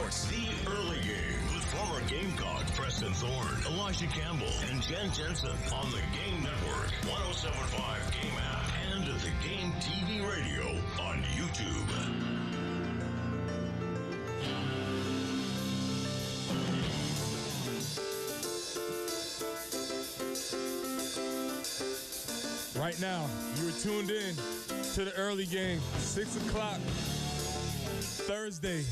Sports. The Early Game with former Gamecock Preston Thorne, Elijah Campbell, and Jen Jensen on the Game Network, 107.5 Game app, and the Game TV radio on YouTube. Right now, you are tuned in to the Early Game, 6 o'clock, Thursday,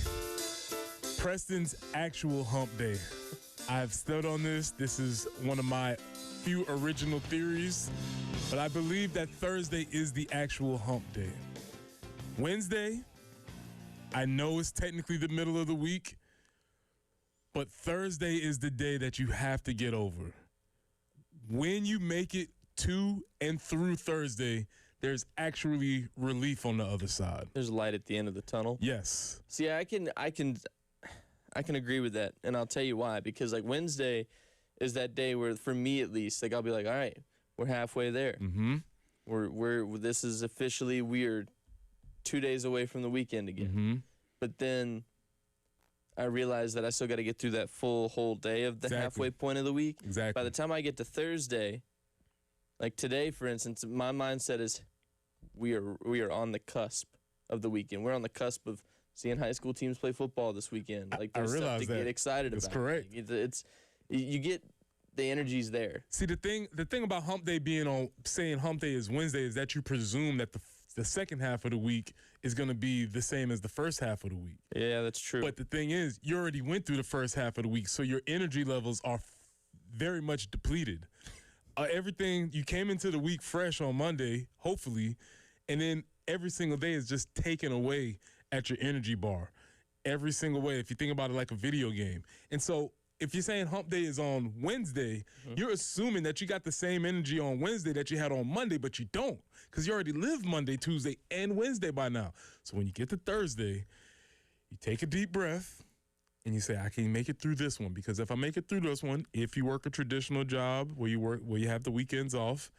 Preston's actual hump day. I've stood on this. This is one of my few original theories, but I believe that Thursday is the actual hump day. Wednesday, I know it's technically the middle of the week, but Thursday is the day that you have to get over. When you make it to and through Thursday, there's actually relief on the other side. There's light at the end of the tunnel. Yes. See, I can agree with that, and I'll tell you why. Because like Wednesday is that day where, for me at least, like I'll be like, all right, we're halfway there. Mm-hmm. This is officially, we're 2 days away from the weekend again. Mm-hmm. But then I realize that I still got to get through that whole day of the halfway point of the week. Exactly. By the time I get to Thursday, like today, for instance, my mindset is we are on the cusp of the weekend. We're on the cusp of seeing high school teams play football this weekend. Like there's stuff to get excited about. That's correct. It's you get the energy's there. See, the thing about hump day being on, saying hump day is Wednesday, is that you presume that the second half of the week is going to be the same as the first half of the week. Yeah, that's true. But the thing is, you already went through the first half of the week, so your energy levels are very much depleted. Everything, you came into the week fresh on Monday, hopefully, and then every single day is just taken away at your energy bar. Every single way, if you think about it like a video game. And so if you're saying hump day is on Wednesday, you're assuming that you got the same energy on Wednesday that you had on Monday, but you don't, because you already lived Monday, Tuesday, and Wednesday by now. So when you get to Thursday, you take a deep breath, and you say, I can make it through this one, because if I make it through this one, if you work a traditional job where you have the weekends off,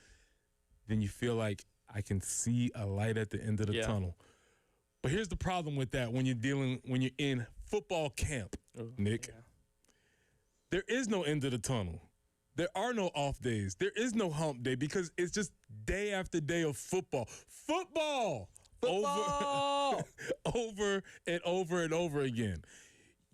then you feel like I can see a light at the end of the tunnel. But here's the problem with that when you're in football camp, Nick. Yeah. There is no end of the tunnel. There are no off days. There is no hump day, because it's just day after day of football. Football! Over and over and over again.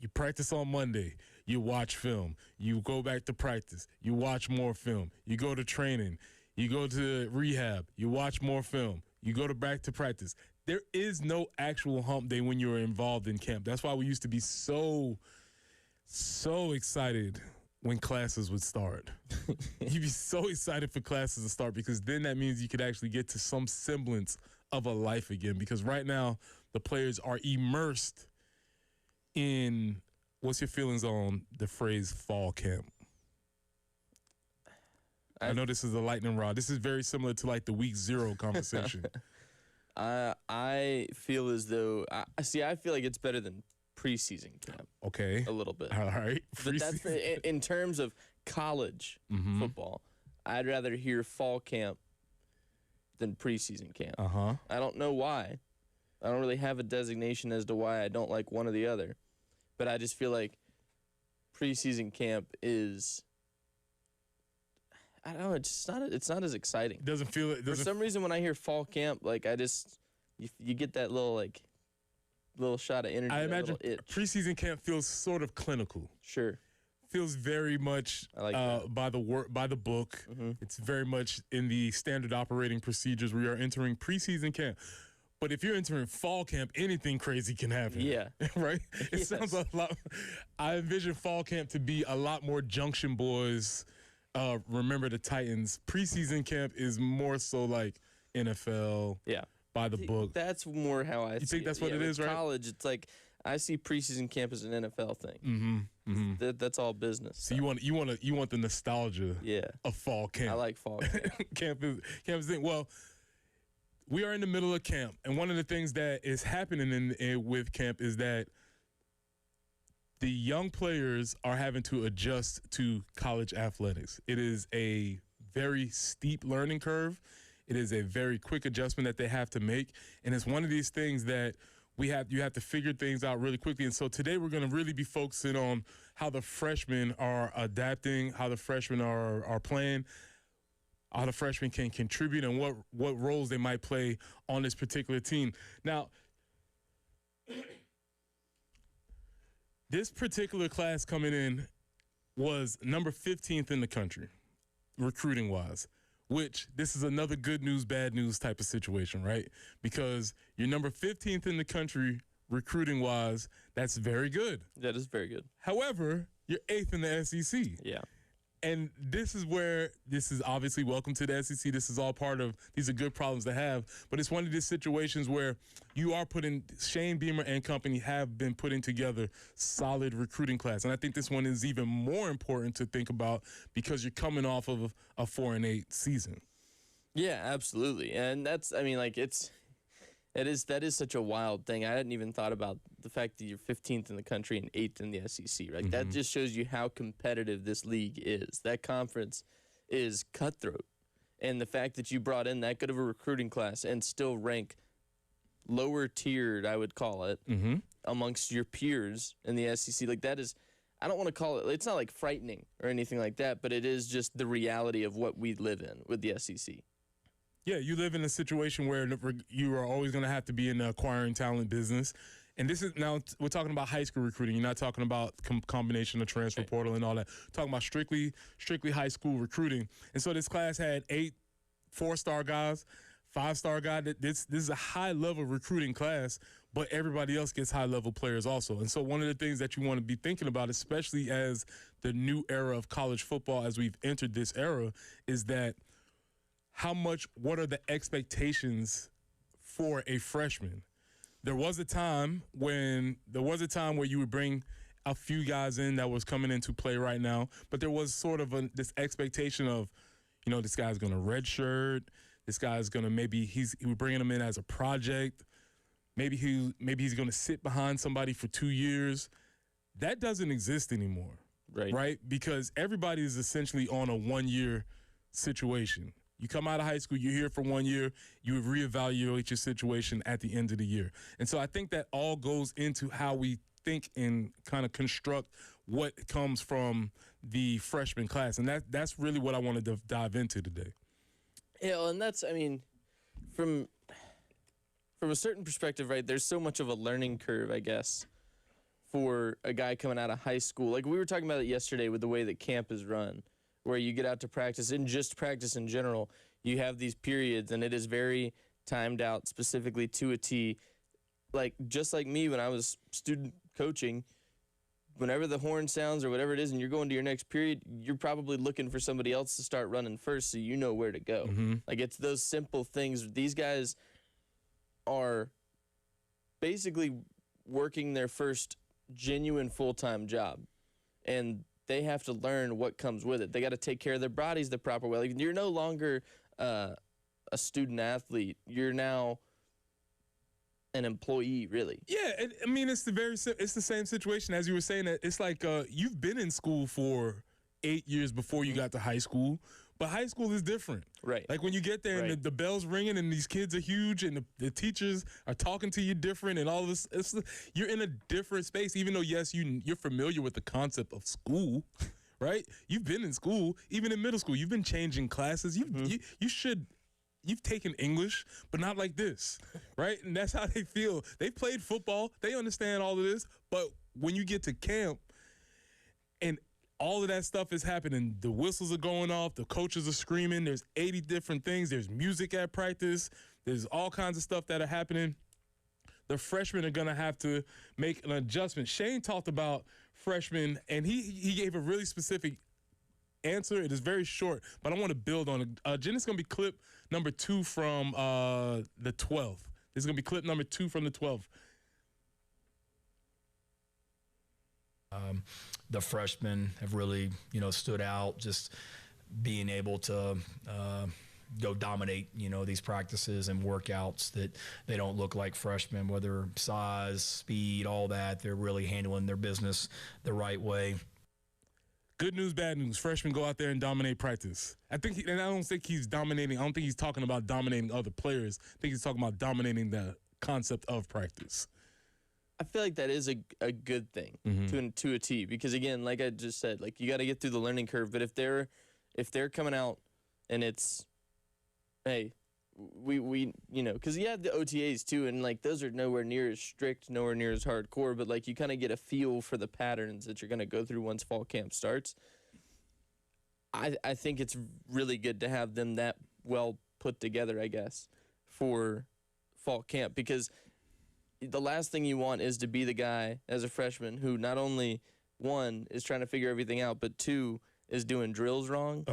You practice on Monday, you watch film, you go back to practice, you watch more film, you go to training, you go to rehab, you watch more film, you go back to practice. There is no actual hump day when you're involved in camp. That's why we used to be so excited when classes would start. You'd be so excited for classes to start, because then that means you could actually get to some semblance of a life again. Because right now, the players are immersed in, what's your feelings on the phrase fall camp? I know this is a lightning rod. This is very similar to like the week 0 conversation. I feel as though I feel like it's better than preseason camp. Okay. A little bit. All right. But that's in terms of college football, I'd rather hear fall camp than preseason camp. Uh-huh. I don't know why. I don't really have a designation as to why I don't like one or the other. But I just feel like preseason camp is, I don't know, it's not as exciting. Doesn't feel it. For some reason, when I hear fall camp, like you get that little shot of energy. I imagine preseason camp feels sort of clinical. Sure. Feels very much by the book. Mm-hmm. It's very much in the standard operating procedures. We are entering preseason camp. But if you're entering fall camp, anything crazy can happen. Yeah. Right? It sounds a lot. I envision fall camp to be a lot more Junction Boys, Remember the Titans. Preseason camp is more so like NFL. Yeah. By the book. That's more how I see it. You think that's what it is, right? College, it's like I see preseason camp as an NFL thing. Mm-hmm. Mm-hmm. That's all business. So you want the nostalgia of fall camp. I like fall camp. Camp is thing. Well, we are in the middle of camp, and one of the things that is happening with camp is that the young players are having to adjust to college athletics. It is a very steep learning curve. It is a very quick adjustment that they have to make, and it's one of these things that you have to figure things out really quickly. And so today we're going to really be focusing on how the freshmen are adapting, how the freshmen are playing, how the freshmen can contribute, and what roles they might play on this particular team. Now, this particular class coming in was number 15th in the country, recruiting-wise, which this is another good news, bad news type of situation, right? Because you're number 15th in the country recruiting-wise. That's very good. That is very good. However, you're 8th in the SEC. Yeah. And this is where this is obviously welcome to the SEC. This is all part of, these are good problems to have. But it's one of these situations where you are Shane Beamer and company have been putting together solid recruiting class. And I think this one is even more important to think about because you're coming off of a 4-8 season. Yeah, absolutely. And that's, that is such a wild thing. I hadn't even thought about the fact that you're 15th in the country and 8th in the SEC. Right? Mm-hmm. That just shows you how competitive this league is. That conference is cutthroat. And the fact that you brought in that good of a recruiting class and still rank lower tiered, I would call it, amongst your peers in the SEC, like that is, I don't want to call it, it's not like frightening or anything like that, but it is just the reality of what we live in with the SEC. Yeah, you live in a situation where you are always going to have to be in the acquiring talent business. And this is now, we're talking about high school recruiting. You're not talking about combination of transfer portal and all that. We're talking about strictly high school recruiting. And so this class had 8 4-star guys, 5-star guys. This is a high-level recruiting class, but everybody else gets high-level players also. And so one of the things that you want to be thinking about, especially as the new era of college football, as we've entered this era, is that what are the expectations for a freshman? There was a time where you would bring a few guys in that was coming into play right now, but there was sort of this expectation of, this guy's going to redshirt. This guy's going to we're bringing him in as a project. Maybe he's going to sit behind somebody for 2 years. That doesn't exist anymore, right? Because everybody is essentially on a 1-year situation. You come out of high school, you're here for 1 year, you reevaluate your situation at the end of the year. And so I think that all goes into how we think and kind of construct what comes from the freshman class. And that's really what I wanted to dive into today. Yeah, and that's, from a certain perspective, right, there's so much of a learning curve, I guess, for a guy coming out of high school. Like we were talking about it yesterday with the way that camp is run, where you get out to practice, and just practice in general, you have these periods, and it is very timed out specifically to a T. Like, just like me when I was student coaching, whenever the horn sounds or whatever it is and you're going to your next period, you're probably looking for somebody else to start running first so you know where to go. Mm-hmm. Like, it's those simple things. These guys are basically working their first genuine full-time job, and they have to learn what comes with it. They got to take care of their bodies the proper way. Like, you're no longer a student athlete. You're now an employee, really. Yeah, it's the same situation as you were saying. That it's like you've been in school for 8 years before you got to high school, but high school is different. Right. Like when you get there and the bell's ringing and these kids are huge and the teachers are talking to you different and all this, you're in a different space, even though, yes, you're familiar with the concept of school, right? You've been in school, even in middle school. You've been changing classes. You've taken English, but not like this, right? And that's how they feel. They played football. They understand all of this. But when you get to camp and all of that stuff is happening, the whistles are going off, the coaches are screaming, there's 80 different things, there's music at practice, there's all kinds of stuff that are happening. The freshmen are going to have to make an adjustment. Shane talked about freshmen, and he gave a really specific answer. It is very short, but I want to build on it. Jen, it's going to be clip number 2 from the 12th. This is going to be clip number 2 from the 12th. The freshmen have really, stood out, just being able to go dominate, these practices and workouts that they don't look like freshmen, whether size, speed, all that. They're really handling their business the right way. Good news, bad news. Freshmen go out there and dominate practice. I don't think he's dominating. I don't think he's talking about dominating other players. I think he's talking about dominating the concept of practice. I feel like that is a good thing to a T, because again, like I just said, like you got to get through the learning curve. But if they're coming out and it's, hey, we because you have the OTAs too, and like those are nowhere near as strict, nowhere near as hardcore, but like you kind of get a feel for the patterns that you're going to go through once fall camp starts. I think it's really good to have them that well put together, I guess, for fall camp, because the last thing you want is to be the guy as a freshman who not only, one, is trying to figure everything out, but two, is doing drills wrong.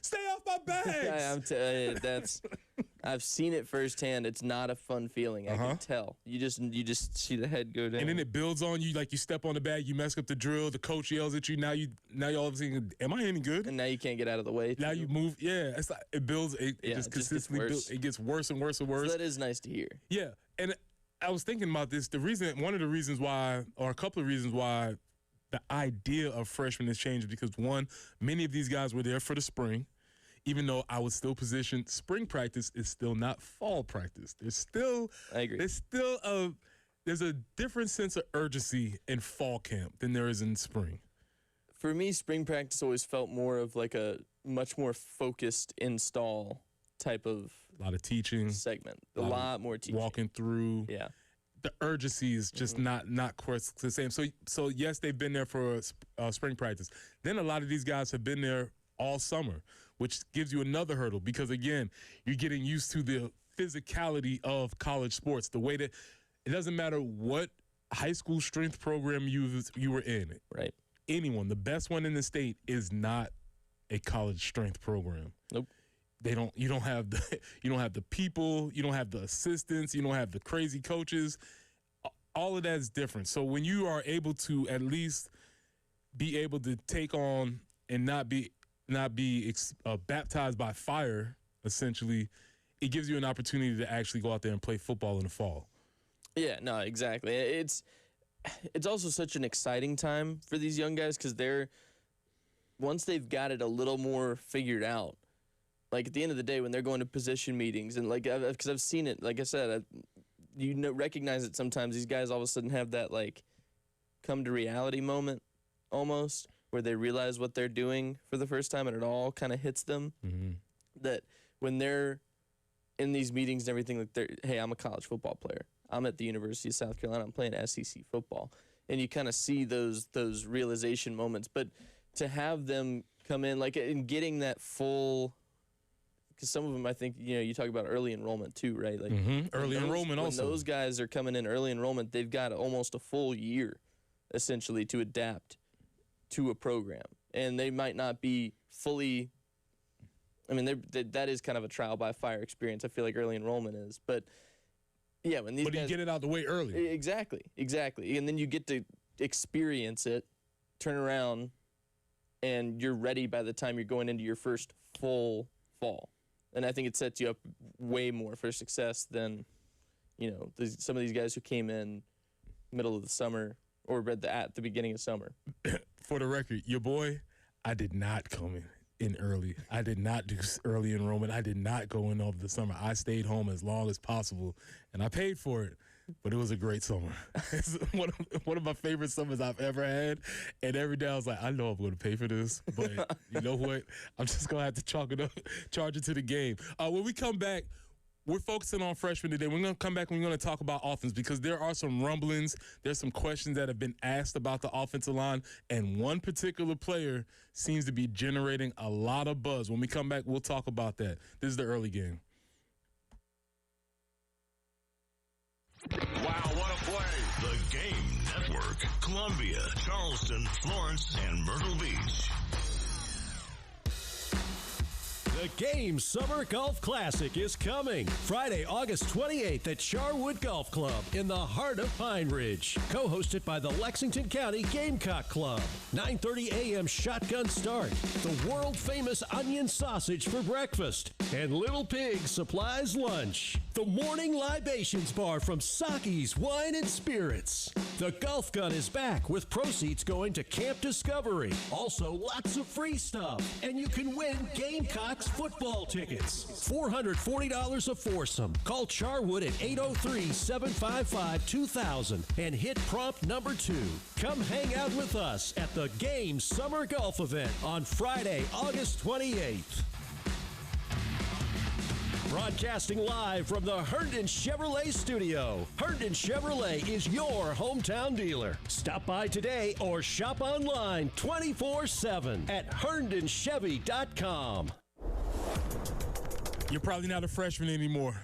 Stay off my bags. I'm telling you, I've seen it firsthand. It's not a fun feeling. I can tell. You just see the head go down, and then it builds on you. Like you step on the bag, you mess up the drill. The coach yells at you. Now you all of a sudden, am I any good? And now you can't get out of the way. Now you move. Yeah, it's like it builds. It just consistently builds. It gets worse and worse and worse. So that is nice to hear. Yeah, and I was thinking about this. One of the reasons why, or a couple of reasons why, the idea of freshmen has changed, because one, many of these guys were there for the spring, even though I would still position spring practice is still not fall practice. I agree. There's a different sense of urgency in fall camp than there is in spring. For me, spring practice always felt more of like a much more focused install type of a lot of teaching segment. A lot more teaching. Walking through. Yeah. The urgency is just not quite the same. So yes, they've been there for spring practice. Then a lot of these guys have been there all summer, which gives you another hurdle, because again, you're getting used to the physicality of college sports. The way that it doesn't matter what high school strength program you were in. Right. Anyone, the best one in the state is not a college strength program. Nope. You don't have the people, you don't have the assistants, you don't have the crazy coaches. All of that is different. So when you are able to at least be able to take on and not be baptized by fire, essentially, it gives you an opportunity to actually go out there and play football in the fall. Yeah, no, exactly. It's also such an exciting time for these young guys, because once they've got it a little more figured out, like at the end of the day when they're going to position meetings, and like because I've seen it, like I said, recognize it sometimes. These guys all of a sudden have that like come to reality moment almost, where they realize what they're doing for the first time, and it all kind of hits them. Mm-hmm. That when they're in these meetings and everything, like hey, I'm a college football player. I'm at the University of South Carolina. I'm playing SEC football, and you kind of see those realization moments. But to have them come in like and getting that full. Because some of them, I think, you talk about early enrollment too, right? Like early enrollment also. When those guys are coming in early enrollment, they've got almost a full year, essentially, to adapt to a program. And they might not be fully, I mean, that is kind of a trial by fire experience, I feel like early enrollment is. But, yeah, when these guys... But you get it out the way early. Exactly. And then you get to experience it, turn around, and you're ready by the time you're going into your first full fall. And I think it sets you up way more for success than, some of these guys who came in middle of the summer or at the beginning of summer. For the record, your boy, I did not come in early. I did not do early enrollment. I did not go in over the summer. I stayed home as long as possible, and I paid for it. But it was a great summer. It's one of my favorite summers I've ever had. And every day I was like, I know I'm going to pay for this, but you know what? I'm just going to have to charge it to the game. When we come back, we're focusing on freshmen today. We're going to come back and we're going to talk about offense, because there are some rumblings. There's some questions that have been asked about the offensive line, and one particular player seems to be generating a lot of buzz. When we come back, we'll talk about that. This is the early game. Wow, what a play. The Game Network. Columbia, Charleston, Florence, and Myrtle Beach. The Game Summer Golf Classic is coming Friday, August 28th at Charwood Golf Club in the heart of Pine Ridge. Co-hosted by the Lexington County Gamecock Club. 9:30 a.m. shotgun start. The world-famous onion sausage for breakfast. And Little Pig supplies lunch. The morning libations bar from Saki's Wine and Spirits. The golf gun is back with proceeds going to Camp Discovery. Also, lots of free stuff. And you can win Gamecocks football tickets. $440 a foursome. Call Charwood at 803-755-2000 and hit prompt number 2. Come hang out with us at the Game Summer Golf Event on Friday, August 28th. Broadcasting live from the Herndon Chevrolet studio. Herndon Chevrolet is your hometown dealer. Stop by today or shop online 24/7 at herndonchevy.com. You're probably not a freshman anymore.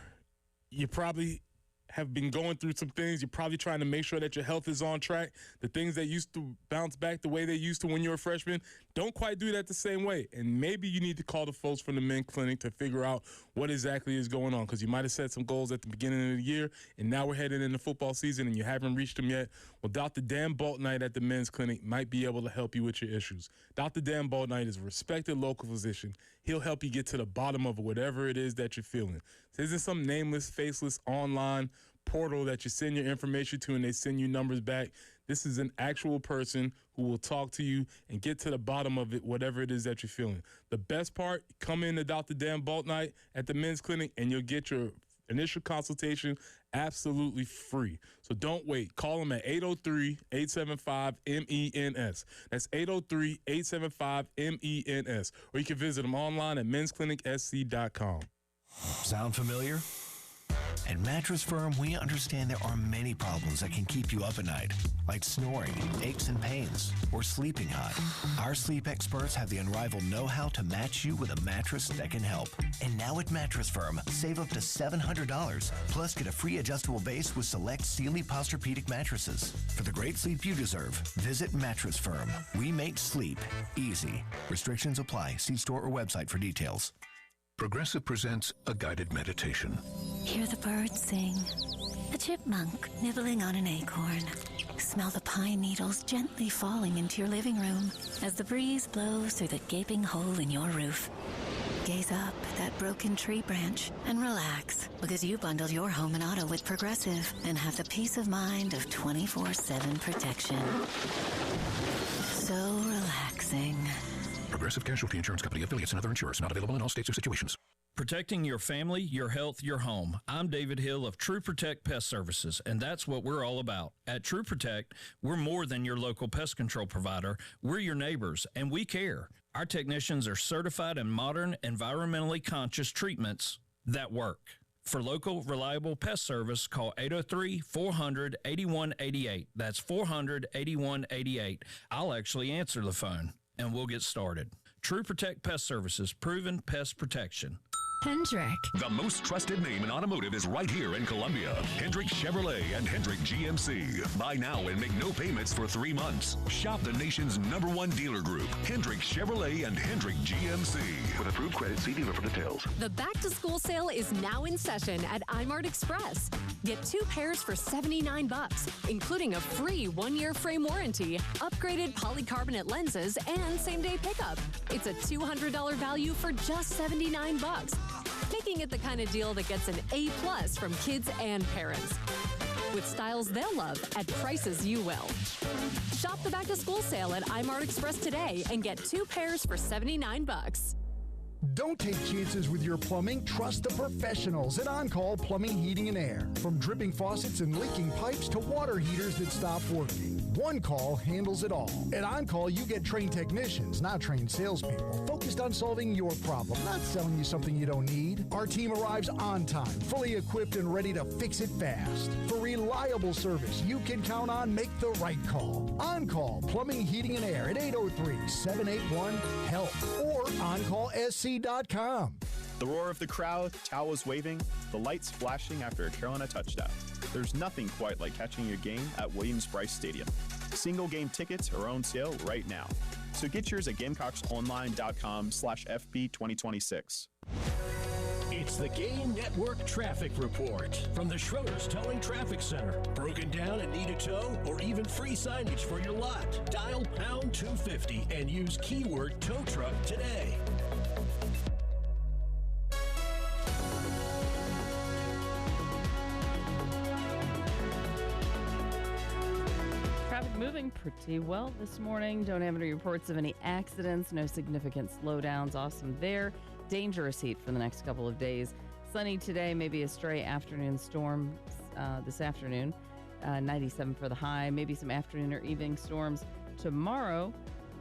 You probably have been going through some things. You're probably trying to make sure that your health is on track. The things that used to bounce back the way they used to when you were a freshman don't quite do that the same way. And maybe you need to call the folks from the men's clinic to figure out what exactly is going on, because you might have set some goals at the beginning of the year, and now we're heading into football season and you haven't reached them yet. Well, Dr. Dan Baltnight at the men's clinic might be able to help you with your issues. Dr. Dan Baltnight is a respected local physician. He'll help you get to the bottom of whatever it is that you're feeling. This isn't some nameless, faceless online portal that you send your information to and they send you numbers back. This is an actual person who will talk to you and get to the bottom of it, whatever it is that you're feeling. The best part, come in to Dr. Dan Baltnight at the men's clinic and you'll get your initial consultation absolutely free. So don't wait. Call them at 803-875-MENS. That's 803-875-MENS. Or you can visit them online at mensclinicsc.com. Sound familiar? At Mattress Firm, we understand there are many problems that can keep you up at night, like snoring, aches and pains, or sleeping hot. Our sleep experts have the unrivaled know-how to match you with a mattress that can help. And now at Mattress Firm, save up to $700, plus get a free adjustable base with select Sealy Posturepedic mattresses. For the great sleep you deserve, visit Mattress Firm. We make sleep easy. Restrictions apply. See store or website for details. Progressive presents a guided meditation. Hear the birds sing, a chipmunk nibbling on an acorn. Smell the pine needles gently falling into your living room as the breeze blows through the gaping hole in your roof. Gaze up at that broken tree branch and relax, because you bundled your home and auto with Progressive and have the peace of mind of 24/7 protection. So relaxing. Progressive Casualty Insurance Company, affiliates, and other insurers. Not available in all states or situations. Protecting your family, your health, your home. I'm David Hill of True Protect Pest Services, and that's what we're all about. At True Protect, we're more than your local pest control provider. We're your neighbors, and we care. Our technicians are certified in modern, environmentally conscious treatments that work. For local, reliable pest service, call 803-400-8188. That's 400-8188. I'll actually answer the phone, and we'll get started. True Protect Pest Services, proven pest protection. Hendrick. The most trusted name in automotive is right here in Columbia. Hendrick Chevrolet and Hendrick GMC. Buy now and make no payments for 3 months. Shop the nation's #1 dealer group, Hendrick Chevrolet and Hendrick GMC. With approved credit, see dealer for details. The back-to-school sale is now in session at iMart Express. Get 2 pairs for $79, including a free 1-year frame warranty, upgraded polycarbonate lenses, and same-day pickup. It's a $200 value for just $79. Making it the kind of deal that gets an A+ from kids and parents. With styles they'll love at prices you will. Shop the back-to-school sale at iMart Express today and get 2 pairs for $79. Don't take chances with your plumbing. Trust the professionals at On-Call Plumbing, Heating, and Air. From dripping faucets and leaking pipes to water heaters that stop working, one call handles it all. At On-Call, you get trained technicians, not trained salespeople, focused on solving your problem, not selling you something you don't need. Our team arrives on time, fully equipped and ready to fix it fast. For reliable service you can count on, make the right call. On-Call Plumbing, Heating, and Air at 803-781-HELP or OnCallSC.com. The roar of the crowd, towels waving, the lights flashing after a Carolina touchdown. There's nothing quite like catching a game at Williams-Brice Stadium. Single game tickets are on sale right now. So get yours at GamecocksOnline.com/FB2026. It's the Game Network Traffic Report from the Schroeder's Towing Traffic Center. Broken down and need a tow or even free signage for your lot? Dial pound 250 and use keyword tow truck today. Traffic moving doing pretty well this morning. Don't have any reports of any accidents, no significant slowdowns. Awesome there. Dangerous heat for the next couple of days. Sunny today, maybe a stray afternoon storm this afternoon. 97 for the high, maybe some afternoon or evening storms tomorrow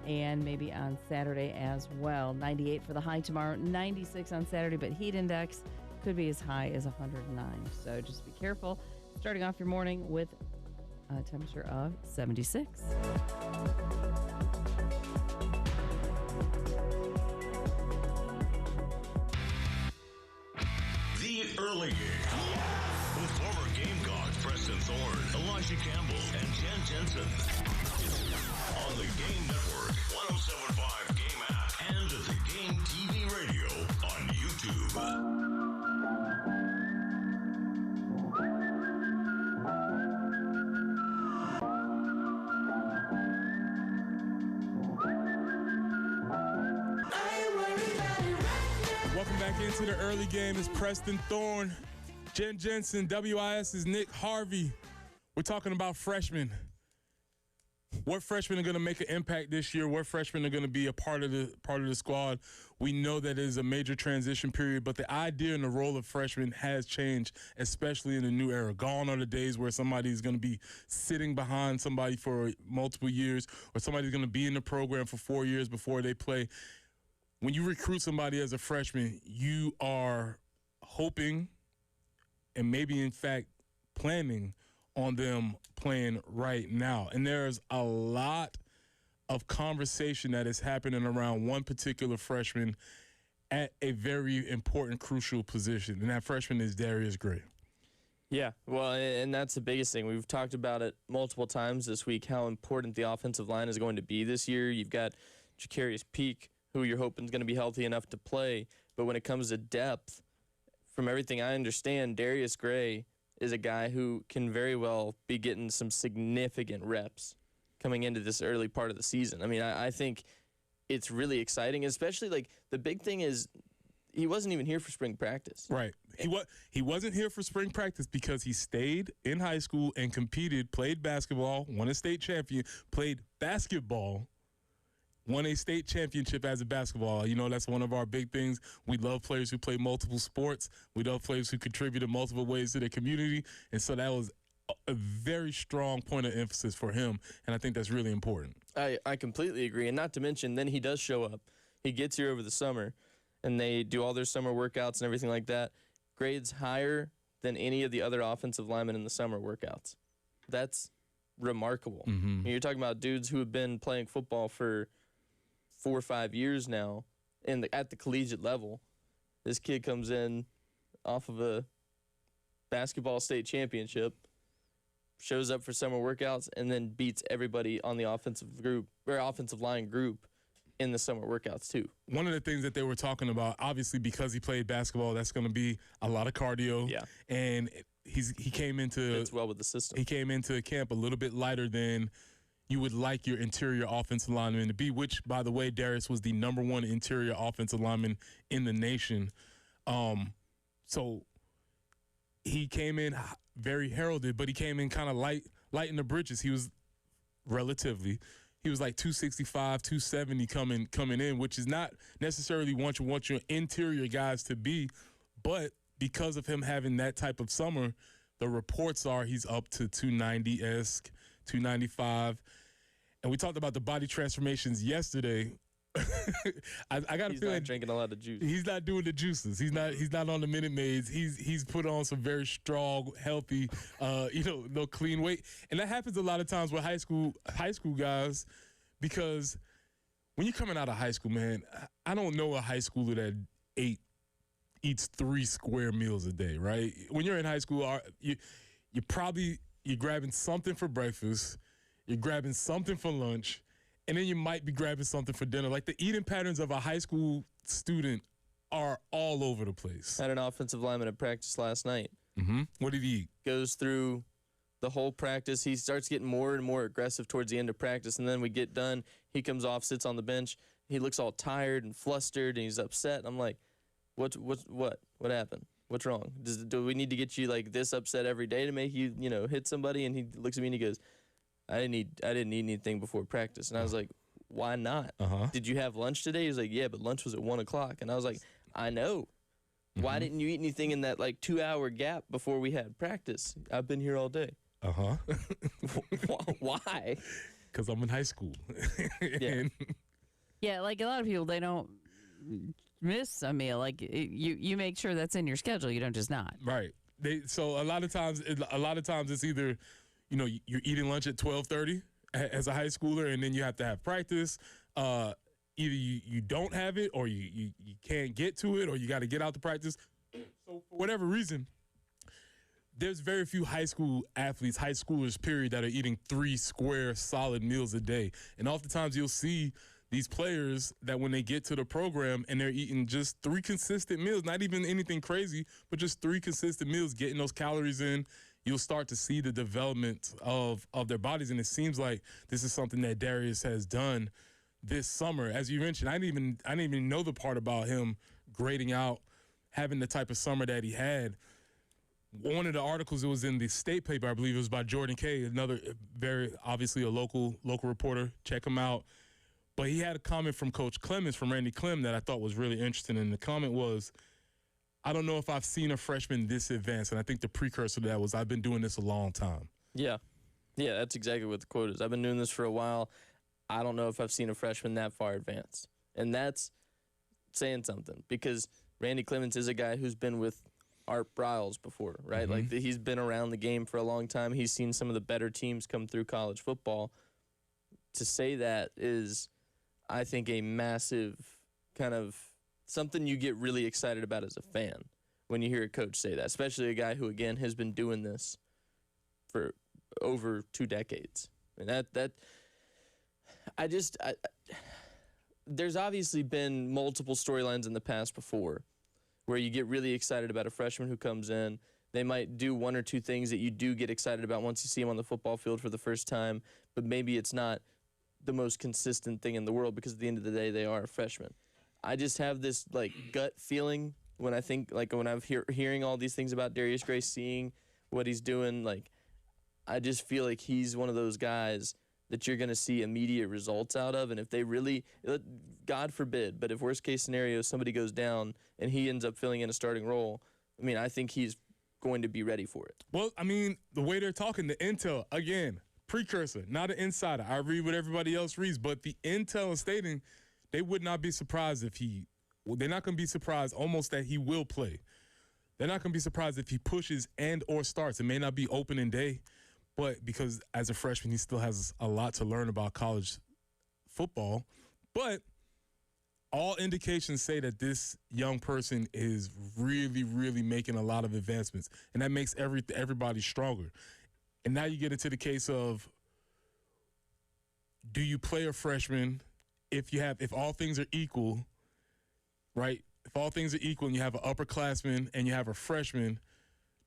and maybe on Saturday as well. 98 for the high tomorrow, 96 on Saturday, but heat index could be as high as 109. So just be careful. Starting off your morning with a temperature of 76. The Early Game. With former Gamecocks Preston Thorne, Elijah Campbell, and Jen Jensen. On the Game Network, 107.5 Game app, and the Game TV radio on YouTube. Welcome back into the Early Game. It's Preston Thorne, Jen Jensen, WIS's Nick Harvey. We're talking about freshmen. What freshmen are going to make an impact this year? What freshmen are going to be a part of the squad? We know that it is a major transition period, but the idea and the role of freshmen has changed, especially in the new era. Gone are the days where somebody is going to be sitting behind somebody for multiple years, or somebody's going to be in the program for 4 years before they play. When you recruit somebody as a freshman, you are hoping and maybe, in fact, planning on them playing right now. And there's a lot of conversation that is happening around one particular freshman at a very important, crucial position, and that freshman is Darius Gray. Yeah, well, and that's the biggest thing. We've talked about it multiple times this week, how important the offensive line is going to be this year. You've got Jacarius Peak, who you're hoping is going to be healthy enough to play. But when it comes to depth, from everything I understand, Darius Gray is a guy who can very well be getting some significant reps coming into this early part of the season. I mean, I think it's really exciting, especially like the big thing is he wasn't even here for spring practice. Right. He wasn't here for spring practice because he stayed in high school and competed, played basketball, won a state champion, played basketball, won a state championship as a basketball. You know, that's one of our big things. We love players who play multiple sports. We love players who contribute in multiple ways to the community. And so that was a very strong point of emphasis for him, and I think that's really important. I completely agree, and not to mention, then he does show up. He gets here over the summer, and they do all their summer workouts and everything like that. Grades higher than any of the other offensive linemen in the summer workouts. That's remarkable. Mm-hmm. You're talking about dudes who have been playing football for 4 or 5 years now at the collegiate level. This kid comes in off of a basketball state championship, shows up for summer workouts, and then beats everybody on the offensive line group in the summer workouts too. One of the things that they were talking about, obviously because he played basketball, that's going to be a lot of cardio. Yeah. And he came into fits well with the system. He came into camp a little bit lighter than you would like your interior offensive lineman to be, which, by the way, Darius was the #1 interior offensive lineman in the nation. So he came in very heralded, but he came in kind of light in the britches. He was he was like 265, 270 coming in, which is not necessarily what you want your interior guys to be, but because of him having that type of summer, the reports are he's up to 290-esque, 295. And we talked about the body transformations yesterday. I got a feeling he's not drinking a lot of juice. He's not doing the juices. He's not on the Minute Maids. He's put on some very strong, healthy, no clean weight. And that happens a lot of times with high school guys, because when you're coming out of high school, man, I don't know a high schooler that eats 3 square meals a day, right? When you're in high school, you're grabbing something for breakfast, you're grabbing something for lunch, and then you might be grabbing something for dinner. Like, the eating patterns of a high school student are all over the place. I had an offensive lineman at practice last night. Mm-hmm. What did he eat? Goes through the whole practice. He starts getting more and more aggressive towards the end of practice, and then we get done. He comes off, sits on the bench. He looks all tired and flustered, and he's upset. I'm like, what happened? What's wrong? Do we need to get you like this upset every day to make you, hit somebody? And he looks at me and he goes, I didn't eat anything before practice. And I was like, why not? Did you have lunch today? He was like, yeah, but lunch was at 1 o'clock. And I was like, I know. Why didn't you eat anything in that 2-hour gap before we had practice? I've been here all day. Why? Because I'm in high school. Yeah, like a lot of people, they don't miss a meal. Like you make sure that's in your schedule. You don't just not. Right. So a lot of times it's either, you're eating lunch at 12:30 as a high schooler, and then you have to have practice. Either you don't have it, or you can't get to it, or you got to get out to practice. So for whatever reason, there's very few high school athletes, high schoolers, period, that are eating 3 square solid meals a day. And oftentimes you'll see these players that when they get to the program and they're eating just 3 consistent meals, not even anything crazy, but just 3 consistent meals, getting those calories in, you'll start to see the development of their bodies. And it seems like this is something that Darius has done this summer. As you mentioned, I didn't even know the part about him grading out, having the type of summer that he had. One of the articles, it was in the state paper, I believe it was by Jordan Kay, another very obviously a local reporter. Check him out. But he had a comment from Coach Clemens, from Randy Clem, that I thought was really interesting. And the comment was, I don't know if I've seen a freshman this advanced. And I think the precursor to that was, I've been doing this a long time. Yeah. Yeah, that's exactly what the quote is. I've been doing this for a while. I don't know if I've seen a freshman that far advanced. And that's saying something, because Randy Clemens is a guy who's been with Art Briles before, right? Like he's been around the game for a long time. He's seen some of the better teams come through college football. To say that is, I think, a massive kind of something you get really excited about as a fan when you hear a coach say that, especially a guy who, again, has been doing this for over 2 decades. And there's obviously been multiple storylines in the past before where you get really excited about a freshman who comes in. They might do 1 or 2 things that you do get excited about once you see them on the football field for the first time, but maybe it's not the most consistent thing in the world, because at the end of the day, they are a freshman. I just have this gut feeling when I think, when I'm hearing all these things about Darius Gray, seeing what he's doing, I just feel like he's one of those guys that you're going to see immediate results out of. And if they really, God forbid, but if worst case scenario, somebody goes down and he ends up filling in a starting role, I think he's going to be ready for it. Well, the way they're talking, the intel, again, precursor, not an insider. I read what everybody else reads, but the intel is stating they would not be surprised if they're not going to be surprised almost that he will play. They're not going to be surprised if he pushes and or starts. It may not be opening day, but because as a freshman, he still has a lot to learn about college football. But all indications say that this young person is really, really making a lot of advancements, and that makes everybody stronger. And now you get into the case of, do you play a freshman if all things are equal, right? If all things are equal and you have an upperclassman and you have a freshman,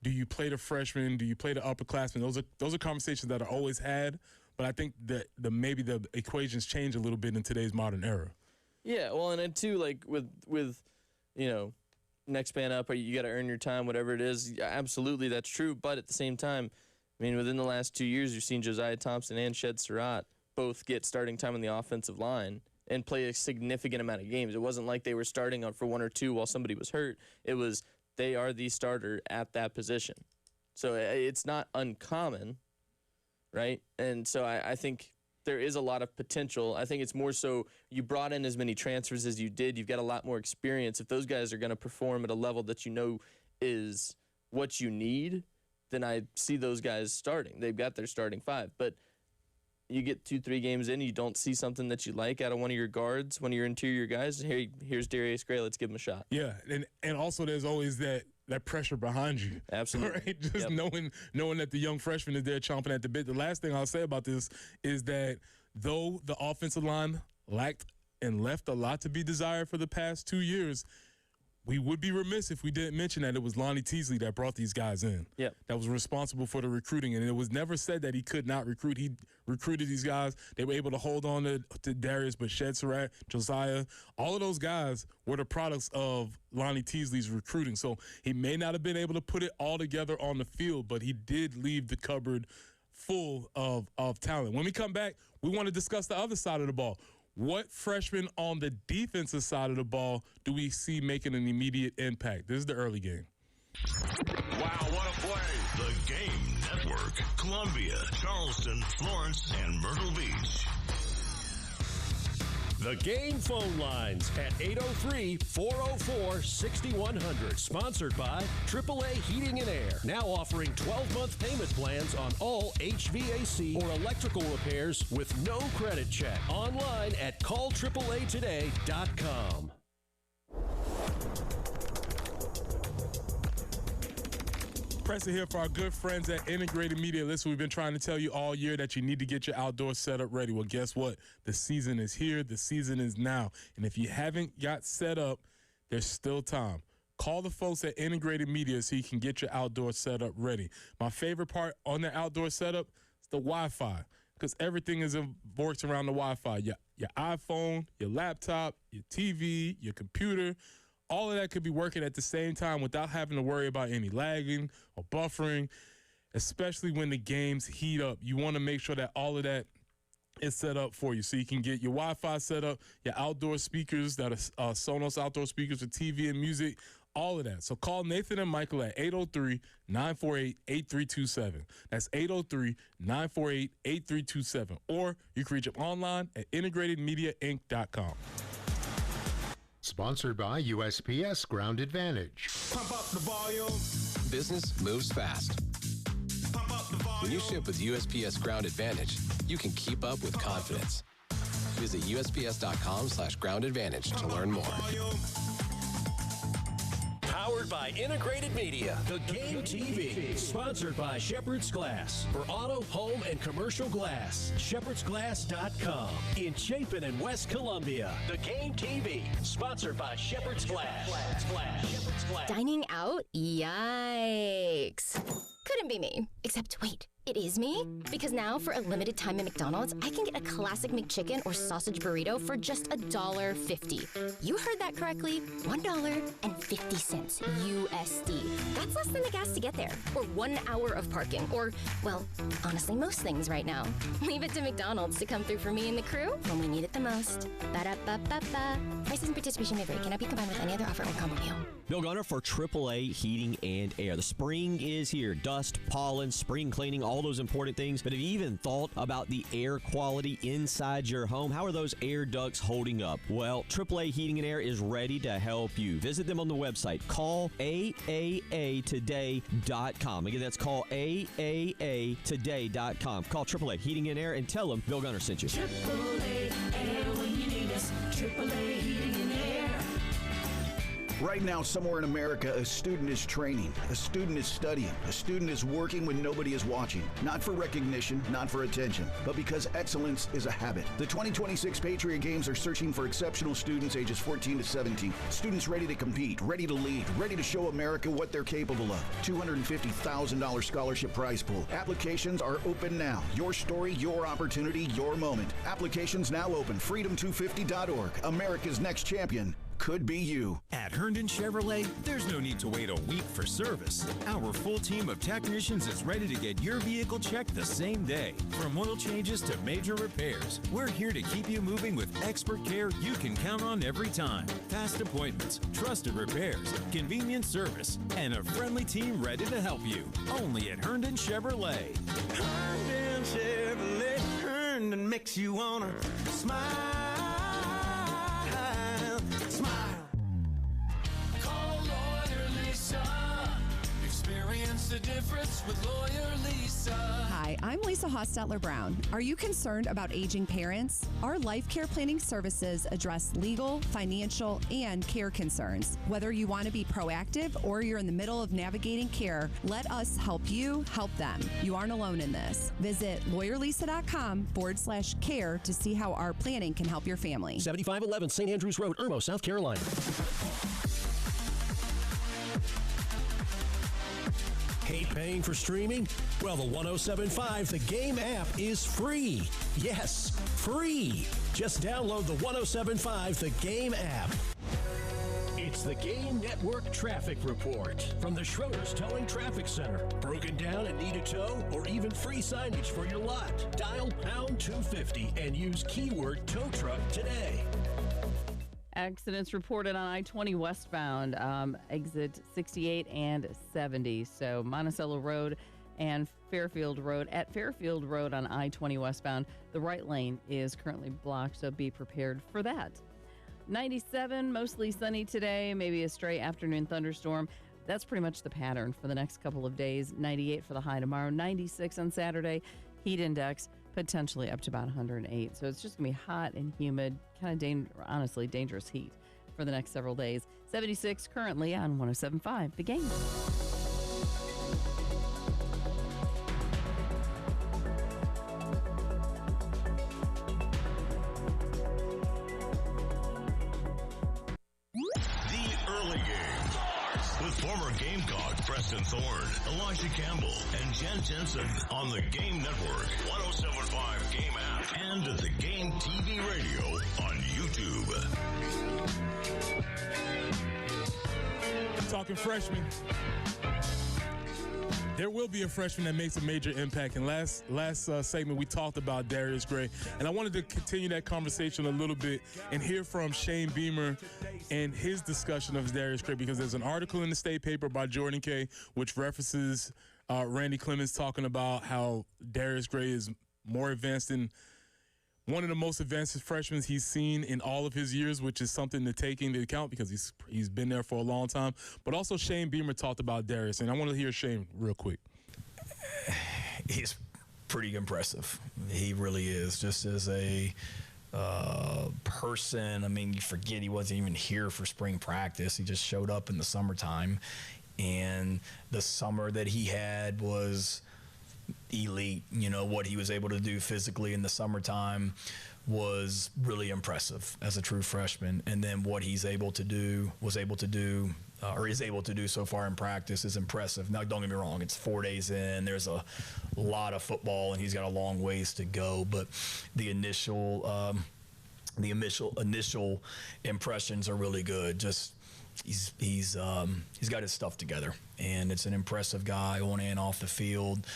do you play the freshman? Do you play the upperclassman? Those are conversations that are always had, but I think that maybe the equations change a little bit in today's modern era. Yeah, well, and then too, with next man up, or you got to earn your time, whatever it is. Absolutely, that's true. But at the same time, within the last 2 years, you've seen Josiah Thompson and Shed Surratt both get starting time on the offensive line and play a significant amount of games. It wasn't like they were starting up for 1 or 2 while somebody was hurt. It was they are the starter at that position. So it's not uncommon, right? And so I think there is a lot of potential. I think it's more so you brought in as many transfers as you did. You've got a lot more experience. If those guys are going to perform at a level that you know is what you need, then I see those guys starting. They've got their starting 5. But you get 2-3 games in, you don't see something that you like out of one of your guards, one of your interior guys. Here's Darius Gray. Let's give him a shot. Yeah, and also there's always that pressure behind you. Absolutely. Right? Just knowing that the young freshman is there chomping at the bit. The last thing I'll say about this is that though the offensive line lacked and left a lot to be desired for the past 2 years, we would be remiss if we didn't mention that it was Lonnie Teasley that brought these guys in. Yep. That was responsible for the recruiting. And it was never said that he could not recruit. He recruited these guys. They were able to hold on to Darius, but Shed Surratt, Josiah, all of those guys were the products of Lonnie Teasley's recruiting. So he may not have been able to put it all together on the field, but he did leave the cupboard full of talent. When we come back, we want to discuss the other side of the ball. What freshmen on the defensive side of the ball do we see making an immediate impact? This is the early game. Wow, what a play. The Game Network. Columbia, Charleston, Florence, and Myrtle Beach. The Game phone lines at 803-404-6100. Sponsored by AAA Heating and Air. Now offering 12-month payment plans on all HVAC or electrical repairs with no credit check. Online at callAAAtoday.com. Preston here for our good friends at Integrated Media. Listen, we've been trying to tell you all year that you need to get your outdoor setup ready. Well, guess what? The season is here. The season is now. And if you haven't got set up, there's still time. Call the folks at Integrated Media so you can get your outdoor setup ready. My favorite part on the outdoor setup is the Wi-Fi, because everything works around the Wi-Fi. Your iPhone, your laptop, your TV, your computer, all of that could be working at the same time without having to worry about any lagging or buffering, especially when the games heat up. You want to make sure that all of that is set up for you so you can get your Wi-Fi set up, your outdoor speakers that are Sonos outdoor speakers for TV and music, all of that. So call Nathan and Michael at 803-948-8327. That's 803-948-8327. Or you can reach them online at integratedmediainc.com. Sponsored by USPS Ground Advantage. Pump up the volume. Business moves fast. Pump up the volume. When you ship with USPS Ground Advantage, you can keep up with confidence. Visit USPS.com/Ground Advantage to learn more. Powered by Integrated Media. The Game TV. Sponsored by Shepherd's Glass. For auto, home, and commercial glass. ShepherdsGlass.com. In Chapin and West Columbia. The Game TV. Sponsored by Shepherd's Glass. Shepherd's Glass. Dining out? Yikes. Couldn't be me. Except, wait, it is me? Because now, for a limited time at McDonald's, I can get a classic McChicken or sausage burrito for just $1.50. You heard that correctly. $1.50 USD. That's less than the gas to get there. Or 1 hour of parking. Or, well, honestly, most things right now. Leave it to McDonald's to come through for me and the crew when we need it the most. Ba-da-ba-ba-ba. Prices and participation may vary. Cannot be combined with any other offer or combo meal. Bill Gunner for AAA Heating and Air. The spring is here. Dust, pollen, spring cleaning, all those important things. But have you even thought about the air quality inside your home? How are those air ducts holding up? Well, AAA Heating and Air is ready to help you. Visit them on the website. Call AAAtoday.com. Again, that's call AAAtoday.com. Call AAA Heating and Air and tell them Bill Gunner sent you. AAA Air when you need us. AAA Heating and Air. Right now, somewhere in America, a student is training, a student is studying, a student is working when nobody is watching. Not for recognition, not for attention, but because excellence is a habit. The 2026 Patriot Games are searching for exceptional students ages 14 to 17. Students ready to compete, ready to lead, ready to show America what they're capable of. $250,000 scholarship prize pool. Applications are open now. Your story, your opportunity, your moment. Applications now open. Freedom250.org. America's next champion could be you. At Herndon Chevrolet, there's no need to wait a week for service. Our full team of technicians is ready to get your vehicle checked the same day. From oil changes to major repairs, we're here to keep you moving with expert care you can count on every time. Fast appointments, trusted repairs, convenient service, and a friendly team ready to help you. Only at Herndon Chevrolet. Herndon Chevrolet. Herndon makes you wanna smile. Experience the difference with Lawyer Lisa. Hi, I'm Lisa Hostetler Brown. Are you concerned about aging parents? Our life care planning services address legal, financial, and care concerns. Whether you want to be proactive or you're in the middle of navigating care, let us help you help them. You aren't alone in this. Visit lawyerlisa.com/care to see how our planning can help your family. 7511 St. Andrews Road, Irmo, South Carolina. Hate paying for streaming? Well, the 107.5 The Game app is free. Yes, free. Just download the 107.5 The Game app. It's It's the Game Network Traffic Report from the Schroeder's Towing Traffic Center. Broken down and need a tow or even free signage for your lot? Dial pound 250 and use keyword tow truck today. Accidents reported on I-20 westbound, exit 68 and 70. So Monticello Road and Fairfield Road. At Fairfield Road on I-20 westbound, the right lane is currently blocked, so be prepared for that. 97, mostly sunny today, maybe a stray afternoon thunderstorm. That's pretty much the pattern for the next couple of days. 98 for the high tomorrow, 96 on Saturday. Heat index potentially up to about 108. So it's just going to be hot and humid, kind of honestly dangerous heat for the next several days. 76 currently on 107.5 The Game. Former Gamecock Preston Thorne, Elijah Campbell, and Jen Jensen on the Game Network, 107.5 Game app, and at the Game TV radio on YouTube. Talking freshmen. There will be a freshman that makes a major impact. And last segment, we talked about Darius Gray. And I wanted to continue that conversation a little bit and hear from Shane Beamer and his discussion of Darius Gray, because there's an article in the state paper by Jordan Kay, which references Randy Clemens talking about how Darius Gray is more advanced than one of the most advanced freshmen he's seen in all of his years, which is something to take into account because he's been there for a long time. But also Shane Beamer talked about Darius, and I want to hear Shane real quick. He's pretty impressive. He really is. Just as a person, I mean, you forget he wasn't even here for spring practice. He just showed up in the summertime, and the summer that he had was elite. You know, what he was able to do physically in the summertime was really impressive as a true freshman. And then what he's able to do, is able to do so far in practice is impressive. Now, don't get me wrong, it's 4 days in. There's a lot of football, and he's got a long ways to go. But the initial impressions are really good. Just he's got his stuff together, and it's an impressive guy on and off the field.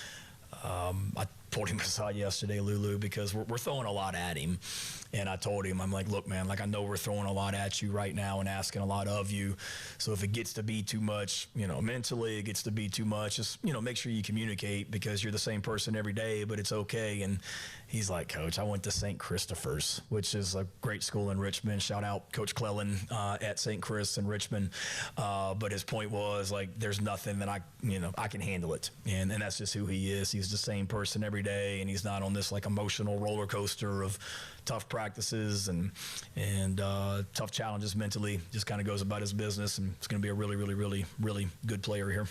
I pulled him aside yesterday, Lulu, because we're throwing a lot at him. And I told him, I'm like, look, man, like I know we're throwing a lot at you right now and asking a lot of you. So if it gets to be too much, you know, mentally it gets to be too much, just, you know, make sure you communicate, because you're the same person every day, but it's okay. And he's like, Coach, I went to St. Christopher's, which is a great school in Richmond. Shout out Coach Clellan at St. Chris in Richmond. But his point was, like, there's nothing that I can handle it. And that's just who he is. He's the same person every day, and he's not on this like emotional roller coaster of tough practices and tough challenges mentally. Just kind of goes about his business, and it's going to be a really, really, really, really good player here.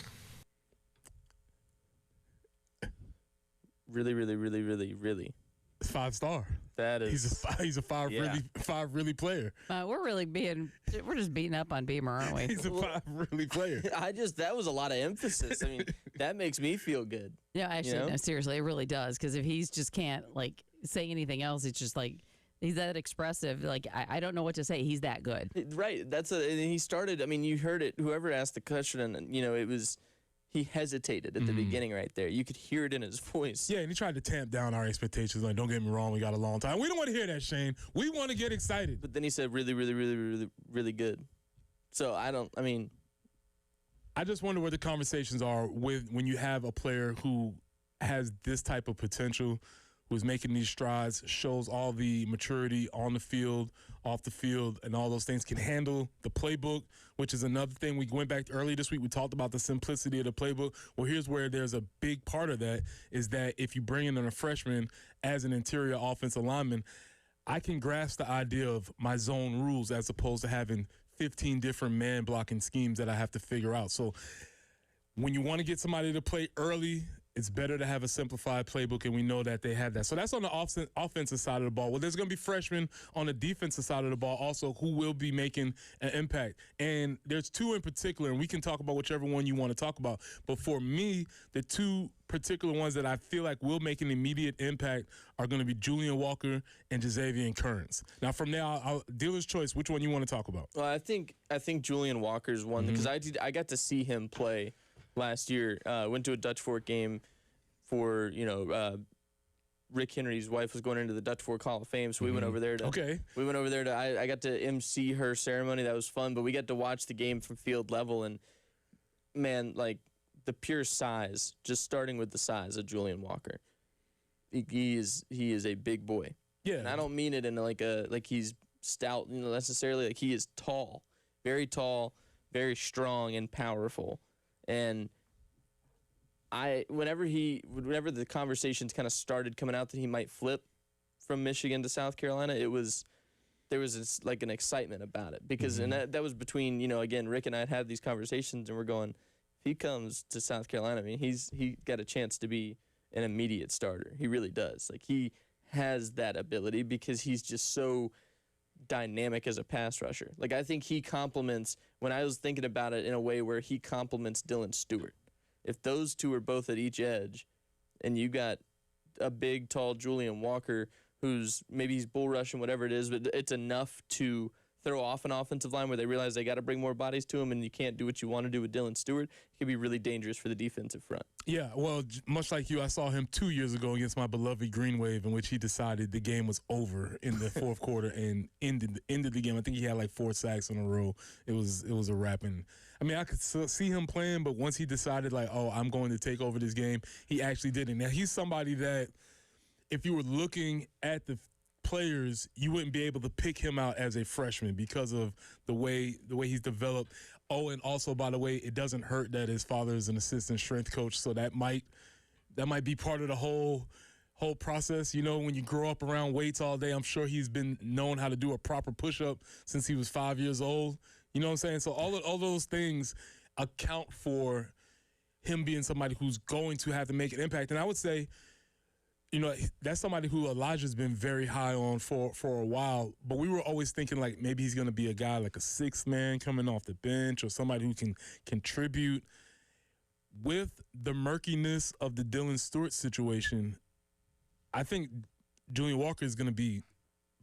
Really, really, really, really, really. 5-star. That is. He's a five really player. We're just beating up on Beamer, aren't we? He's a 5 really player. That was a lot of emphasis. I mean, that makes me feel good. Yeah, actually, no, seriously, it really does. Because if he's just can't like say anything else, it's just like he's that expressive. Like I don't know what to say. He's that good. Right. And he started. I mean, you heard it. Whoever asked the question, and it was. He hesitated at the beginning right there. You could hear it in his voice. Yeah, and he tried to tamp down our expectations. Like, don't get me wrong, we got a long time. We don't want to hear that, Shane. We want to get excited. But then he said really, really, really, really, really good. So I just wonder what the conversations are with when you have a player who has this type of potential, who's making these strides, shows all the maturity on the field, off the field, and all those things, can handle the playbook, which is another thing. We went back early this week, we talked about the simplicity of the playbook. Well, here's where there's a big part of that, is that if you bring in a freshman as an interior offensive lineman, I can grasp the idea of my zone rules as opposed to having 15 different man blocking schemes that I have to figure out. So when you want to get somebody to play early it's better to have a simplified playbook, and we know that they have that. So that's on the offensive side of the ball. Well, there's going to be freshmen on the defensive side of the ball also who will be making an impact. And there's two in particular, and we can talk about whichever one you want to talk about. But for me, the two particular ones that I feel like will make an immediate impact are going to be Julian Walker and Jazavian Kearns. Now, from there, I'll dealer's choice. Which one you want to talk about? Well, I think Julian Walker's one because I got to see him play last year. Went to a Dutch Fork game for Rick Henry's wife was going into the Dutch Fork Hall of Fame, so we went over there to. We went over there to. I got to MC her ceremony. That was fun, but we got to watch the game from field level, and man, like the pure size, just starting with the size of Julian Walker, he is a big boy. Yeah, and I don't mean it in like he's stout, necessarily. Like he is tall, very very strong and powerful, and whenever the conversations kind of started coming out that he might flip from Michigan to South Carolina, there was like an excitement about it because and that was between again Rick and I had these conversations and we're going, if he comes to South Carolina, I mean he got a chance to be an immediate starter. He really does. Like he has that ability because he's just so dynamic as a pass rusher. Like I think he complements, when I was thinking about it, in a way where he complements Dylan Stewart. If those two are both at each edge and you got a big, tall Julian Walker who's maybe he's bull rushing, whatever it is, but it's enough to throw off an offensive line where they realize they got to bring more bodies to him and you can't do what you want to do with Dylan Stewart, it can be really dangerous for the defensive front. Yeah, well, much like you, I saw him 2 years ago against my beloved Green Wave, in which he decided the game was over in the fourth quarter and ended the game. I think he had like 4 sacks in a row. It was a wrap. And I mean, I could see him playing, but once he decided like, oh, I'm going to take over this game, he actually did it. Now, he's somebody that if you were looking at the players, you wouldn't be able to pick him out as a freshman because of the way he's developed. Oh, and also, by the way, it doesn't hurt that his father is an assistant strength coach, so that might be part of the whole process. When you grow up around weights all day, I'm sure he's been known how to do a proper push-up since he was 5 years old. You know what I'm saying? So all those things account for him being somebody who's going to have to make an impact. And I would say, that's somebody who Elijah's been very high on for a while, but we were always thinking like maybe he's going to be a guy like a sixth man coming off the bench or somebody who can contribute. With the murkiness of the Dylan Stewart situation, I think Julian Walker is going to be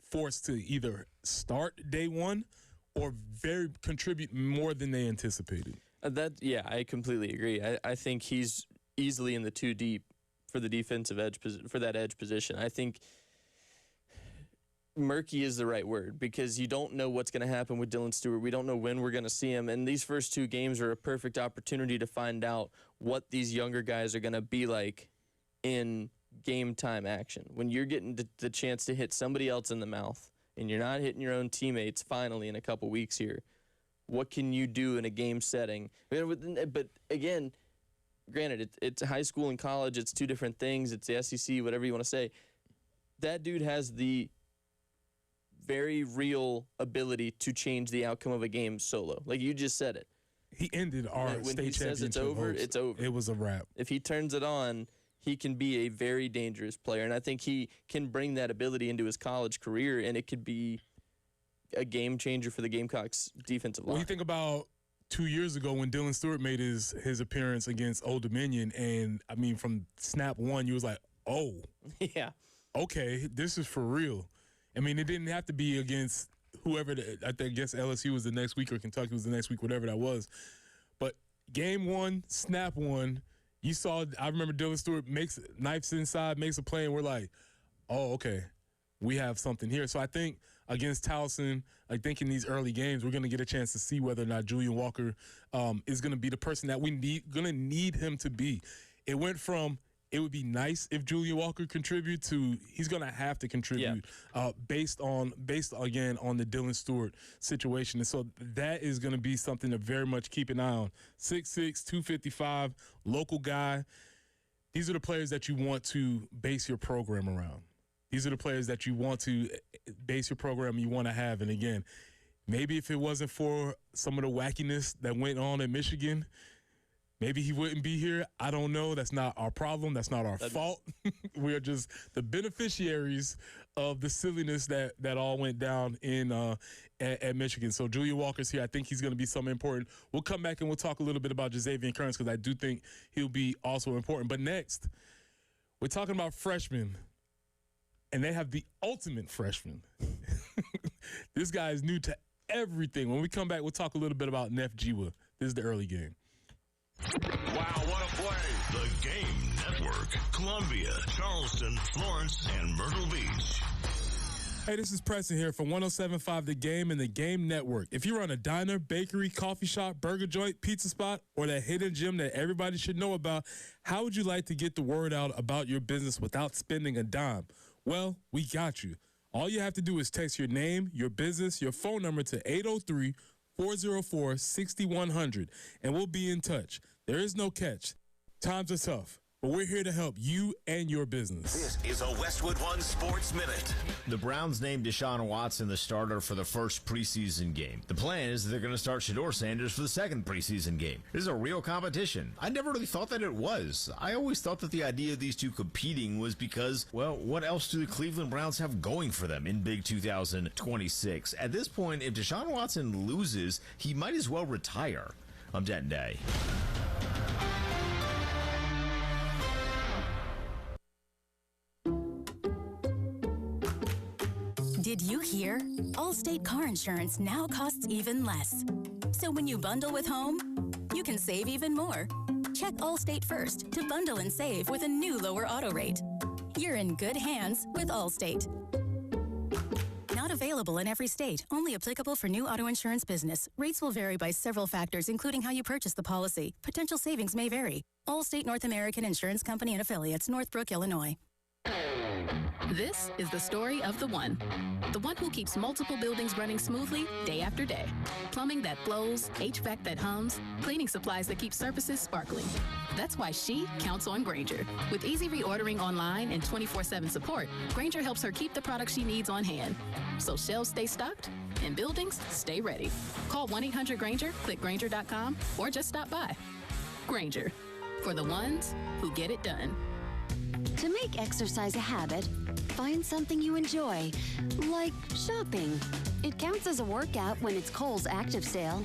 forced to either start day one or contribute more than they anticipated. I completely agree. I think he's easily in the 2 deep for the defensive edge, for that edge position. I think murky is the right word because you don't know what's going to happen with Dylan Stewart. We don't know when we're going to see him, and these first 2 games are a perfect opportunity to find out what these younger guys are going to be like in game time action. When you're getting the chance to hit somebody else in the mouth and you're not hitting your own teammates finally in a couple weeks here, what can you do in a game setting? But again, granted, it's high school and college. It's 2 different things. It's the SEC, whatever you want to say. That dude has the very real ability to change the outcome of a game solo. Like you just said it. He ended our when state he championship. Says it's over, it's over. It was a wrap. If he turns it on, he can be a very dangerous player. And I think he can bring that ability into his college career, and it could be a game changer for the Gamecocks defensive line. When you think about 2 years ago when Dylan Stewart made his appearance against Old Dominion, and I mean from snap one, you was like, oh, yeah, okay, this is for real. I mean, it didn't have to be against whoever. I guess LSU was the next week or Kentucky was the next week, whatever that was. But game one, snap one, you saw. I remember Dylan Stewart knifes inside, makes a play, and we're like, oh, okay, we have something here. So I think against Towson, I think in these early games, we're going to get a chance to see whether or not Julian Walker is going to be the person that we need him to be. It went from it would be nice if Julian Walker contribute to he's going to have to contribute based again on the Dylan Stewart situation. And so that is going to be something to very much keep an eye on. 6'6", 255, local guy. These are the players that you want to base your program around. These are the players that you want to base your program you want to have. And again, maybe if it wasn't for some of the wackiness that went on in Michigan, Maybe he wouldn't be here. I don't know. That's not our problem. That's not our fault. We are just the beneficiaries of the silliness that all went down in at Michigan. So Julian Walker's here. I think he's going to be something important. We'll come back and we'll talk a little bit about Jazavian Kearns because I do think he'll be also important. But next, we're talking about freshmen, and they have the ultimate freshman. This guy is new to everything. When we come back, we'll talk a little bit about Neff Jiwa. This is the early game. Wow, what a play. The Game Network. Columbia, Charleston, Florence, and Myrtle Beach. Hey, this is Preston here from 107.5 The Game and The Game Network. If you run a diner, bakery, coffee shop, burger joint, pizza spot, or that hidden gem that everybody should know about, how would you like to get the word out about your business without spending a dime? Well, we got you. All you have to do is text your name, your business, your phone number to 803-404-6100, and we'll be in touch. There is no catch. Times are tough, but we're here to help you and your business. This is a Westwood One Sports Minute. The Browns named Deshaun Watson the starter for the first preseason game. The plan is that they're going to start Shedeur Sanders for the second preseason game. This is a real competition. I never really thought that it was. I always thought that the idea of these two competing was because, well, what else do the Cleveland Browns have going for them in Big 2026? At this point, if Deshaun Watson loses, he might as well retire. I'm Denton Day. Did you hear? Allstate car insurance now costs even less. So when you bundle with home, you can save even more. Check Allstate first to bundle and save with a new lower auto rate. You're in good hands with Allstate. Not available in every state. Only applicable for new auto insurance business. Rates will vary by several factors, including how you purchase the policy. Potential savings may vary. Allstate North American Insurance Company and Affiliates, Northbrook, Illinois. This is the story of the one who keeps multiple buildings running smoothly day after day. Plumbing that flows, HVAC that hums, cleaning supplies that keep surfaces sparkling. That's why she counts on Grainger. With easy reordering online and 24/7 support, Grainger helps her keep the products she needs on hand. So shelves stay stocked and buildings stay ready. Call 1-800-GRAINGER, click Grainger.com, or just stop by. Grainger, for the ones who get it done. To make exercise a habit, find something you enjoy, like shopping. It counts as a workout when it's Kohl's Active Sale.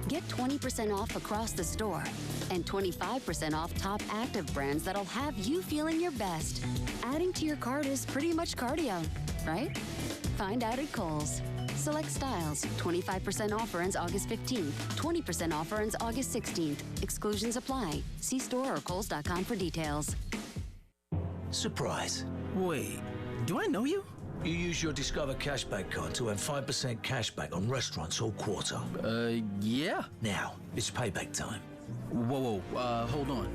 Get 20% off across the store and 25% off top active brands that'll have you feeling your best. Adding to your cart is pretty much cardio, right? Find out at Kohl's. Select styles. 25% offer ends August 15th. 20% offer ends August 16th. Exclusions apply. See store or Kohls.com for details. Surprise. Wait, do I know you? You use your Discover Cashback card to earn 5% cashback on restaurants all quarter. Yeah. Now, it's payback time. Whoa, hold on.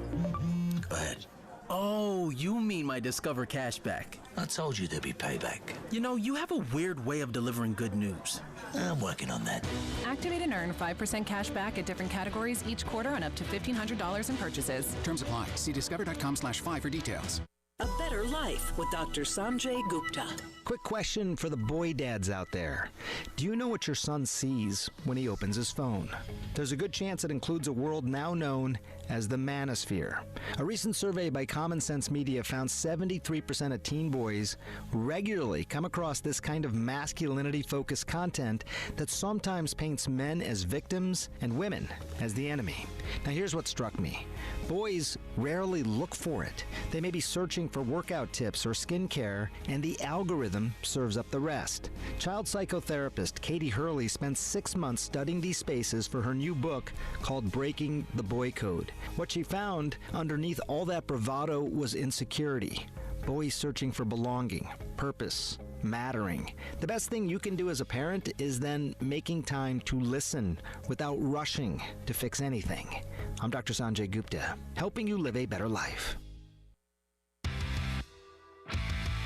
Go ahead. Oh, you mean my Discover Cashback. I told you there'd be payback. You know, you have a weird way of delivering good news. I'm working on that. Activate and earn 5% cash back at different categories each quarter on up to $1,500 in purchases. Terms apply. See discover.com/5 for details. A Better Life with Dr. Sanjay Gupta. Quick question for the boy dads out there. Do you know what your son sees when he opens his phone? There's a good chance it includes a world now known as the manosphere. A recent survey by Common Sense Media found 73% of teen boys regularly come across this kind of masculinity-focused content that sometimes paints men as victims and women as the enemy. Now here's what struck me. Boys rarely look for it. They may be searching for workout tips or skincare, and the algorithm serves up the rest. Child psychotherapist Katie Hurley spent 6 months studying these spaces for her new book called Breaking the Boy Code. What she found underneath all that bravado was insecurity. Boys searching for belonging, purpose, mattering. The best thing you can do as a parent is then making time to listen without rushing to fix anything. I'm Dr. Sanjay Gupta, helping you live a better life.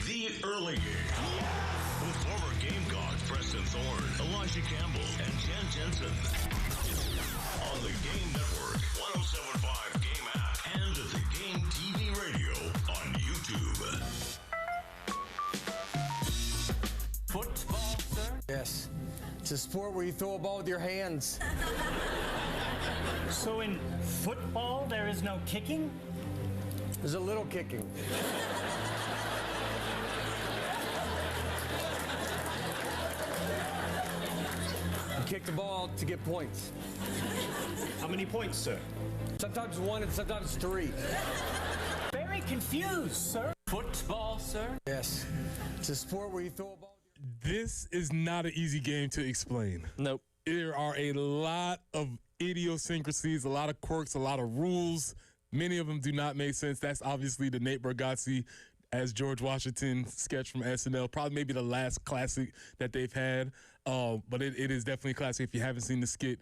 The Early Game. With former Gamecocks Preston Thorne, Elijah Campbell, and Jen Jensen. On the Game Network, 107.5 Game app, and the Game TV radio on YouTube. Football, sir? Yes. It's a sport where you throw a ball with your hands. So in football, there is no kicking? There's a little kicking. You kick the ball to get points. How many points, sir? Sometimes 1 and sometimes 3. Very confused, sir. Football, sir? Yes. It's a sport where you throw a ball. This is not an easy game to explain. Nope. There are a lot of idiosyncrasies, a lot of quirks, a lot of rules. Many of them do not make sense. That's obviously the Nate Bargatze as George Washington sketch from SNL. Probably maybe the last classic that they've had. But it is definitely classic. If you haven't seen the skit,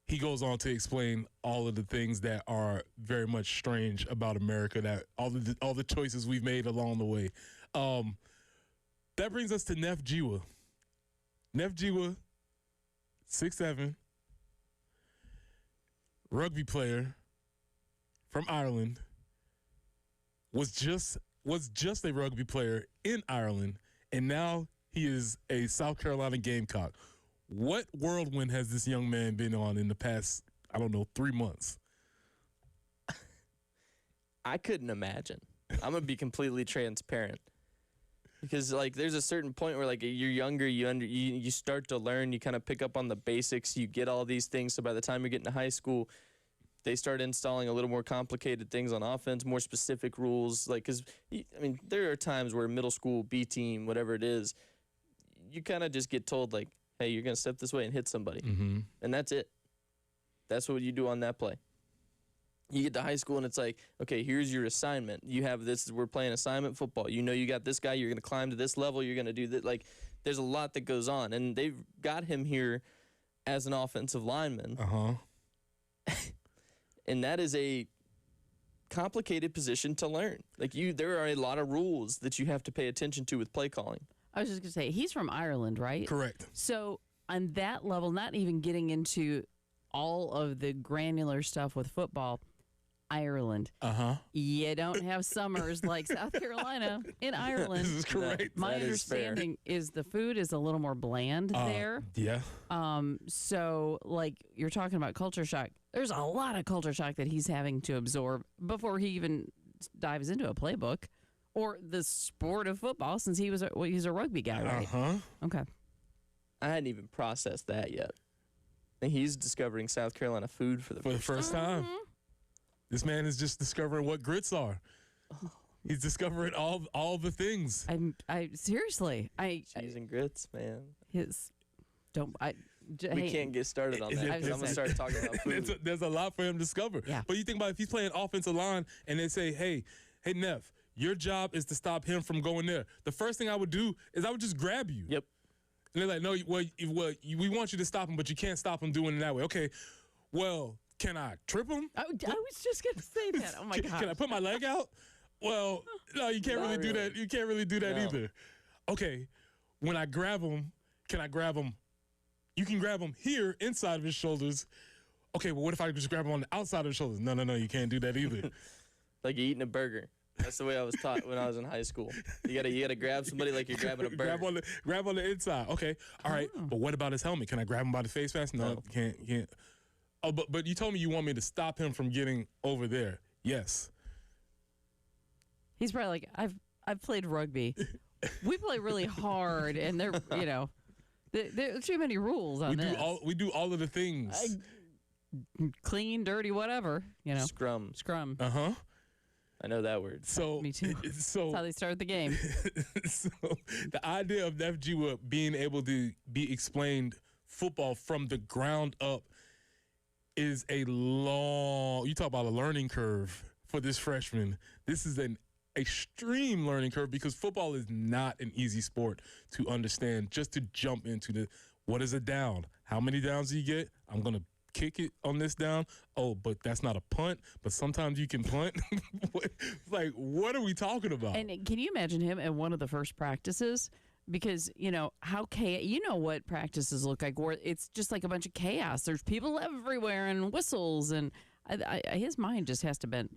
he goes on to explain all of the things that are very much strange about America, that all the choices we've made along the way. That brings us to Neff Jiwa. Neff Jiwa, 6'7", rugby player from Ireland, was just a rugby player in Ireland, and now he is a South Carolina Gamecock. What whirlwind has this young man been on in the past, 3 months? I couldn't imagine. I'm going to be completely transparent. Because, there's a certain point where, you're younger, you start to learn, you kind of pick up on the basics, you get all these things, so by the time you're getting to high school, they start installing a little more complicated things on offense, more specific rules. Because, there are times where middle school, B team, whatever it is, you kind of just get told, hey, you're going to step this way and hit somebody. Mm-hmm. And that's it. That's what you do on that play. You get to high school and it's okay, here's your assignment. You have this, we're playing assignment football. You know you got this guy, you're going to climb to this level, you're going to do that. There's a lot that goes on. And they've got him here as an offensive lineman. Uh-huh. And that is a complicated position to learn. There are a lot of rules that you have to pay attention to with play calling. I was just going to say, he's from Ireland, right? Correct. So on that level, not even getting into all of the granular stuff with football, Ireland. Uh-huh. You don't have summers like South Carolina in Ireland. This is correct. My understanding is the food is a little more bland there. Yeah. So, you're talking about culture shock. There's a lot of culture shock that he's having to absorb before he even dives into a playbook or the sport of football, since he's a rugby guy, right? Uh-huh. Okay. I hadn't even processed that yet. And he's discovering South Carolina food for the first time. This man is just discovering what grits are. He's discovering all the things. Seriously. Cheese and grits, man. We can't get started on that. I'm going to start talking about food. There's a lot for him to discover. Yeah. But you think about if he's playing offensive line and they say, hey, Neff, your job is to stop him from going there. The first thing I would do is I would just grab you. Yep. And they're like, no, we want you to stop him, but you can't stop him doing it that way. Okay, well, can I trip him? I was just going to say that. Oh, my God. Can I put my leg out? Well, no, you can't really do that. You can't really do that either. Okay, when I grab him, can I grab him? You can grab him here inside of his shoulders. Okay, well, what if I just grab him on the outside of his shoulders? No, you can't do that either. Like you're eating a burger. That's the way I was taught when I was in high school. You gotta grab somebody like you're grabbing a burger. grab on the inside. Okay, all right. But what about his helmet? Can I grab him by the face mask? No, can't. Oh, but you told me you want me to stop him from getting over there. Yes. He's probably like, I've played rugby. We play really hard, and there are too many rules on this. We do all of the things. Clean, dirty, whatever. Scrum. Uh-huh. I know that word. So me too. So that's how they start the game. So the idea of FG being able to be explained football from the ground up is you talk about a learning curve for this freshman. This is an extreme learning curve because football is not an easy sport to understand. Just to jump into what is a down? How many downs do you get? I'm going to kick it on this down. Oh, but that's not a punt, but sometimes you can punt. What are we talking about? And can you imagine him at one of the first practices? Because, what practices look like, where it's just like a bunch of chaos. There's people everywhere and whistles, and his mind just has to bend.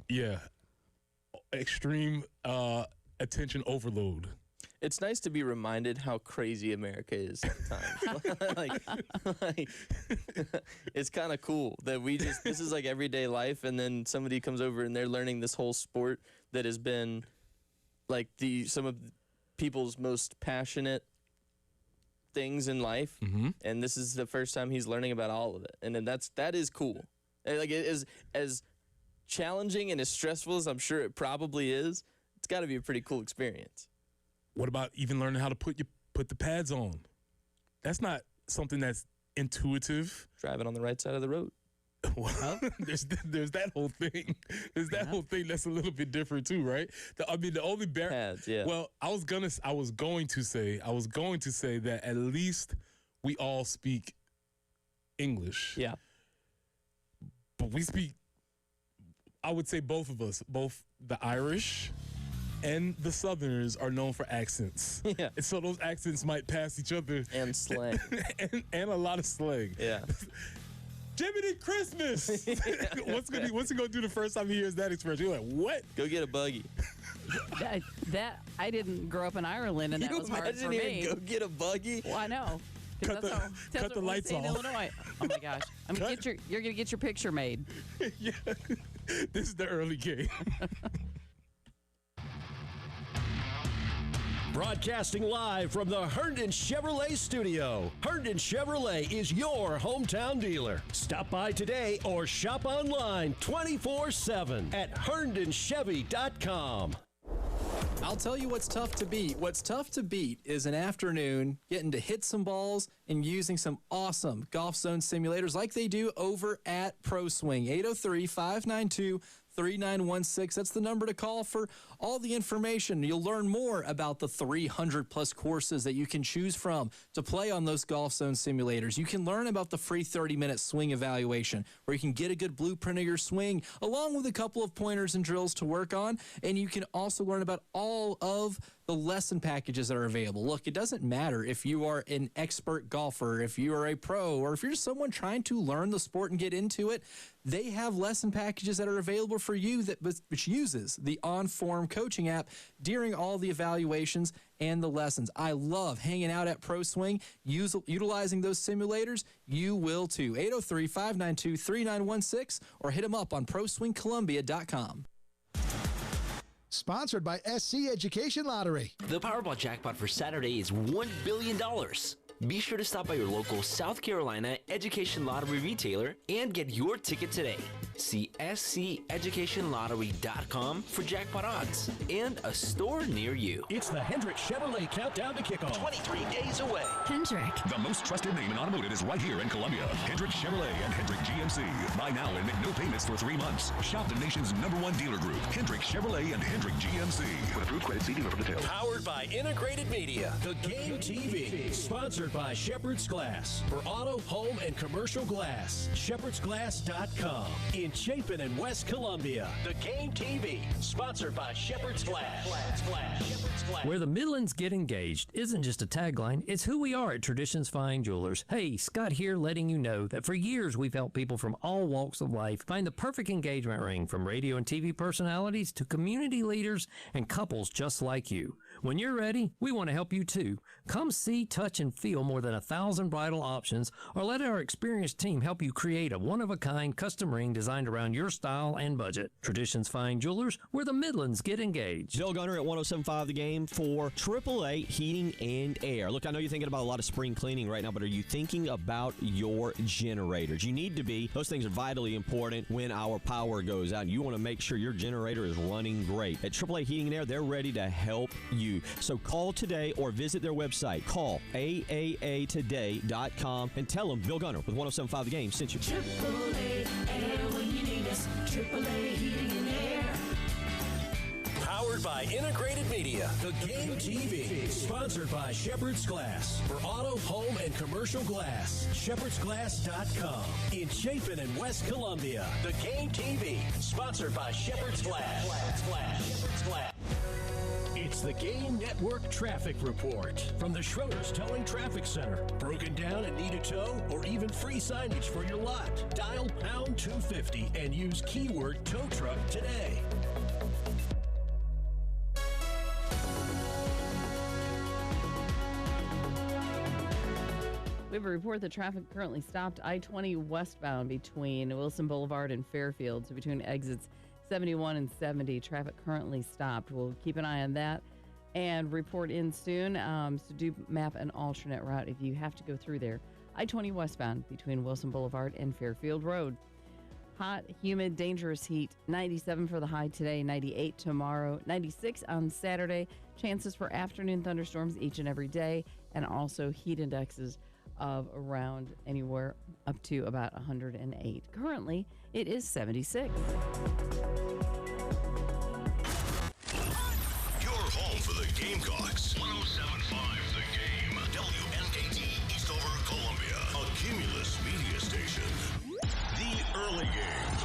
Yeah. Extreme attention overload. It's nice to be reminded how crazy America is sometimes. like, it's kind of cool that this is like everyday life, and then somebody comes over and they're learning this whole sport that has been like some of people's most passionate things in life, and this is the first time he's learning about all of it, and then that is cool. And like, it is as challenging and as stressful as I'm sure it probably is. It's got to be a pretty cool experience. What about even learning how to put the pads on? That's not something that's intuitive. Driving on the right side of the road. Well, there's that whole thing. There's that whole thing that's a little bit different too, right? The only pads, yeah. Well, I was going to say that at least we all speak English. Yeah. But we speak, I would say both of us, both the Irish and the Southerners are known for accents. Yeah. And so those accents might pass each other. And slang. and a lot of slang. Yeah. Jiminy Christmas! What's he gonna do the first time he hears that expression? You're like, what? Go get a buggy. that I didn't grow up in Ireland, and that was hard for me. Go get a buggy? Well, I know. Cut the lights off. In Illinois. Oh my gosh! You're gonna get your picture made. Yeah. This is the early game. Broadcasting live from the Herndon Chevrolet studio. Herndon Chevrolet is your hometown dealer. Stop by today or shop online 24/7 at herndonchevy.com. I'll tell you what's tough to beat. What's tough to beat is an afternoon getting to hit some balls and using some awesome Golf Zone simulators like they do over at Pro Swing. 803-592-3916. That's the number to call for all the information. You'll learn more about the 300-plus courses that you can choose from to play on those Golf Zone simulators. You can learn about the free 30-minute swing evaluation, where you can get a good blueprint of your swing, along with a couple of pointers and drills to work on. And you can also learn about all of the lesson packages that are available. Look, it doesn't matter if you are an expert golfer, if you are a pro, or if you're just someone trying to learn the sport and get into it. They have lesson packages that are available for you which uses the On-Form coaching app during all the evaluations and the lessons. I love hanging out at Pro Swing, utilizing those simulators. You will too. 803-592-3916 or hit them up on ProSwingColumbia.com. Sponsored by SC Education Lottery. The Powerball jackpot for Saturday is $1 billion. Be sure to stop by your local South Carolina Education Lottery retailer and get your ticket today. See SCEducationLottery.com for jackpot odds and a store near you. It's the Hendrick Chevrolet Countdown to Kickoff. 23 days away. Hendrick. The most trusted name in automotive is right here in Columbia. Hendrick Chevrolet and Hendrick GMC. Buy now and make no payments for 3 months. Shop the nation's #1 dealer group, Hendrick Chevrolet and Hendrick GMC. With approved credit, see dealer for details. Powered by Integrated Media. The Game TV. Sponsored by Shepherd's Glass. For auto, home, and commercial glass. ShepherdsGlass.com. In Chapin and West Columbia. The Game TV. Sponsored by Shepherd's Glass. Where the Midlands get engaged isn't just a tagline, it's who we are at Traditions Fine Jewelers. Hey, Scott here, letting you know that for years we've helped people from all walks of life find the perfect engagement ring, from radio and TV personalities to community leaders and couples just like you. When you're ready, we want to help you too. Come see, touch, and feel more than 1,000 bridal options, or let our experienced team help you create a one-of-a-kind custom ring designed around your style and budget. Traditions Fine Jewelers, where the Midlands get engaged. Bill Gunner at 107.5 The Game for AAA Heating and Air. Look, I know you're thinking about a lot of spring cleaning right now, but are you thinking about your generators? You need to be. Those things are vitally important when our power goes out. You want to make sure your generator is running great. At AAA Heating and Air, they're ready to help you. So call today or visit their website. Call AAAtoday.com and tell them Bill Gunner with 107.5 The Game sent you. AAA Air when you need us. AAA Heating and Air. Powered by Integrated Media. The Game TV. Sponsored by Shepherd's Glass. For auto, home, and commercial glass. ShepherdsGlass.com. In Chapin and West Columbia. The Game TV. Sponsored by Shepherd's Glass. Shepherd's Glass. It's the Game Network Traffic Report from the Schroeder's Towing Traffic Center. Broken down and need a tow, or even free signage for your lot? Dial pound 250 and use keyword tow truck today. We have a report that traffic currently stopped I-20 westbound between Wilson Boulevard and Fairfield. So between exits 71 and 70, traffic currently stopped. We'll keep an eye on that and report in soon. So do map an alternate route if you have to go through there. I-20 westbound between Wilson Boulevard and Fairfield Road. Hot, humid, dangerous heat. 97 for the high today, 98 tomorrow, 96 on Saturday. Chances for afternoon thunderstorms each and every day, and also heat indexes of around anywhere up to about 108. Currently, it is 76. Your home for the Gamecocks. 107.5 The Game. WNKT Eastover, Columbia. A Cumulus media station. The Early Game.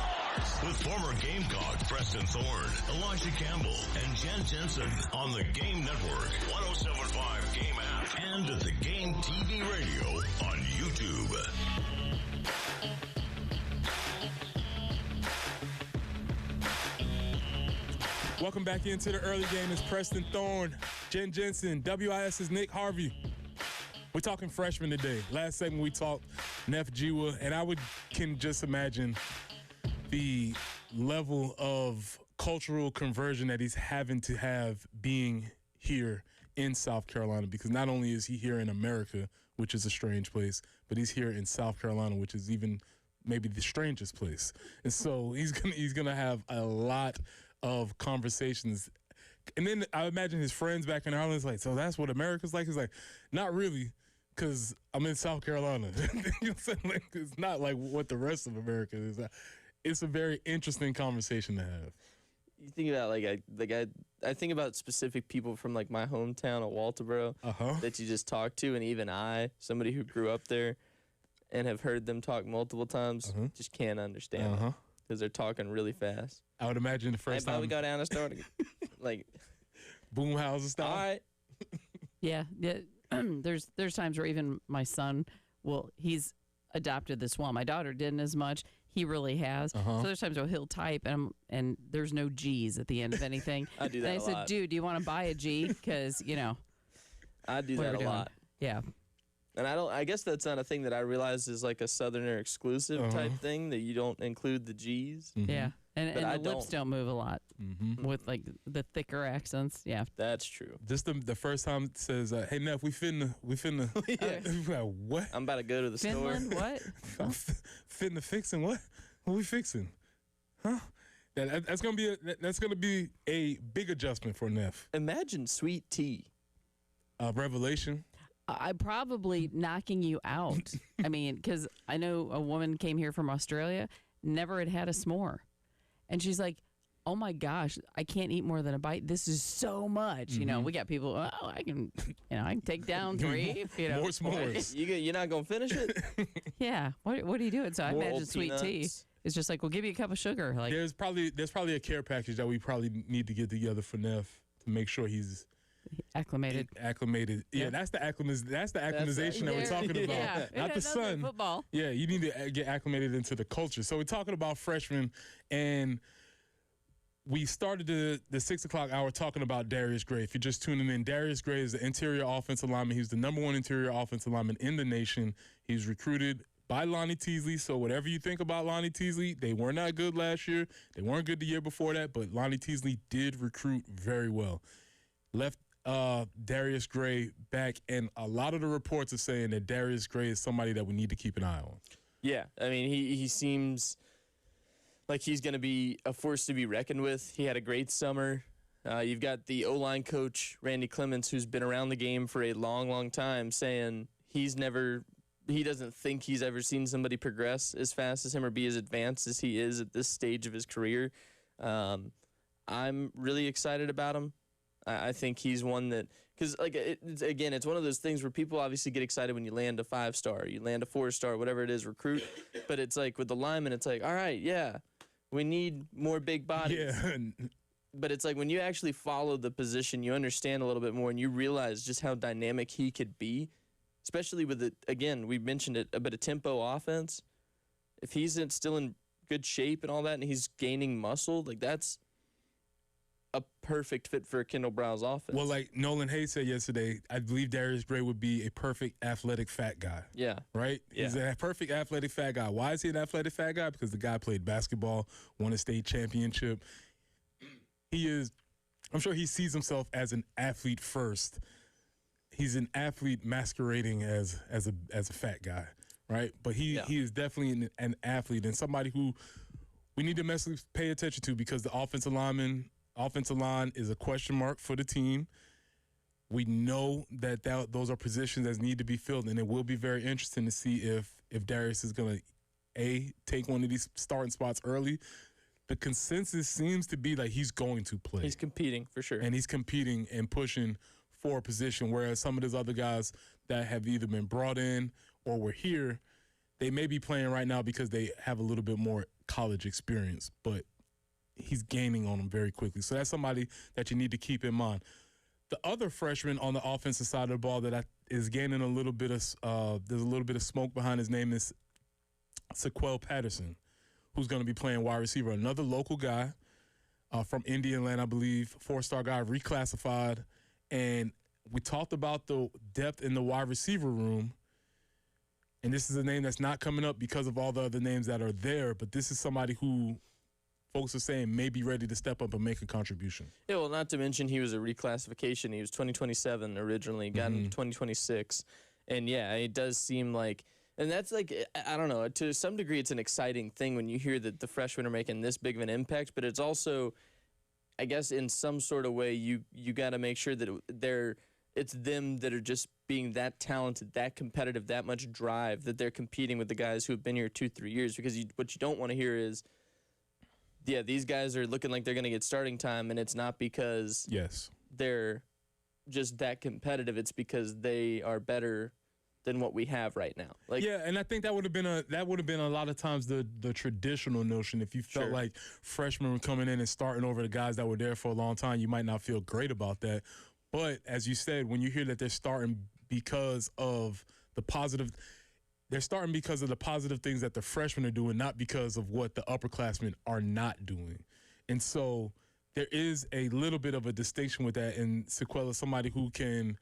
With former Gamecock Preston Thorne, Elijah Campbell, and Jen Jensen on the Game Network, 107.5 Game app, and at the Game TV radio on YouTube. Welcome back into the Early Game. It's Preston Thorne, Jen Jensen, WIS's Nick Harvey. We're talking freshmen today. Last segment we talked Neff Jiwa, and can just imagine the level of cultural conversion that he's having to have being here in South Carolina, because not only is he here in America, which is a strange place, but he's here in South Carolina, which is even maybe the strangest place. And so he's gonna have a lot of conversations. And then I imagine his friends back in Ireland is like, so that's what America's like? He's like, not really, because I'm in South Carolina. You know what I'm saying? Like, it's not like what the rest of America is. It's a very interesting conversation to have. You think about I think about specific people from like my hometown of Walterboro that you just talk to, and even somebody who grew up there and have heard them talk multiple times, just can't understand them because they're talking really fast. I would imagine the first time we go down and start like Boomhauser style. All right. Yeah. There's times where even my son he's adopted this well. My daughter didn't as much. He really has. So there's times where he'll type and there's no G's at the end of anything. I do that and I said, dude, do you want to buy a G? Because, I do that a lot. Yeah. And I guess that's not a thing that I realize is like a Southerner exclusive type thing, that you don't include the G's. Yeah. And the lips don't move a lot with like the thicker accents. Yeah. That's true. Just the first time it says, hey, Neff, we finna. Yeah. What? I'm about to go to the Finland, store. What? I'm finna fixing what? What we fixing? Huh? That's gonna be a big adjustment for Neff. Imagine sweet tea. Revelation. I'm probably knocking you out. I mean, because I know a woman came here from Australia, never had a s'more. And she's like, oh my gosh, I can't eat more than a bite. This is so much. We got people, I can take down 3. More s'mores. You're not going to finish it? Yeah. What are you doing? So I imagine sweet tea. It's just like, we'll give you a cup of sugar. Like, there's probably a care package that we probably need to get together for Neff to make sure he's acclimated. Yeah, that's the acclimatization that we're talking about. Yeah. Not the sun. Football. Yeah, you need to get acclimated into the culture. So we're talking about freshmen, and we started the 6 o'clock hour talking about Darius Gray. If you're just tuning in, Darius Gray is the interior offensive lineman. He's the #1 interior offensive lineman in the nation. He's recruited by Lonnie Teasley. So whatever you think about Lonnie Teasley, they were not good last year. They weren't good the year before that, but Lonnie Teasley did recruit very well. Left Darius Gray back, and a lot of the reports are saying that Darius Gray is somebody that we need to keep an eye on. Yeah, I mean, he seems like he's going to be a force to be reckoned with. He had a great summer. You've got the O-line coach, Randy Clements, who's been around the game for a long, long time, saying he doesn't think he's ever seen somebody progress as fast as him or be as advanced as he is at this stage of his career. I'm really excited about him. I think he's one that, because it's one of those things where people obviously get excited when you land a 5-star, you land a 4-star, whatever it is, recruit. But it's like with the linemen, it's like, all right, yeah, we need more big bodies. Yeah. But it's like when you actually follow the position, you understand a little bit more, and you realize just how dynamic he could be, especially with it. Again, we mentioned it, a bit of tempo offense. If he's still in good shape and all that, and he's gaining muscle, like that's a perfect fit for Kendall Brow's offense. Well, like Nolan Hayes said yesterday, I believe Darius Gray would be a perfect athletic fat guy. Yeah. Right? Yeah. He's a perfect athletic fat guy. Why is he an athletic fat guy? Because the guy played basketball, won a state championship. I'm sure he sees himself as an athlete first. He's an athlete masquerading as a fat guy, right? But he is definitely an athlete and somebody who we need to massively pay attention to because the offensive line is a question mark for the team. We know that those are positions that need to be filled, and it will be very interesting to see if Darius is going to, take one of these starting spots early. The consensus seems to be like he's going to play. He's competing, for sure. And he's competing and pushing for a position, whereas some of those other guys that have either been brought in or were here, they may be playing right now because they have a little bit more college experience, but he's gaining on them very quickly. So that's somebody that you need to keep in mind. The other freshman on the offensive side of the ball that is gaining a little bit of there's a little bit of smoke behind his name is Sequel Patterson, who's going to be playing wide receiver. Another local guy from Indiana, I believe, 4-star guy, reclassified. And we talked about the depth in the wide receiver room. And this is a name that's not coming up because of all the other names that are there. But this is somebody who folks are saying may be ready to step up and make a contribution. Yeah, well, not to mention he was a reclassification. He was 2027 originally, got into 2026. And, yeah, it does seem like – and that's like, I don't know, to some degree it's an exciting thing when you hear that the freshmen are making this big of an impact, but it's also, I guess in some sort of way, you got to make sure that it's them that are just being that talented, that competitive, that much drive, that they're competing with the guys who have been here 2-3 years, because what you don't want to hear is, yeah, these guys are looking like they're going to get starting time, and it's not because they're just that competitive. It's because they are better than what we have right now. Like, yeah, and I think that would have been a lot of times the traditional notion. If you felt like freshmen were coming in and starting over the guys that were there for a long time, you might not feel great about that. But as you said, when you hear that they're starting because of the positive things that the freshmen are doing, not because of what the upperclassmen are not doing. And so there is a little bit of a distinction with that. And Sequel is somebody who can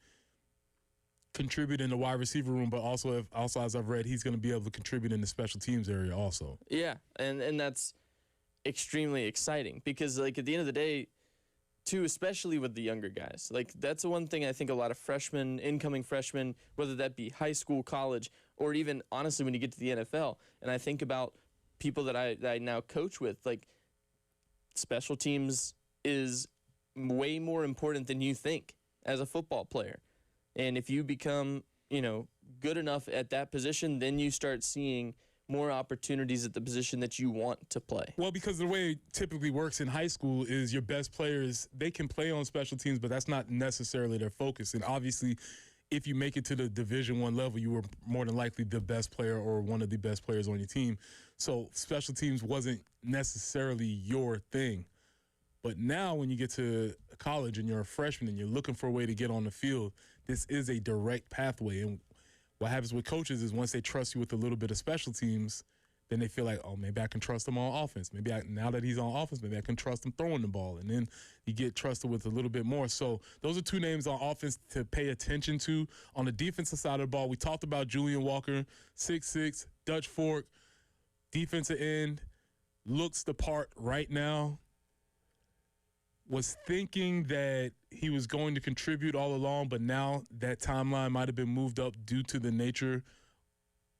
contribute in the wide receiver room, but also as I've read, he's going to be able to contribute in the special teams area also. Yeah, and that's extremely exciting because, like, at the end of the day, too, especially with the younger guys, like, that's the one thing I think a lot of freshmen, incoming freshmen, whether that be high school, college, or even, honestly, when you get to the NFL, and I think about people that I now coach with, like, special teams is way more important than you think as a football player. And if you become, good enough at that position, then you start seeing more opportunities at the position that you want to play. Well, because the way it typically works in high school is your best players, they can play on special teams, but that's not necessarily their focus. And obviously, if you make it to the Division I level, you were more than likely the best player or one of the best players on your team. So special teams wasn't necessarily your thing. But now when you get to college and you're a freshman and you're looking for a way to get on the field, this is a direct pathway. And what happens with coaches is once they trust you with a little bit of special teams, then they feel like, oh, maybe I can trust him on offense. Now that he's on offense, maybe I can trust him throwing the ball. And then you get trusted with a little bit more. So those are two names on offense to pay attention to. On the defensive side of the ball, we talked about Julian Walker, 6'6", Dutch Fork, defensive end, looks the part right now. Was thinking that he was going to contribute all along, but now that timeline might have been moved up due to the nature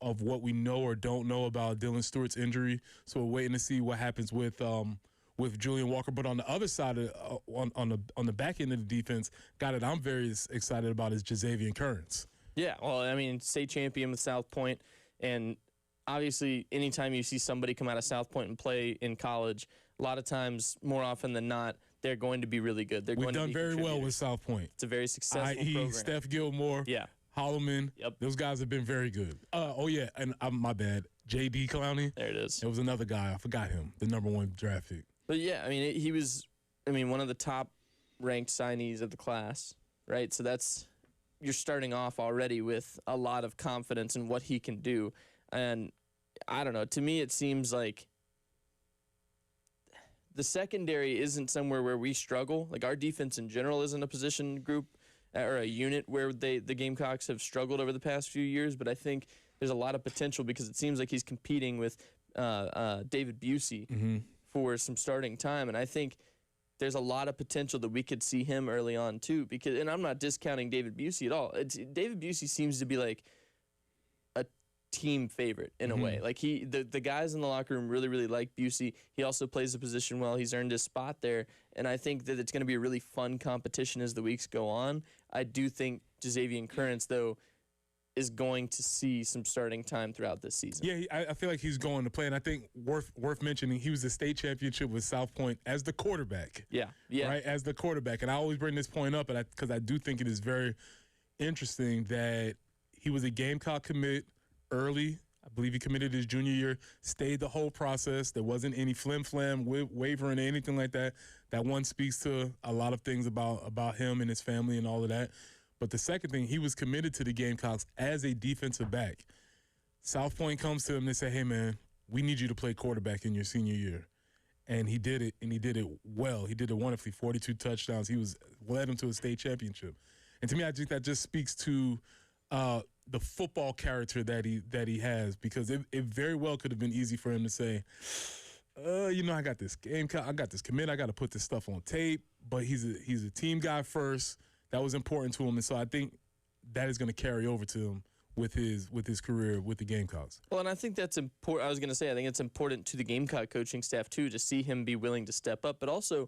of what we know or don't know about Dylan Stewart's injury. So we're waiting to see what happens with Julian Walker. But on the other side, on the back end of the defense, guy that I'm very excited about is Jazavian Kearns. Yeah, well, I mean, state champion with South Point, and obviously anytime you see somebody come out of South Point and play in college, a lot of times, more often than not, they're going to be really good. We've done very well with South Point. It's a very successful program. Steph Gilmore, Holloman. Yep. Those guys have been very good. And my bad, J.D. Clowney. There it is. It was another guy. I forgot him, the #1 draft pick. But, yeah, I mean, he was, one of the top-ranked signees of the class, right? So you're starting off already with a lot of confidence in what he can do. And I don't know. To me, it seems like the secondary isn't somewhere where we struggle. Like, our defense in general isn't a position group or a unit where the Gamecocks have struggled over the past few years, but I think there's a lot of potential because it seems like he's competing with David Busey for some starting time, and I think there's a lot of potential that we could see him early on too. Because, and I'm not discounting David Busey at all. David Busey seems to be like a team favorite in a way. Like the guys in the locker room really, really like Busey. He also plays the position well. He's earned his spot there, and I think that it's going to be a really fun competition as the weeks go on. I do think Jazavian Currents, though, is going to see some starting time throughout this season. Yeah, I feel like he's going to play, and I think worth mentioning, he was the state championship with South Point as the quarterback. Yeah. Right, as the quarterback. And I always bring this point up because I do think it is very interesting that he was a Gamecock commit early. I believe he committed his junior year, stayed the whole process. There wasn't any flim-flam, wavering, or anything like that. That one speaks to a lot of things about him and his family and all of that. But the second thing, he was committed to the Gamecocks as a defensive back. South Point comes to him and they say, hey, man, we need you to play quarterback in your senior year. And he did it, and he did it well. He did it wonderfully, 42 touchdowns. He led him to a state championship. And to me, I think that just speaks to the football character that he has, because it very well could have been easy for him to say, I got this Gamecock, I got this commit, I got to put this stuff on tape. But he's a team guy first. That was important to him, and so I think that is going to carry over to him with his career with the Gamecocks. Well, and I think that's important. I was going to say, I think it's important to the Gamecock coaching staff too to see him be willing to step up, but also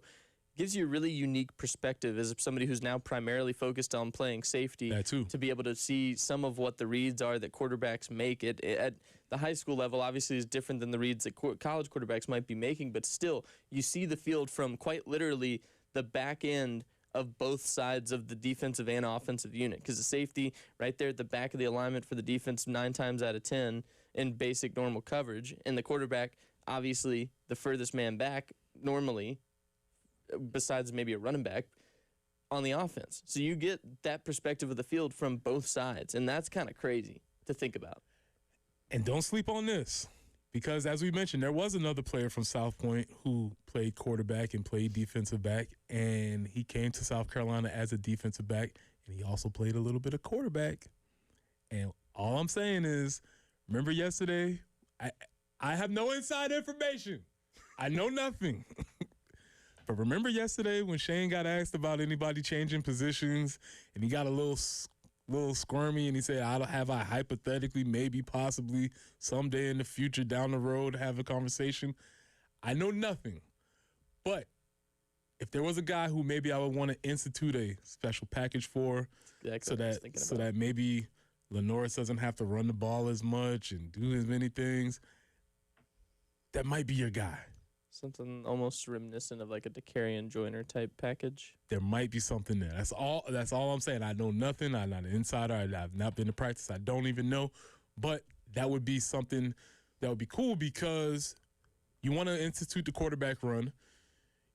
gives you a really unique perspective as somebody who's now primarily focused on playing safety. That too. To be able to see some of what the reads are that quarterbacks make. It at the high school level obviously is different than the reads that college quarterbacks might be making, but still you see the field from quite literally the back end of both sides of the defensive and offensive unit, because the safety right there at the back of the alignment for the defense 9 times out of 10 in basic normal coverage, and the quarterback obviously the furthest man back normally, besides maybe a running back, on the offense. So you get that perspective of the field from both sides, and that's kind of crazy to think about. And don't sleep on this, because as we mentioned, there was another player from South Point who played quarterback and played defensive back, and he came to South Carolina as a defensive back, and he also played a little bit of quarterback. And all I'm saying is, remember yesterday, I have no inside information. I know nothing. But remember yesterday when Shane got asked about anybody changing positions, and he got a little squirmy, and he said, I hypothetically, maybe, possibly, someday in the future, down the road, have a conversation? I know nothing. But if there was a guy who maybe I would want to institute a special package for, so that maybe Lenoris doesn't have to run the ball as much and do as many things, that might be your guy. Something almost reminiscent of like a Decarian Joyner type package. There might be something there. That's all I'm saying. I know nothing. I'm not an insider. I've not been to practice. I don't even know. But that would be something that would be cool, because you want to institute the quarterback run.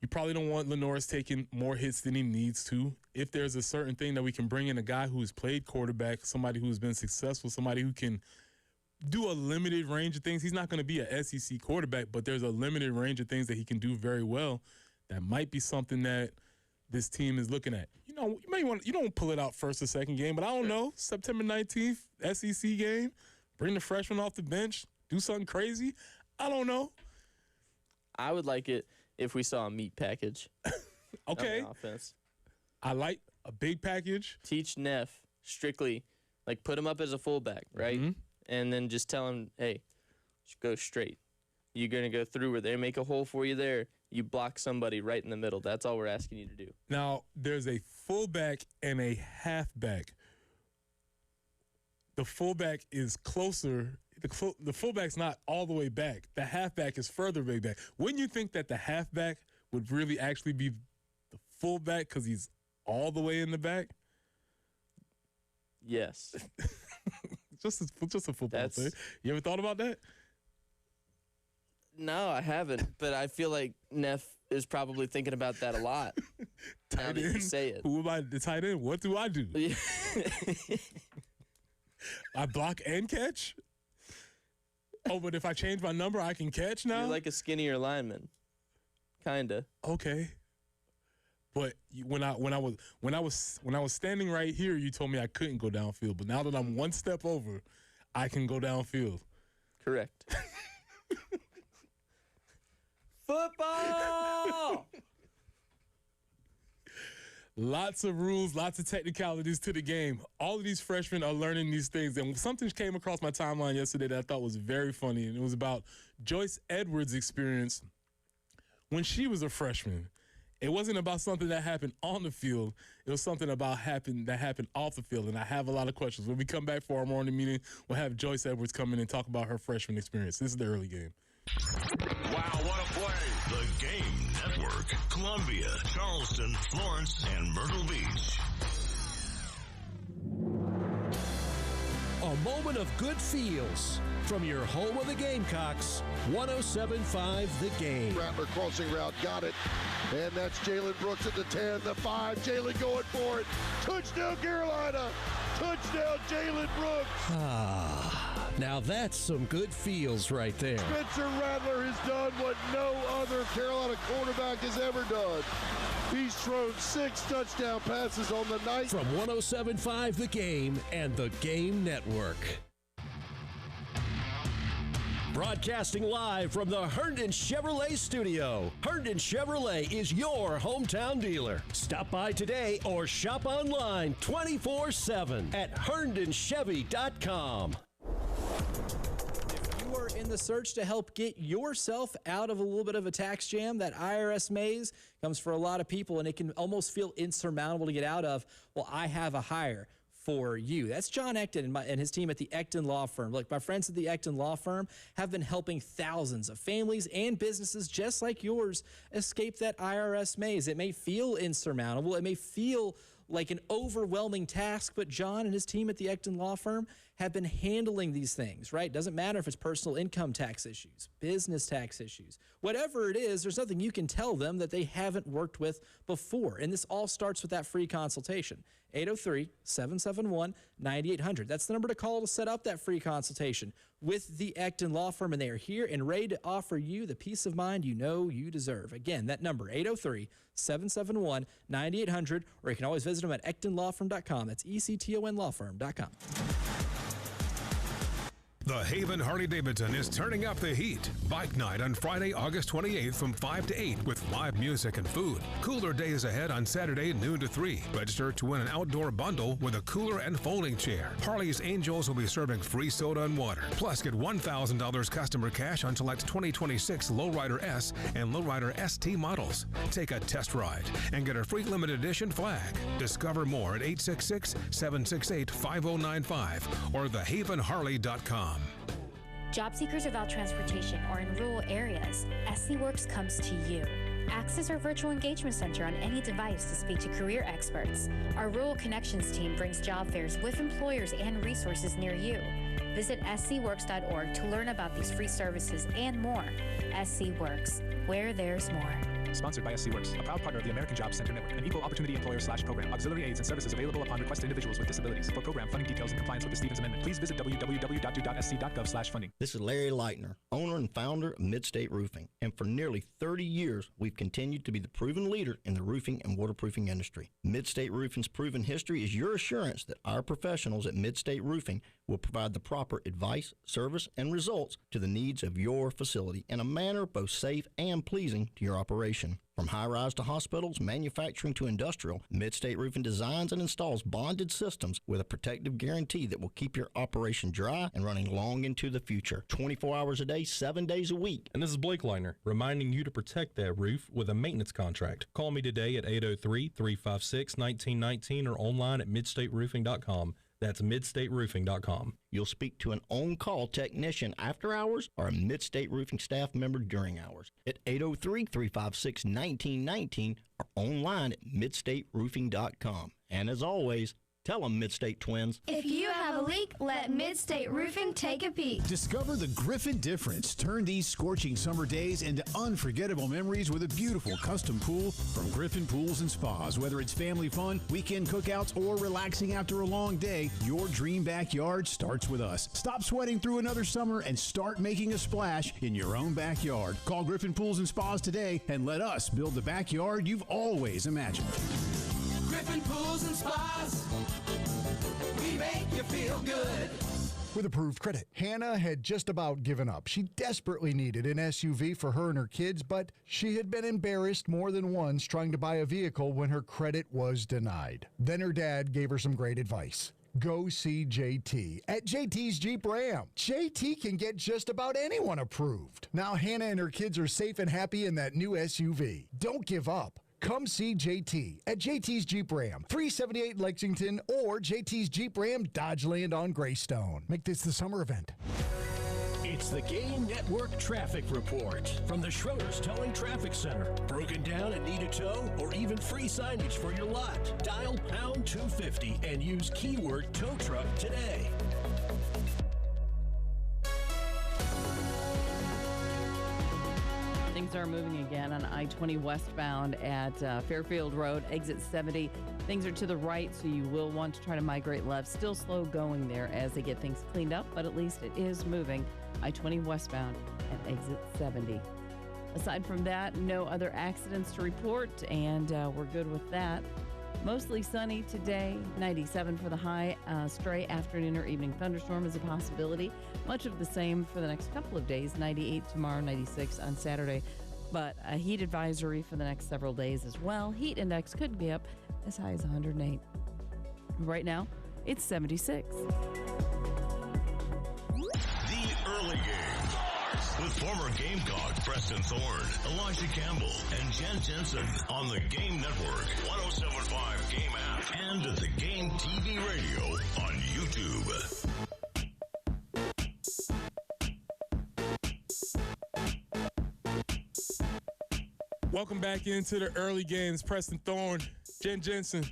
You probably don't want Lenoris taking more hits than he needs to. If there's a certain thing that we can bring in, a guy who's played quarterback, somebody who's been successful, somebody who can do a limited range of things. He's not going to be an SEC quarterback, but there's a limited range of things that he can do very well. That might be something that this team is looking at. You don't pull it out first or second game, but I don't know. September 19th, SEC game, bring the freshman off the bench, do something crazy. I don't know. I would like it if we saw a meat package. Okay. On the offense. I like a big package. Teach Neff strictly, like put him up as a fullback, right? Mm-hmm. And then just tell him, hey, just go straight. You're going to go through where they make a hole for you there. You block somebody right in the middle. That's all we're asking you to do. Now, there's a fullback and a halfback. The fullback is closer. The fullback's not all the way back. The halfback is further way back. Wouldn't you think that the halfback would really actually be the fullback because he's all the way in the back? Yes. just a football thing. You ever thought about that? No, I haven't. But I feel like Neff is probably thinking about that a lot. Now that you say it. Who am I? The tight end? What do I do? I block and catch? Oh, but if I change my number, I can catch now? You're like a skinnier lineman. Kinda. Okay. But when I was standing right here, you told me I couldn't go downfield. But now that I'm one step over, I can go downfield. Correct. Football! Lots of rules, lots of technicalities to the game. All of these freshmen are learning these things. And something came across my timeline yesterday that I thought was very funny, and it was about Joyce Edwards' experience when she was a freshman. It wasn't about something that happened on the field. It was something that happened off the field, and I have a lot of questions. When we come back for our morning meeting, we'll have Joyce Edwards come in and talk about her freshman experience. This is the early game. Wow, what a play. The Game Network. Columbia, Charleston, Florence, and Myrtle Beach. A moment of good feels from your home of the Gamecocks, 107.5 The Game. Rattler crossing route, got it. And that's Jalen Brooks at the 10, the 5. Jalen going for it. Touchdown, Carolina. Touchdown, Jalen Brooks. Now that's some good feels right there. Spencer Rattler has done what no other Carolina quarterback has ever done. He's thrown 6 touchdown passes on the night. From 107.5 The Game and The Game Network. Broadcasting live from the Herndon Chevrolet studio. Herndon Chevrolet is your hometown dealer. Stop by today or shop online 24/7 at herndonchevy.com. If you are in the search to help get yourself out of a little bit of a tax jam, that IRS maze comes for a lot of people, and it can almost feel insurmountable to get out of. Well, I have a hire for you. That's John Ecton and his team at the Ecton Law Firm. Look, my friends at the Ecton Law Firm have been helping thousands of families and businesses just like yours escape that IRS maze. It may feel insurmountable. It may feel like an overwhelming task, but John and his team at the Ecton Law Firm have been handling these things, right? Doesn't matter if it's personal income tax issues, business tax issues, whatever it is, there's nothing you can tell them that they haven't worked with before. And this all starts with that free consultation. 803-771-9800. That's the number to call to set up that free consultation with the Ecton Law Firm, and they are here and ready to offer you the peace of mind you know you deserve. Again, that number, 803-771-9800, or you can always visit them at ectonlawfirm.com. That's ectonlawfirm.com. The Haven Harley-Davidson is turning up the heat. Bike night on Friday, August 28th from 5 to 8 with live music and food. Cooler days ahead on Saturday, noon to 3. Register to win an outdoor bundle with a cooler and folding chair. Harley's Angels will be serving free soda and water. Plus, get $1,000 customer cash on select 2026 Lowrider S and Lowrider ST models. Take a test ride and get a free limited edition flag. Discover more at 866-768-5095 or thehavenharley.com. Job seekers without transportation or in rural areas, SC Works comes to you. Access our virtual engagement center on any device to speak to career experts. Our Rural Connections team brings job fairs with employers and resources near you. Visit scworks.org to learn about these free services and more. SC Works, where there's more. Sponsored by SC Works, a proud partner of the American Jobs Center Network, an equal opportunity employer/program. Auxiliary aids and services available upon request to individuals with disabilities. For program funding details and compliance with the Stevens Amendment, please visit www.do.sc.gov/funding. This is Larry Leitner, owner and founder of Midstate Roofing. And for nearly 30 years, we've continued to be the proven leader in the roofing and waterproofing industry. Midstate Roofing's proven history is your assurance that our professionals at Midstate Roofing will provide the proper advice, service, and results to the needs of your facility in a manner both safe and pleasing to your operation. From high-rise to hospitals, manufacturing to industrial, Midstate Roofing designs and installs bonded systems with a protective guarantee that will keep your operation dry and running long into the future. 24 hours a day, 7 days a week. And this is Blake Leitner, reminding you to protect that roof with a maintenance contract. Call me today at 803-356-1919 or online at midstateroofing.com. That's midstateroofing.com. You'll speak to an on-call technician after hours or a Midstate Roofing staff member during hours at 803-356-1919 or online at midstateroofing.com. And as always, Tell them, Mid-State Twins. If you have a leak, let Mid-State Roofing take a peek. Discover the Griffin difference. Turn these scorching summer days into unforgettable memories with a beautiful custom pool from Griffin Pools and Spas. Whether it's family fun, weekend cookouts, or relaxing after a long day, your dream backyard starts with us. Stop sweating through another summer and start making a splash in your own backyard. Call Griffin Pools and Spas today and let us build the backyard you've always imagined. Griffin Pools and Spas, we make you feel good. With approved credit, Hannah had just about given up. She desperately needed an SUV for her and her kids, but she had been embarrassed more than once trying to buy a vehicle when her credit was denied. Then her dad gave her some great advice. Go see JT at JT's Jeep Ram. JT can get just about anyone approved. Now Hannah and her kids are safe and happy in that new SUV. Don't give up. Come see JT at JT's Jeep Ram, 378 Lexington, or JT's Jeep Ram Dodgeland on Greystone. Make this the summer event. It's the Game Network Traffic Report from the Schroeder's Towing Traffic Center. Broken down and need a tow or even free signage for your lot? Dial pound 250 and use keyword tow truck today. Things are moving again on I-20 westbound at Fairfield Road, exit 70. Things are to the right, so you will want to try to migrate left. Still slow going there as they get things cleaned up, but at least it is moving. I-20 westbound at exit 70. Aside from that, no other accidents to report, and we're good with that. Mostly sunny today, 97 for the high. Stray afternoon or evening thunderstorm is a possibility. Much of the same for the next couple of days, 98 tomorrow, 96 on Saturday. But a heat advisory for the next several days as well. Heat index could be up as high as 108. Right now, it's 76. The early game starts with former Gamecock Preston Thorne, Elijah Campbell, and Jen Jensen on the Game Network, 107.5 Game app, and the Game TV radio on YouTube. Welcome back into the early games. Preston Thorne, Jen Jensen,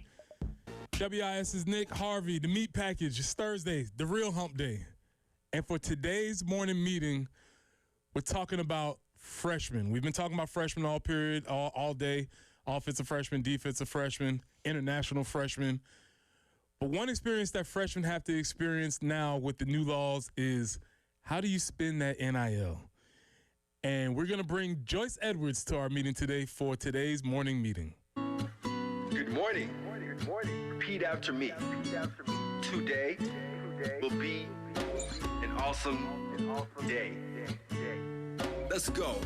WIS's Nick Harvey. The meat package is Thursday, the real hump day. And for today's morning meeting, we're talking about freshmen. We've been talking about freshmen all period, all day. Offensive freshmen, defensive freshmen, international freshmen. But one experience that freshmen have to experience now with the new laws is how do you spend that NIL? And we're going to bring Joyce Edwards to our meeting today for today's morning meeting. Good morning. Good morning. Repeat after me. Today will be an awesome day. Let's go.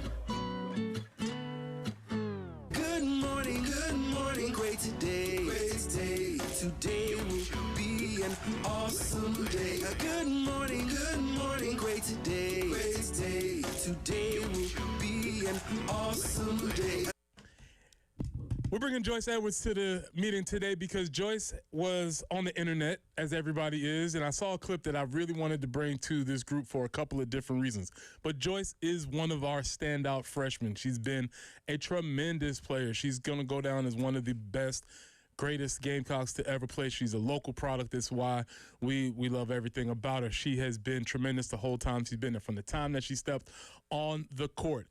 Good morning, great today. Today will be an awesome day. Good morning, great today. Today will be an awesome day. We're bringing Joyce Edwards to the meeting today because Joyce was on the internet, as everybody is, and I saw a clip that I really wanted to bring to this group for a couple of different reasons. But Joyce is one of our standout freshmen. She's been a tremendous player. She's going to go down as one of the best, greatest Gamecocks to ever play. She's a local product. That's why we love everything about her. She has been tremendous the whole time she's been there, from the time that she stepped on the court.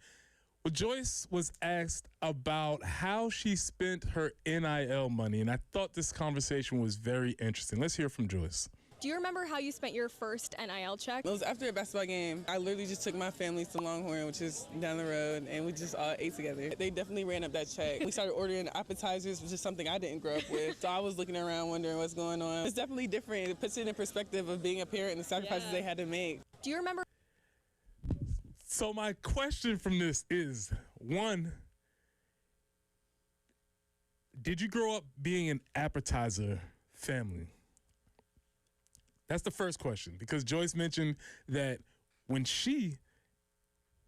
Well, Joyce was asked about how she spent her NIL money, and I thought this conversation was very interesting. Let's hear from Joyce. Do you remember how you spent your first NIL check? It was after a basketball game. I literally just took my family to Longhorn, which is down the road, and we just all ate together. They definitely ran up that check. We started ordering appetizers, which is something I didn't grow up with. So I was looking around wondering what's going on. It's definitely different. It puts it in perspective of being a parent and the sacrifices they had to make. Do you remember? So my question from this is, one, did you grow up being an appetizer family? That's the first question, because Joyce mentioned that when she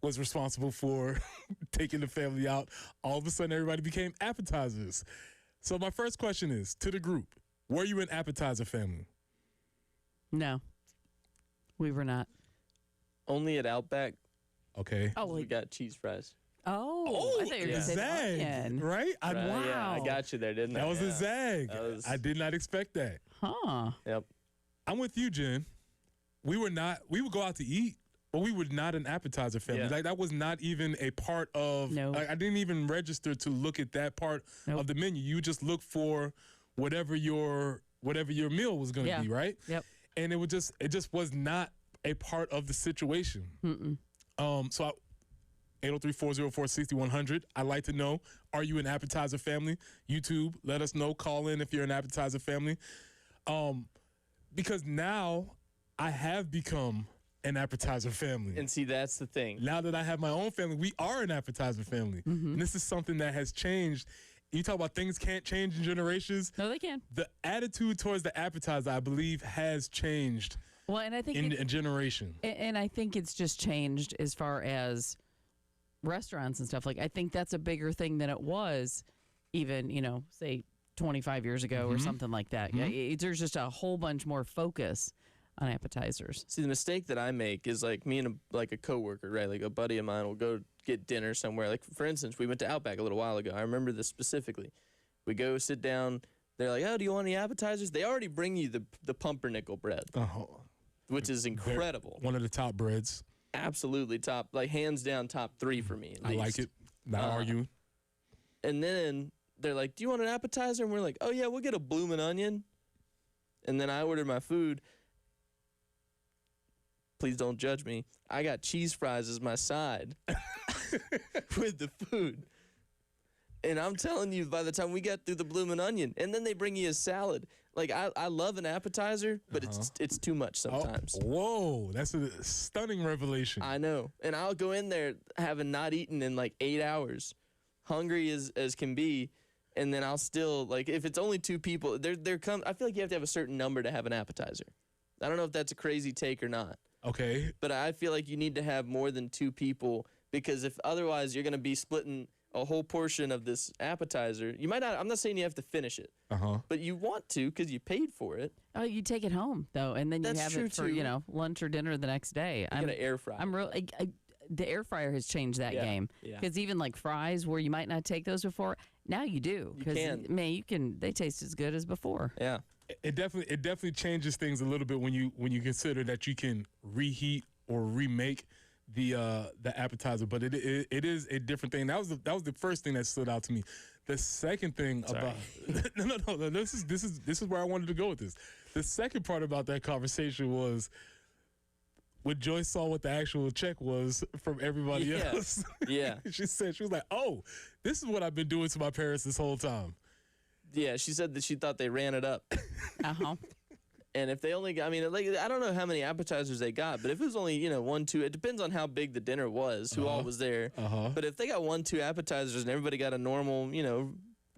was responsible for taking the family out, all of a sudden everybody became appetizers. So my first question is, to the group, were you an appetizer family? No, we were not. Only at Outback. Okay. We got cheese fries. Oh, I thought you were a going to say zag, onion. right? Wow. Yeah, I got you there, didn't I? That was a zag. That was- I did not expect that. Huh. Yep. I'm with you, Jen. We would go out to eat, but we were not an appetizer family. Yeah. Like that was not even a part of, like, I didn't even register to look at that part of the menu. You just look for whatever your meal was going to be, right? Yep. And it just was not a part of the situation. So 803-404-6100. I'd like to know, are you an appetizer family? YouTube, let us know. Call in if you're an appetizer family. Because now I have become an appetizer family. And see, that's the thing. Now that I have my own family, we are an appetizer family. And this is something that has changed. You talk about things can't change in generations. No, they can. The attitude towards the appetizer, I believe, has changed Well, and I think in a generation. And I think it's just changed as far as restaurants and stuff. Like, I think that's a bigger thing than it was even, say 25 years ago or something like that. Yeah, there's just a whole bunch more focus on appetizers. See, the mistake that I make is like me and a coworker, right? Like a buddy of mine will go get dinner somewhere. Like, for instance, we went to Outback a little while ago. I remember this specifically. We go sit down. They're like, oh, do you want any appetizers? They already bring you the pumpernickel bread, which is incredible. One of the top breads. Absolutely top, like hands down top 3 for me. I like it. Not arguing. And then they're like, do you want an appetizer? And we're like, oh, yeah, we'll get a bloomin' onion. And then I ordered my food. Please don't judge me. I got cheese fries as my side with the food. And I'm telling you, by the time we got through the bloomin' onion, and then they bring you a salad. Like, I love an appetizer, but it's too much sometimes. Oh, whoa, that's a stunning revelation. I know. And I'll go in there having not eaten in like 8 hours, hungry as can be, and then I'll still, like, if it's only 2 people, I feel like you have to have a certain number to have an appetizer. I don't know if that's a crazy take or not. Okay. But I feel like you need to have more than 2 people, because if otherwise you're going to be splitting a whole portion of this appetizer. You might not, I'm not saying you have to finish it, but you want to because you paid for it. Oh, you take it home, though, and then That's you have true, it for, too. lunch or dinner the next day. You got an air fryer. The air fryer has changed that game. Yeah. Because even like fries, where you might not take those before, now you do. You can. Man, they taste as good as before. Yeah. It definitely changes things a little bit when you consider that you can reheat or remake the appetizer, but it is a different thing. That was the first thing that stood out to me. The second thing about no, this is where I wanted to go with this. The second part about that conversation was when Joyce saw what the actual check was from everybody else. Yeah. She was like, "Oh, this is what I've been doing to my parents this whole time." Yeah, she said that she thought they ran it up. And if they only got, I don't know how many appetizers they got, but if it was only, 1, 2, it depends on how big the dinner was, who all was there. But if they got 1, 2 appetizers and everybody got a normal,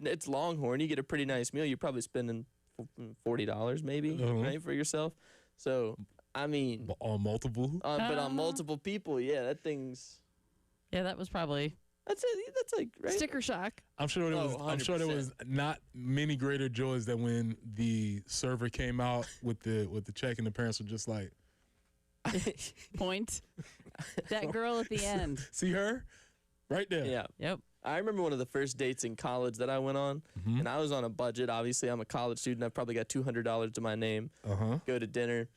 it's Longhorn, you get a pretty nice meal, you're probably spending $40 maybe, right, for yourself. So, on multiple? But on multiple people, yeah, that thing's... Yeah, that was probably... That's like, right? Sticker shock. I'm sure there was not many greater joys than when the server came out with the check and the parents were just like, point. That girl at the end. See her? Right there. Yeah. Yep. I remember one of the first dates in college that I went on, and I was on a budget. Obviously, I'm a college student. I've probably got $200 to my name. Go to dinner,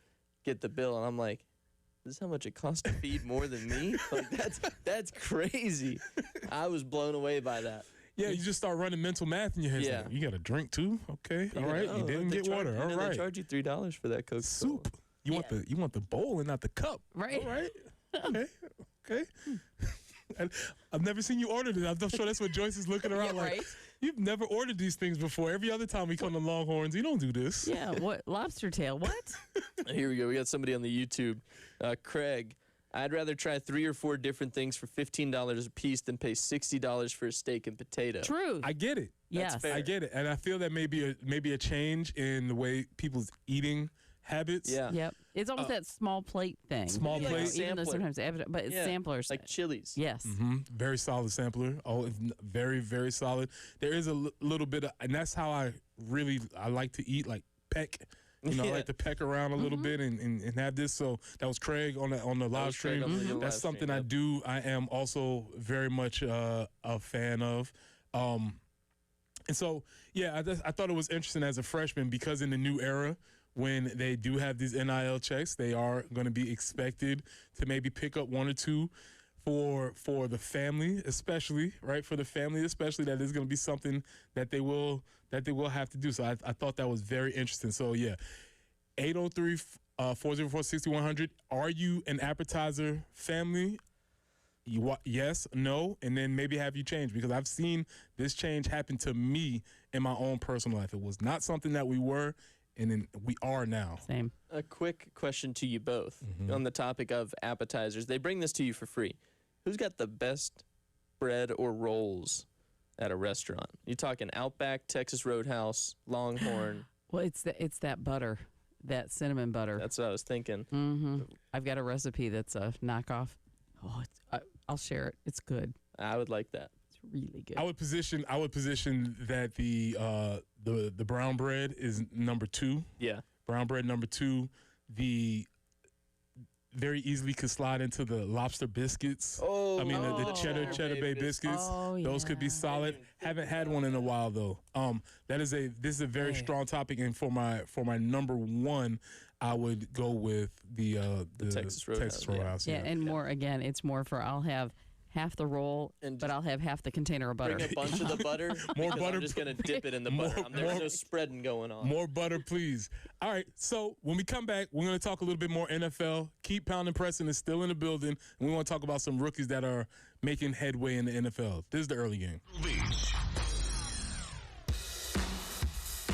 get the bill, and I'm like, this is how much it costs to feed more than me? Like, that's crazy. I was blown away by that. Yeah, you just start running mental math in your head. Yeah. Like, you got a drink too? Okay, all right. You didn't get water. All right. They charge you $3 for that Coke soup. You want the bowl and not the cup. Right. All right. Okay. I've never seen you order this. I'm sure that's what Joyce is looking around like. Right? You've never ordered these things before. Every other time we come to Longhorns, you don't do this. Yeah, what? Lobster tail, what? Here we go. We got somebody on the YouTube. Craig, I'd rather try 3 or 4 different things for $15 a piece than pay $60 for a steak and potato. True. I get it. Yes. I get it. And I feel that maybe a change in the way people's eating habits. Yeah. Yep. It's almost that small plate thing. Small Like plate. a Even though sampler. sometimes, but it's samplers. Like Chili's. Yes. Very solid sampler. Oh, very, very solid. There is a little bit of, and that's how I like to eat, like peck You know, I like to peck around a little bit and have this. So that was Craig on the live stream. That's something I do. I am also very much a fan of. And so, yeah, I thought it was interesting as a freshman because in the new era, when they do have these NIL checks, they are going to be expected to maybe pick up one or two for the family, especially, right? For the family, especially, that is going to be something that they will have to do. So I thought that was very interesting. So, yeah, 803-404-6100. Are you an appetizer family? Yes, no, and then maybe have you changed? Because I've seen this change happen to me in my own personal life. It was not something that we were, and then we are now. Same. A quick question to you both on the topic of appetizers. They bring this to you for free. Who's got the best bread or rolls at a restaurant? You talking Outback, Texas Roadhouse, Longhorn? Well, it's that butter, that cinnamon butter. That's what I was thinking. Mm-hmm. I've got a recipe that's a knockoff. Oh, I'll share it. It's good. I would like that. It's really good. I would position that the brown bread is number 2. Yeah. Brown bread number 2. The very easily could slide into the lobster biscuits. Oh, I mean the cheddar bay biscuits. Oh, those could be solid. Haven't had one in a while though. This is a very strong topic, and for my number 1, I would go with the Texas Roadhouse. Yeah, and more again. It's more for I'll have half the roll, but I'll have half the container of butter. Bring a bunch of the butter. More butter. I'm just gonna dip it in the butter. There's no spreading going on. More butter, please. All right. So when we come back, we're gonna talk a little bit more NFL. Keep Pounding Preston is still in the building, and we want to talk about some rookies that are making headway in the NFL. This is the early game.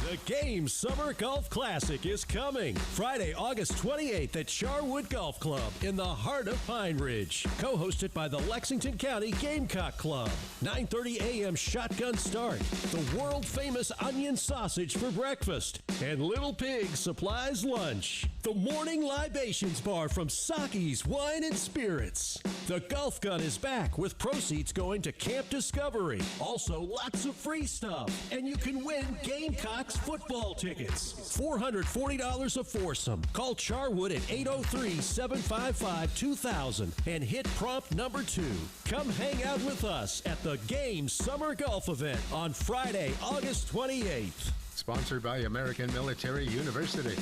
The Game Summer Golf Classic is coming Friday, August 28th at Charwood Golf Club in the heart of Pine Ridge. Co-hosted by the Lexington County Gamecock Club. 9:30 a.m. shotgun start. The world-famous onion sausage for breakfast. And Little Pig supplies lunch. The morning libations bar from Saki's Wine and Spirits. The golf gun is back with proceeds going to Camp Discovery. Also, lots of free stuff. And you can win Gamecocks football tickets. $440 a foursome. Call Charwood at 803-755-2000 and hit prompt number 2. Come hang out with us at the Game Summer Golf event on Friday, August 28th. Sponsored by American Military University.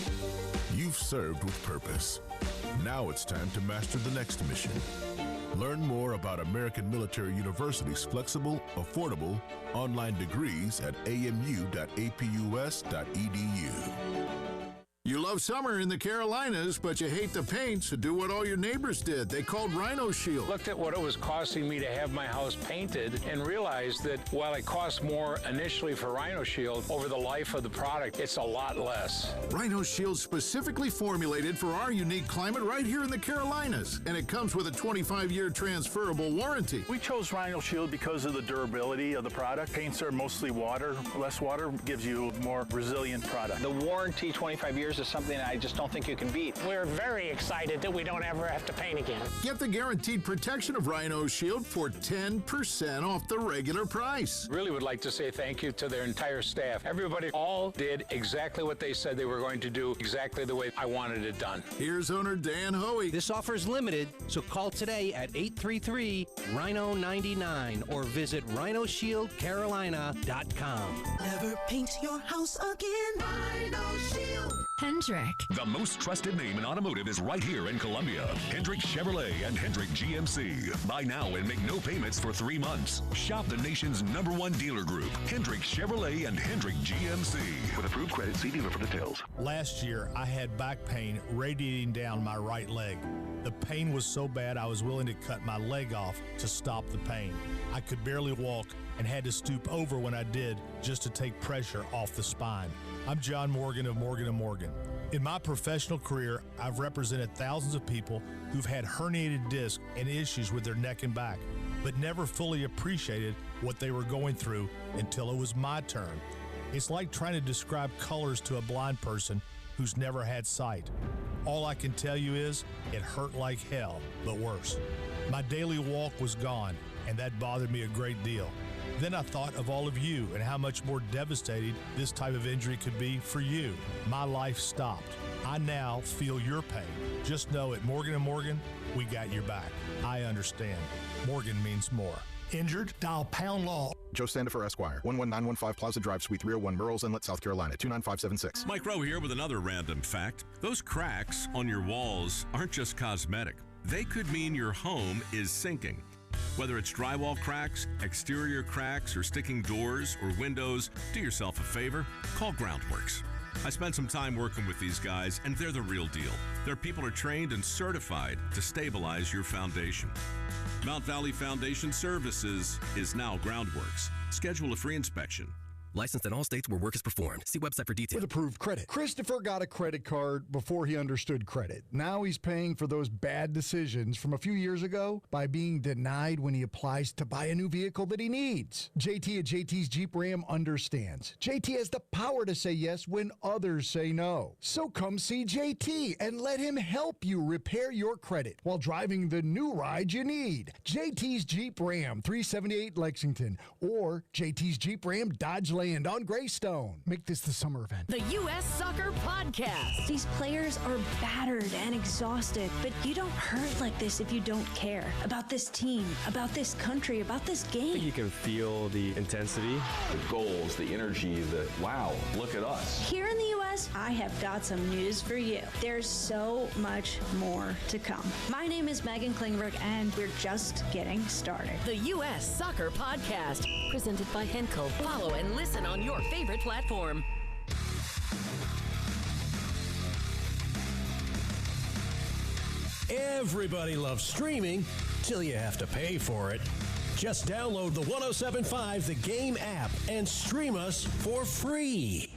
You've served with purpose. Now it's time to master the next mission. Learn more about American Military University's flexible, affordable, online degrees at amu.apus.edu. You love summer in the Carolinas, but you hate the paint, so do what all your neighbors did. They called Rhino Shield. Looked at what it was costing me to have my house painted and realized that while it cost more initially for Rhino Shield, over the life of the product, it's a lot less. Rhino Shield specifically formulated for our unique climate right here in the Carolinas, and it comes with a 25-year transferable warranty. We chose Rhino Shield because of the durability of the product. Paints are mostly water. Less water gives you a more resilient product. The warranty, 25 years, is something I just don't think you can beat. We're very excited that we don't ever have to paint again. Get the guaranteed protection of Rhino Shield for 10% off the regular price. Really would like to say thank you to their entire staff. Everybody all did exactly what they said they were going to do, exactly the way I wanted it done. Here's owner Dan Hoey. This offer is limited, so call today at 833-RHINO-99 or visit RhinoShieldCarolina.com. Never paint your house again. Rhino Shield. Hendrick. The most trusted name in automotive is right here in Columbia. Hendrick Chevrolet and Hendrick GMC. Buy now and make no payments for 3 months. Shop the nation's #1 dealer group, Hendrick Chevrolet and Hendrick GMC. With approved credit, see dealer for details. Last year, I had back pain radiating down my right leg. The pain was so bad I was willing to cut my leg off to stop the pain. I could barely walk and had to stoop over when I did just to take pressure off the spine. I'm John Morgan of Morgan & Morgan. In my professional career, I've represented thousands of people who've had herniated discs and issues with their neck and back, but never fully appreciated what they were going through until it was my turn. It's like trying to describe colors to a blind person who's never had sight. All I can tell you is it hurt like hell, but worse. My daily walk was gone, and that bothered me a great deal. Then I thought of all of you and how much more devastating this type of injury could be for you. My life stopped. I now feel your pain. Just know at Morgan & Morgan, we got your back. I understand. Morgan means more. Injured? Dial pound law. Joe Sandifer, Esquire, 11915 Plaza Drive, Suite 301, Merle's Inlet, South Carolina, 29576. Mike Rowe here with another random fact. Those cracks on your walls aren't just cosmetic. They could mean your home is sinking. Whether it's drywall cracks, exterior cracks, or sticking doors or windows, do yourself a favor, call Groundworks. I spent some time working with these guys, and they're the real deal. Their people are trained and certified to stabilize your foundation. Mount Valley Foundation Services is now Groundworks. Schedule a free inspection. Licensed in all states where work is performed. See website for details. With approved credit. Christopher got a credit card before he understood credit. Now he's paying for those bad decisions from a few years ago by being denied when he applies to buy a new vehicle that he needs. JT at JT's Jeep Ram understands. JT has the power to say yes when others say no. So come see JT and let him help you repair your credit while driving the new ride you need. JT's Jeep Ram, 378 Lexington, or JT's Jeep Ram Dodge Land on Greystone. Make this the summer event. The U.S. Soccer Podcast. These players are battered and exhausted, but you don't hurt like this if you don't care about this team, about this country, about this game. I think you can feel the intensity. The goals, the energy, the wow, look at us. Here in the U.S., I have got some news for you. There's so much more to come. My name is Megan Klingberg, and we're just getting started. The U.S. Soccer Podcast, presented by Henkel. Follow and listen on your favorite platform. Everybody loves streaming till you have to pay for it. Just download the 107.5 The Game app and stream us for free.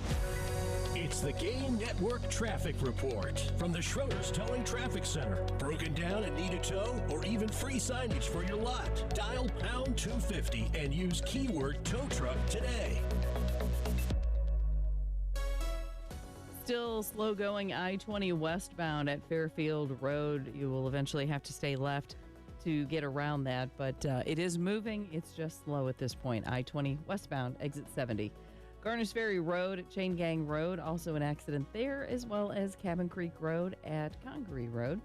It's the Game Network Traffic Report from the Schroeder's Towing Traffic Center. Broken down and need a tow or even free signage for your lot? Dial pound 250 and use keyword tow truck today. Still slow going I-20 westbound at Fairfield Road. You will eventually have to stay left to get around that, but it is moving. It's just slow at this point. I-20 westbound, exit 70. Garners Ferry Road at Chain Gang Road, also an accident there, as well as Cabin Creek Road at Congaree Road.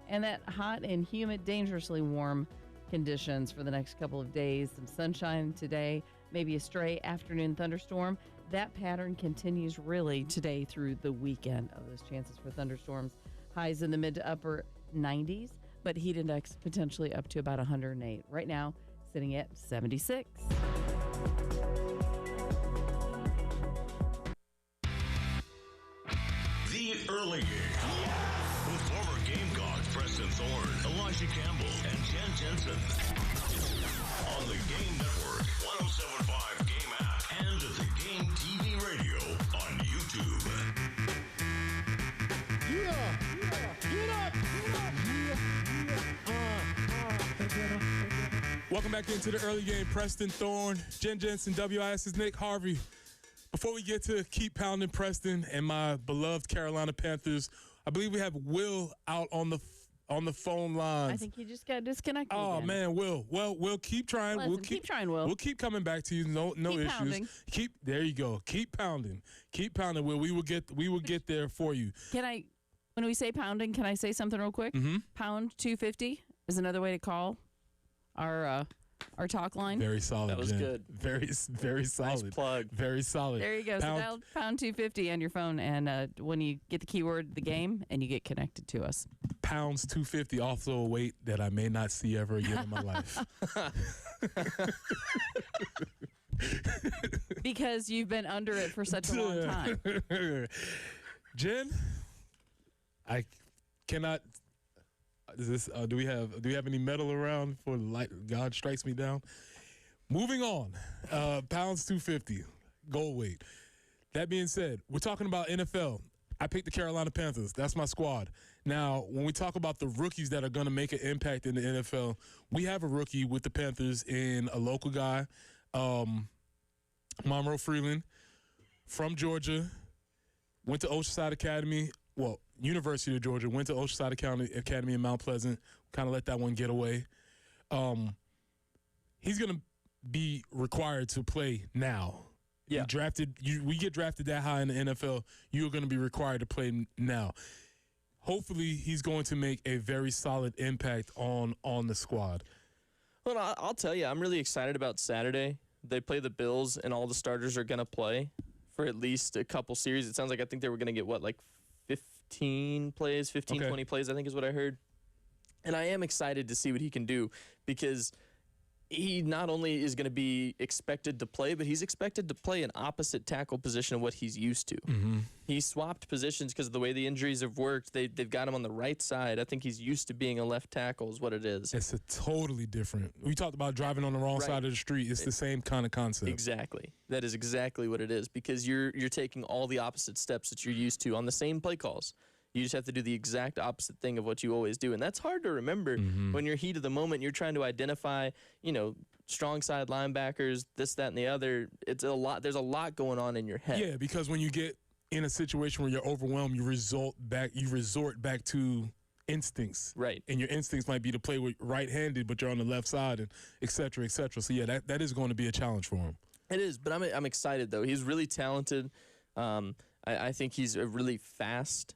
And that hot and humid, dangerously warm conditions for the next couple of days. Some sunshine today, maybe a stray afternoon thunderstorm. That pattern continues really today through the weekend of those chances for thunderstorms. Highs in the mid to upper 90s, but heat index potentially up to about 108. Right now, sitting at 76. The Early Game. With former Gamecock Preston Thorne, Elijah Campbell, and Jen Jensen. On the Game Network, 107.5 Game app, and the Game TV radio on YouTube. Welcome back into the Early Game. Preston Thorne, Jen Jensen, WIS's Nick Harvey. Before we get to keep pounding Preston and my beloved Carolina Panthers, I believe we have Will out on the phone lines. I think you just got disconnected. Oh again. man, Will. Well, we'll keep trying. Listen, we'll keep trying, Will. We'll keep coming back to you. No keep issues. Pounding. There you go. Keep pounding. Keep pounding, Will. We will get there for you. When we say pounding, can I say something real quick? Mm-hmm. Pound 250 is another way to call our talk line. Very solid. That was Jen. good. Very solid. Nice plug. Very solid. There you go. So dial pound 250 on your phone, and when you get the keyword "the game" and you get connected to us. Pounds 250, also a weight that I may not see ever again in my life. Because you've been under it for such a long time. Jen, I cannot. Is this? Do we have any metal around for God strikes me down? Moving on. Pounds 250, goal weight. That being said, we're talking about NFL. I picked the Carolina Panthers. That's my squad. Now, when we talk about the rookies that are going to make an impact in the NFL, we have a rookie with the Panthers in a local guy, Monroe Freeland, from Georgia, went to Oceanside Academy. Well, University of Georgia, went to Oceanside Academy in Mount Pleasant. Kind of let that one get away. He's going to be required to play now. Yeah. We get drafted that high in the NFL, you're going to be required to play now. Hopefully, he's going to make a very solid impact on the squad. Well, I'll tell you, I'm really excited about Saturday. They play the Bills, and all the starters are going to play for at least a couple series. It sounds like I think they were going to get, 15 plays, 15, 20 plays, I think is what I heard. And I am excited to see what he can do because he not only is going to be expected to play, but he's expected to play an opposite tackle position of what he's used to. Mm-hmm. He swapped positions because of the way the injuries have worked. They've got him on the right side. I think he's used to being a left tackle is what it is. It's a totally different. We talked about driving on the wrong side of the street. It's the same kind of concept. Exactly. That is exactly what it is because you're taking all the opposite steps that you're used to on the same play calls. You just have to do the exact opposite thing of what you always do. And that's hard to remember when you're heat of the moment. You're trying to identify, strong side linebackers, this, that, and the other. It's a lot. There's a lot going on in your head. Yeah, because when you get in a situation where you're overwhelmed, you resort back to instincts. Right. And your instincts might be to play with right-handed, but you're on the left side, and et cetera, et cetera. So, yeah, that is going to be a challenge for him. It is, but I'm excited, though. He's really talented. I think he's a really fast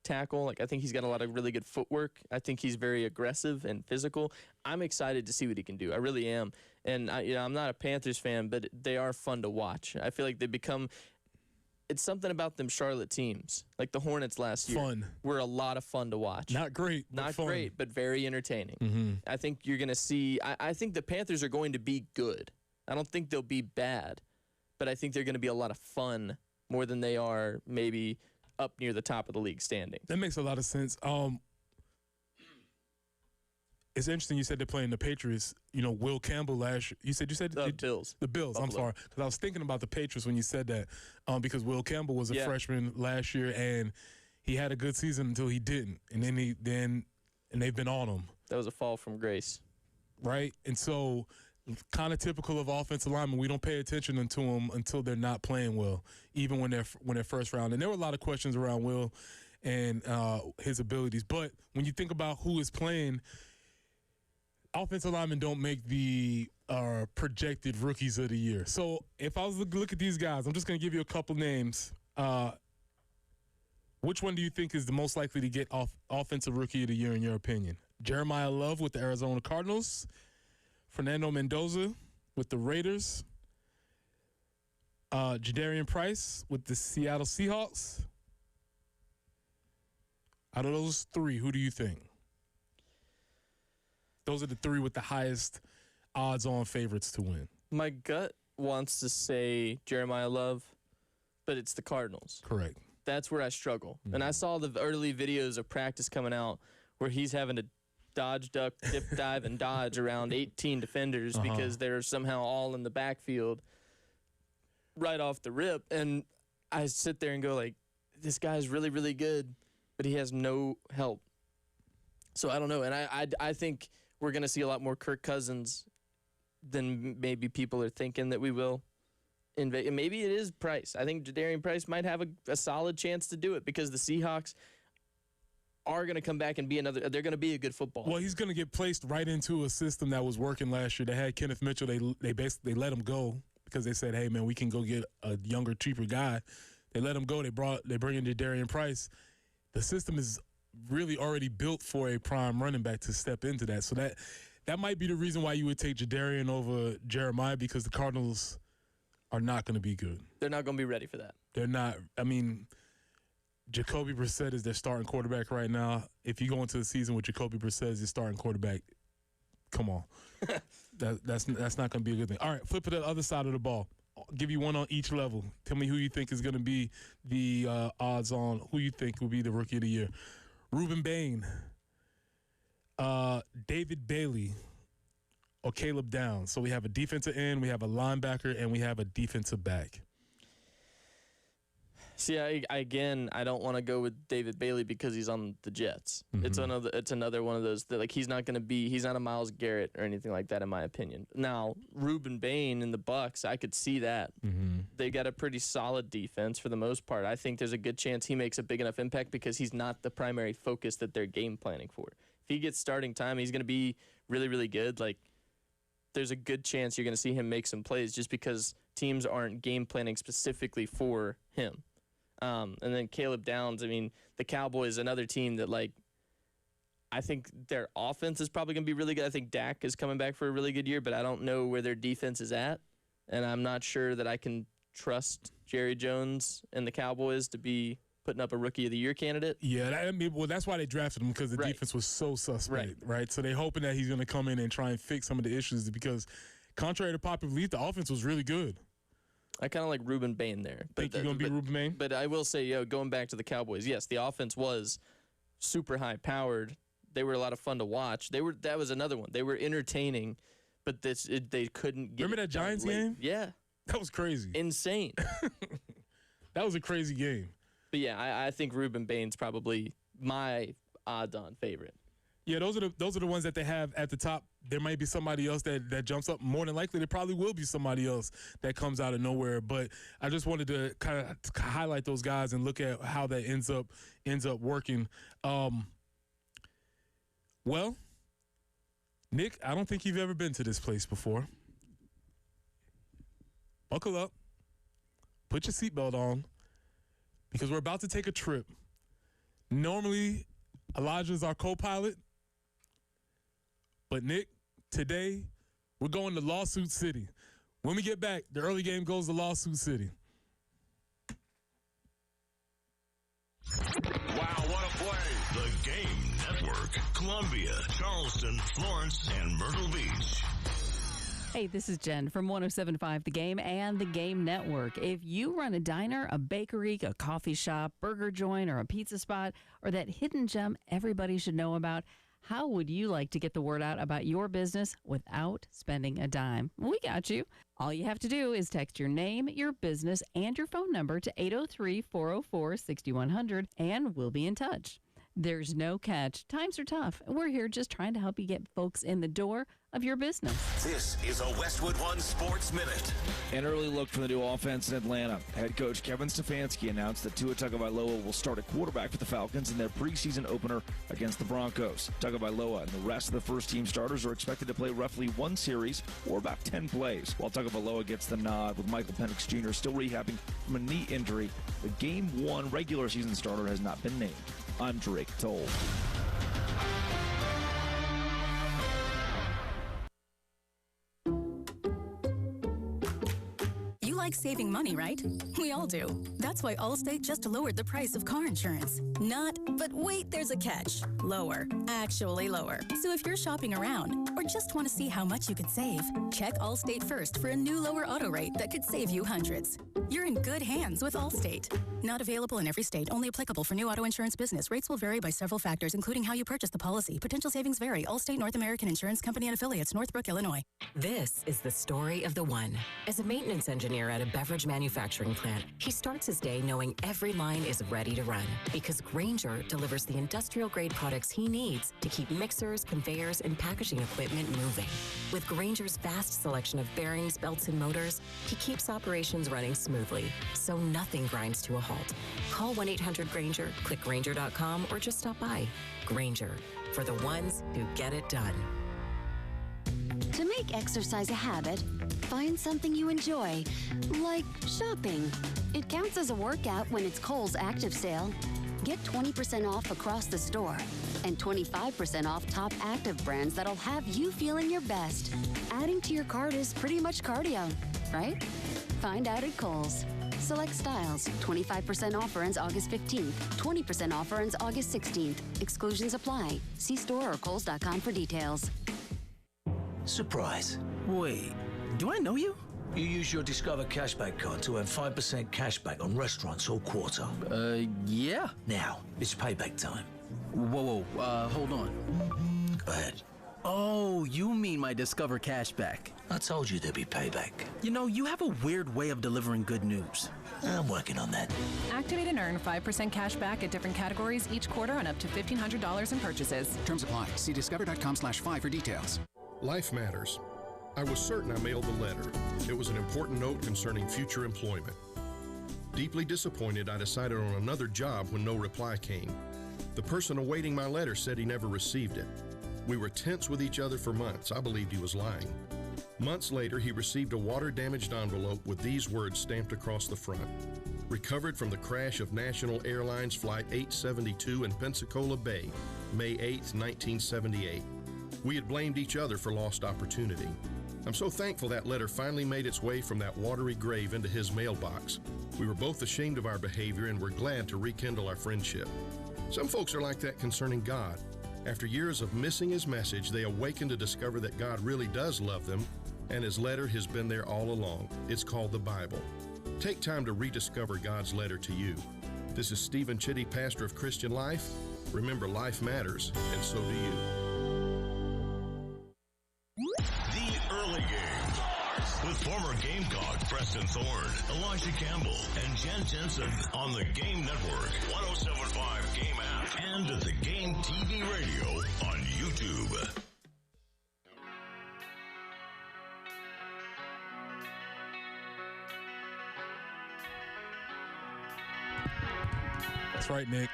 tackle. I think he's got a lot of really good footwork. I think he's very aggressive and physical. I'm excited to see what he can do. I really am. And I'm not a Panthers fan, but they are fun to watch. I feel like it's something about them Charlotte teams, like the Hornets last year. Fun. Were a lot of fun to watch. Not great, Not fun. great, but very entertaining. Mm-hmm. I think you're going to see, I think the Panthers are going to be good. I don't think they'll be bad, but I think they're going to be a lot of fun more than they are maybe up near the top of the league standing. That makes a lot of sense. It's interesting you said they're playing the Patriots. Will Campbell last year. You said the Bills. The Bills. Buffalo. I'm sorry, because I was thinking about the Patriots when you said that. Because Will Campbell was a freshman last year, and he had a good season until he didn't, and then they've been on him. That was a fall from grace, right? And so, kind of typical of offensive linemen, we don't pay attention to them until they're not playing well, even when they're first round. And there were a lot of questions around Will and his abilities. But when you think about who is playing, offensive linemen don't make the projected rookies of the year. So if I was to look at these guys, I'm just going to give you a couple names. Which one do you think is the most likely to get offensive rookie of the year in your opinion? Jeremiah Love with the Arizona Cardinals, Fernando Mendoza with the Raiders, Jadarian Price with the Seattle Seahawks. Out of those three, who do you think? Those are the three with the highest odds-on favorites to win. My gut wants to say Jeremiah Love, but it's the Cardinals. Correct. That's where I struggle. Mm-hmm. And I saw the early videos of practice coming out where he's having to dodge, duck, dip, dive, and dodge around 18 defenders because they're somehow all in the backfield right off the rip. And I sit there and go, this guy's really, really good, but he has no help. So I don't know. And I think we're going to see a lot more Kirk Cousins than maybe people are thinking that we will. And maybe it is Price. I think Jadarian Price might have a solid chance to do it because the Seahawks are going to come back and they're going to be a good football. Well, he's going to get placed right into a system that was working last year. They had Kenneth Mitchell. They basically let him go because they said, hey, man, we can go get a younger, cheaper guy. They let him go. They bring in Jadarian Price. The system is really already built for a prime running back to step into that. So that might be the reason why you would take Jadarian over Jeremiah because the Cardinals are not going to be good. They're not going to be ready for that. They're not. I mean, Jacoby Brissett is their starting quarterback right now. If you go into the season with Jacoby Brissett as your starting quarterback, come on. That's not going to be a good thing. All right, flip it to the other side of the ball. I'll give you one on each level. Tell me who you think is going to be the odds on who you think will be the rookie of the year. Ruben Bain, David Bailey, or Caleb Downs. So we have a defensive end, we have a linebacker, and we have a defensive back. See, I don't want to go with David Bailey because he's on the Jets. Mm-hmm. It's another one of those that he's not a Myles Garrett or anything like that in my opinion. Now, Ruben Bain in the Bucs, I could see that. Mm-hmm. They got a pretty solid defense for the most part. I think there's a good chance he makes a big enough impact because he's not the primary focus that they're game planning for. If he gets starting time, he's going to be really, really good. there's a good chance you're going to see him make some plays just because teams aren't game planning specifically for him. And then Caleb Downs, I mean, the Cowboys, another team that, like, I think their offense is probably going to be really good. I think Dak is coming back for a really good year, but I don't know where their defense is at. And I'm not sure that I can trust Jerry Jones and the Cowboys to be putting up a Rookie of the Year candidate. Yeah, that's why they drafted him, because the defense was so suspect, right? So they're hoping that he's going to come in and try and fix some of the issues, because contrary to popular belief, the offense was really good. I kind of like Ruben Bain there. Think you're going to be Ruben Bain? But I will say, going back to the Cowboys, yes, the offense was super high-powered. They were a lot of fun to watch. That was another one. They were entertaining, but they couldn't get. Remember that Giants game? Yeah. That was crazy. Insane. That was a crazy game. But yeah, I think Ruben Bain's probably my odds-on favorite. Yeah, those are the ones that they have at the top. There might be somebody else that jumps up. More than likely, there probably will be somebody else that comes out of nowhere. But I just wanted to kind of highlight those guys and look at how that ends up working. Well, Nick, I don't think you've ever been to this place before. Buckle up. Put your seatbelt on, because we're about to take a trip. Normally, Elijah's our co-pilot. But, Nick, today, we're going to Lawsuit City. When we get back, the early game goes to Lawsuit City. Wow, what a play. The Game Network. Columbia, Charleston, Florence, and Myrtle Beach. Hey, this is Jen from 107.5 The Game and The Game Network. If you run a diner, a bakery, a coffee shop, burger joint, or a pizza spot, or that hidden gem everybody should know about, how would you like to get the word out about your business without spending a dime? We got you. All you have to do is text your name, your business, and your phone number to 803-404-6100, and we'll be in touch. There's no catch. Times are tough, and we're here just trying to help you get folks in the door of your business. This is a Westwood One Sports Minute. An early look for the new offense in Atlanta. Head coach Kevin Stefanski announced that Tua Tagovailoa will start at quarterback for the Falcons in their preseason opener against the Broncos. Tagovailoa and the rest of the first-team starters are expected to play roughly one series or about 10 plays, while Tagovailoa gets the nod with Michael Penix Jr. still rehabbing from a knee injury. The Game 1 regular season starter has not been named. I'm Drake Toll. You like saving money, right? We all do. That's why Allstate just lowered the price of car insurance. Not, but wait, there's a catch. Lower. Actually lower. So if you're shopping around or just want to see how much you could save, check Allstate first for a new lower auto rate that could save you hundreds. You're in good hands with Allstate. Not available in every state. Only applicable for new auto insurance business. Rates will vary by several factors, including how you purchase the policy. Potential savings vary. Allstate North American Insurance Company and affiliates, Northbrook, Illinois. This is the story of the one. As a maintenance engineer at a beverage manufacturing plant, he starts his day knowing every line is ready to run, because Grainger delivers the industrial-grade products he needs to keep mixers, conveyors, and packaging equipment moving. With Grainger's vast selection of bearings, belts, and motors, he keeps operations running smoothly, so nothing grinds to a halt. Call 1-800-GRAINGER, click Grainger.com, or just stop by. Grainger, for the ones who get it done. To make exercise a habit, find something you enjoy, like shopping. It counts as a workout when it's Kohl's Active Sale. Get 20% off across the store and 25% off top active brands that'll have you feeling your best. Adding to your cart is pretty much cardio, right? Find out at Kohl's. Select styles. 25% offer ends August 15th. 20% offer ends August 16th. Exclusions apply. See store or Kohls.com for details. Surprise. Wait, do I know you? You use your Discover cashback card to earn 5% cashback on restaurants all quarter. Yeah. Now, it's payback time. Whoa, hold on. Go ahead. Oh, you mean my Discover cashback. I told you there'd be payback. You know, you have a weird way of delivering good news. I'm working on that. Activate and earn 5% cash back at different categories each quarter on up to $1,500 in purchases. Terms apply. See discover.com/5 for details. Life matters. I was certain I mailed the letter. It was an important note concerning future employment. Deeply disappointed, I decided on another job when no reply came. The person awaiting my letter said he never received it. We were tense with each other for months. I believed he was lying. Months later, he received a water-damaged envelope with these words stamped across the front. Recovered from the crash of National Airlines Flight 872 in Pensacola Bay, May 8, 1978. We had blamed each other for lost opportunity. I'm so thankful that letter finally made its way from that watery grave into his mailbox. We were both ashamed of our behavior and were glad to rekindle our friendship. Some folks are like that concerning God. After years of missing his message, they awaken to discover that God really does love them, and his letter has been there all along. It's called the Bible. Take time to rediscover God's letter to you. This is Stephen Chitty, pastor of Christian Life. Remember, life matters, and so do you. The early game with former Gamecock Preston Thorne, Elijah Campbell, and Jen Jensen on the Game Network, 107.5 Game app, and the Game TV radio on YouTube. That's right, Nick.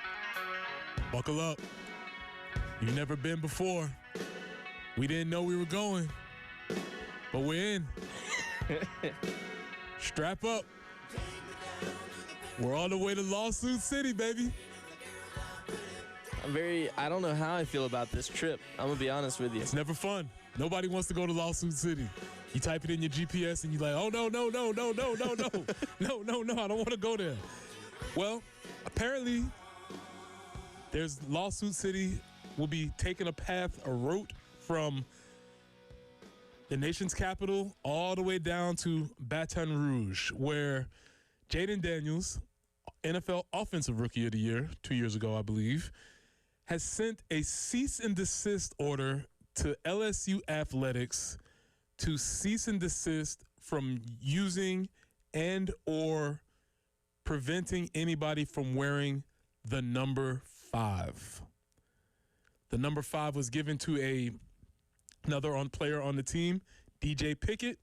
Buckle up. You've never been before. We didn't know we were going, but we're in. Strap up. We're on the way to Lawsuit City, baby. I don't know how I feel about this trip. I'm going to be honest with you. It's never fun. Nobody wants to go to Lawsuit City. You type it in your GPS and you're like, oh, no, I don't want to go there. Well, apparently, there's Lawsuit City will be taking a route from the nation's capital all the way down to Baton Rouge, where Jaden Daniels, NFL Offensive Rookie of the Year, 2 years ago, I believe, has sent a cease and desist order to LSU Athletics to cease and desist from using and or preventing anybody from wearing the number 5. The number 5 was given to another player on the team, DJ Pickett,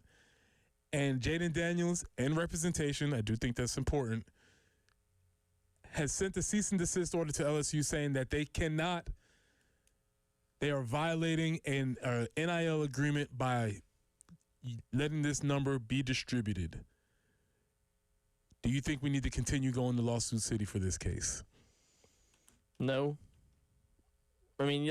and Jaden Daniels, in representation, I do think that's important, has sent a cease and desist order to LSU saying that they are violating an NIL agreement by letting this number be distributed. Do you think we need to continue going to Lawsuit City for this case? No. I mean,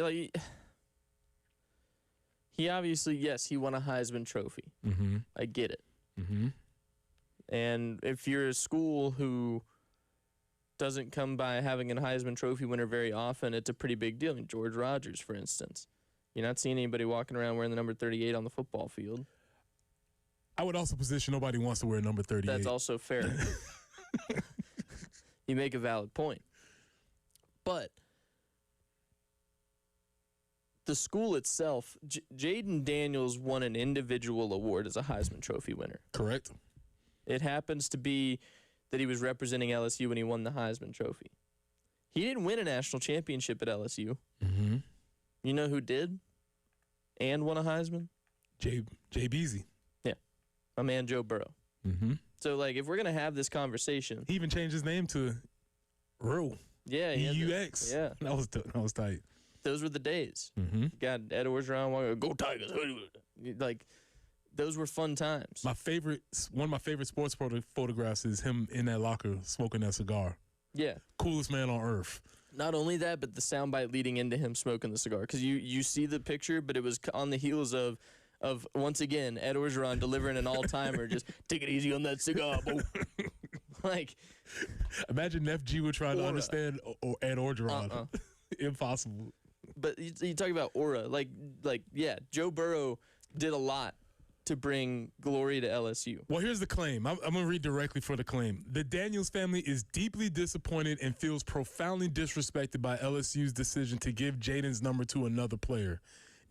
he obviously, yes, he won a Heisman Trophy. Mm-hmm. I get it. Mm-hmm. And if you're a school who doesn't come by having a Heisman Trophy winner very often, it's a pretty big deal. I mean, George Rogers, for instance. You're not seeing anybody walking around wearing the number 38 on the football field. I would also position nobody wants to wear number 38. That's also fair. You make a valid point. But the school itself, Jaden Daniels won an individual award as a Heisman Trophy winner. Correct. It happens to be that he was representing LSU when he won the Heisman Trophy. He didn't win a national championship at LSU. Mm-hmm. You know who did and won a Heisman? Jay Beasley. Yeah. My man Joe Burrow. Mm-hmm. So, if we're going to have this conversation. He even changed his name to Roe. Yeah. EUX. Yeah. That was tight. Those were the days. Mm-hmm. Got Ed Orgeron, go Tigers. Those were fun times. One of my favorite sports photographs is him in that locker smoking that cigar. Yeah. Coolest man on earth. Not only that, but the soundbite leading into him smoking the cigar. Because you see the picture, but it was on the heels of once again, Ed Orgeron delivering an all-timer. Just take it easy on that cigar, bro. Imagine FG would try to understand Ed Orgeron. Impossible. But you talk about aura. Yeah, Joe Burrow did a lot to bring glory to LSU. Well, here's the claim. I'm going to read directly for the claim. The Daniels family is deeply disappointed and feels profoundly disrespected by LSU's decision to give Jaden's number to another player.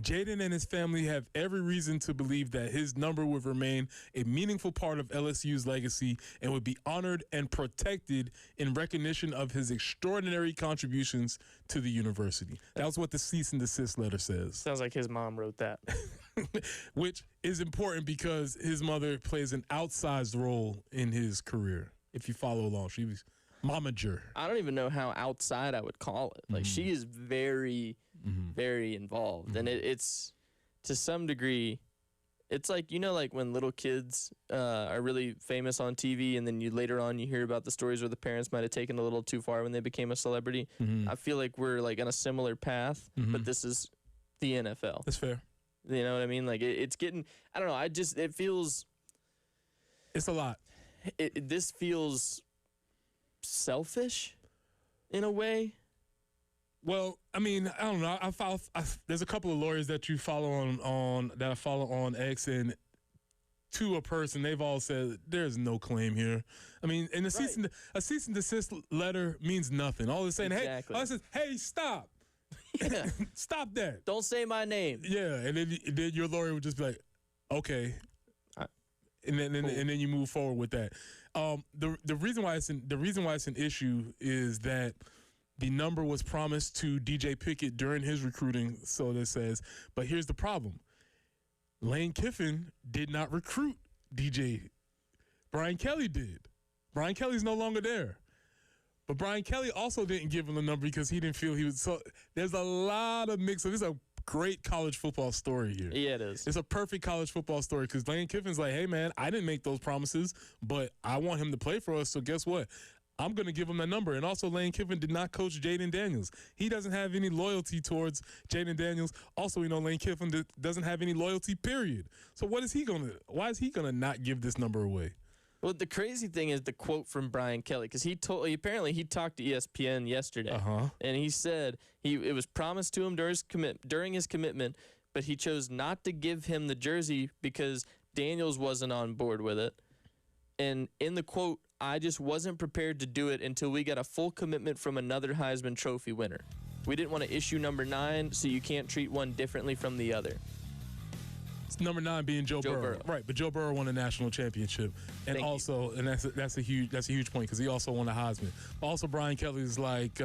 Jaden and his family have every reason to believe that his number would remain a meaningful part of LSU's legacy and would be honored and protected in recognition of his extraordinary contributions to the university. That was what the cease and desist letter says. Sounds like his mom wrote that. Which is important because his mother plays an outsized role in his career. If you follow along, she was momager. I don't even know how outside I would call it. She is very, very involved. And it's, to some degree, It's like, like when little kids are really famous on TV and then later on you hear about the stories where the parents might have taken a little too far when they became a celebrity. I feel like we're like on a similar path, but this is the NFL. That's fair. You know what I mean? Like it's getting, I don't know. It feels. It's a lot. This feels selfish in a way. Well, I mean, I don't know. There's a couple of lawyers that you follow on that I follow on X, and to a person, they've all said there's no claim here. I mean, and a cease and desist letter means nothing. All they're saying, hey, stop. Yeah. Stop that. Don't say my name. Yeah, and then your lawyer would just be like, okay. And then you move forward with that. The reason why it's an issue is that the number was promised to DJ Pickett during his recruiting, so that says. But here's the problem: Lane Kiffin did not recruit DJ. Brian Kelly did. Brian Kelly's no longer there. But Brian Kelly also didn't give him the number because he didn't feel he was. So there's a lot of mix. So this is a great college football story here. Yeah, it is. It's a perfect college football story because Lane Kiffin's like, hey, man, I didn't make those promises, but I want him to play for us. So guess what? I'm going to give him that number. And also, Lane Kiffin did not coach Jaden Daniels. He doesn't have any loyalty towards Jaden Daniels. Also, we know Lane Kiffin doesn't have any loyalty, period. So why is he going to not give this number away? Well, the crazy thing is the quote from Brian Kelly, because apparently he talked to ESPN yesterday, and he said it was promised to him during his commitment, but he chose not to give him the jersey because Daniels wasn't on board with it. And in the quote, I just wasn't prepared to do it until we got a full commitment from another Heisman Trophy winner. We didn't want to issue number 9, so you can't treat one differently from the other. It's number 9 being Joe Burrow. Right, but Joe Burrow won a national championship, and that's a huge point because he also won a Heisman. Also, Brian Kelly's like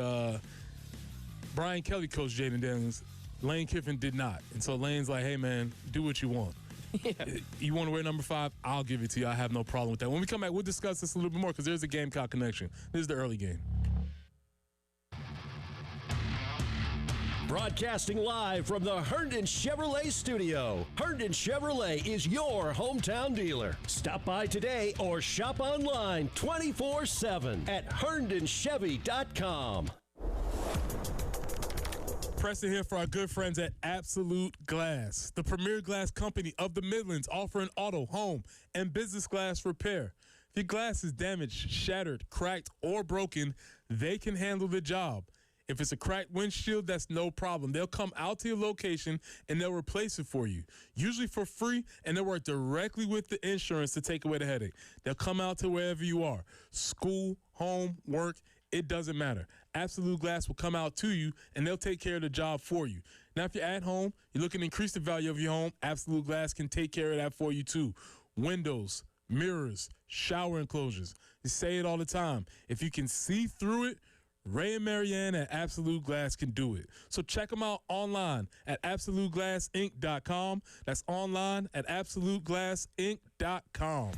Brian Kelly coached Jaden Daniels. Lane Kiffin did not, and so Lane's like, hey man, do what you want. Yeah. You want to wear number 5? I'll give it to you. I have no problem with that. When we come back, we'll discuss this a little bit more because there's a Gamecock connection. This is the early game. Broadcasting live from the Herndon Chevrolet studio. Herndon Chevrolet is your hometown dealer. Stop by today or shop online 24/7 at herndonchevy.com. Preston here for our good friends at Absolute Glass, the premier glass company of the Midlands, offering auto, home, and business glass repair. If your glass is damaged, shattered, cracked, or broken, they can handle the job. If it's a cracked windshield, that's no problem. They'll come out to your location and they'll replace it for you, usually for free, and they'll work directly with the insurance to take away the headache. They'll come out to wherever you are, school, home, work, it doesn't matter. Absolute Glass will come out to you, and they'll take care of the job for you. Now, if you're at home, you're looking to increase the value of your home, Absolute Glass can take care of that for you too. Windows, mirrors, shower enclosures. You say it all the time. If you can see through it, Ray and Marianne at Absolute Glass can do it. So check them out online at AbsoluteGlassInc.com. That's online at AbsoluteGlassInc.com.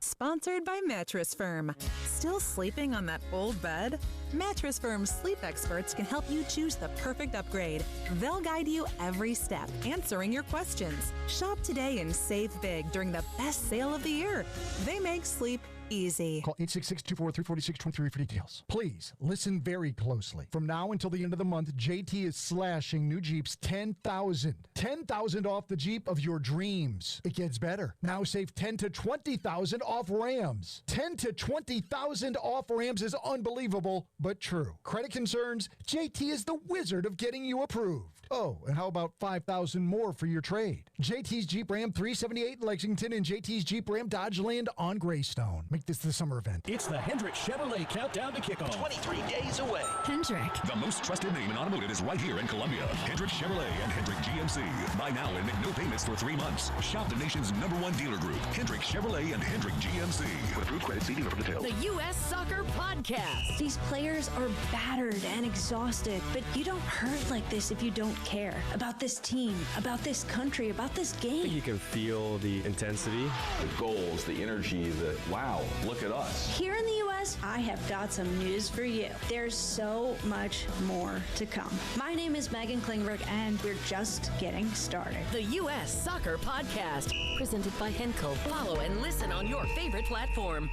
Sponsored by Mattress Firm. Still sleeping on that old bed? Mattress Firm's sleep experts can help you choose the perfect upgrade. They'll guide you every step, answering your questions. Shop today and save big during the best sale of the year. They make sleep easy. Call 866-243-4623 for details. Please listen very closely. From now until the end of the month, JT is slashing new Jeeps $10,000. $10,000 off the Jeep of your dreams. It gets better. Now save $10,000 to $20,000 off Rams. $10,000 to $20,000 off Rams is unbelievable, but true. Credit concerns? JT is the wizard of getting you approved. Oh, and how about $5,000 more for your trade? JT's Jeep Ram 378 in Lexington and JT's Jeep Ram Dodgeland on Greystone. Make this the summer event. It's the Hendrick Chevrolet Countdown to Kickoff. 23 days away. Hendrick. The most trusted name in automotive is right here in Columbia. Hendrick Chevrolet and Hendrick GMC. Buy now and make no payments for 3 months. Shop the nation's #1 dealer group, Hendrick Chevrolet and Hendrick GMC. With approved credit, see dealer for details. The U.S. Soccer Podcast. These players are battered and exhausted, but you don't hurt like this if you don't care about this team, about this country, about this game. You can feel the intensity. The goals, the energy, wow, look at us. Here in the U.S., Plus, I have got some news for you. There's so much more to come. My name is Megan Klingberg, and we're just getting started. The U.S. Soccer Podcast, presented by Henkel. Follow and listen on your favorite platform.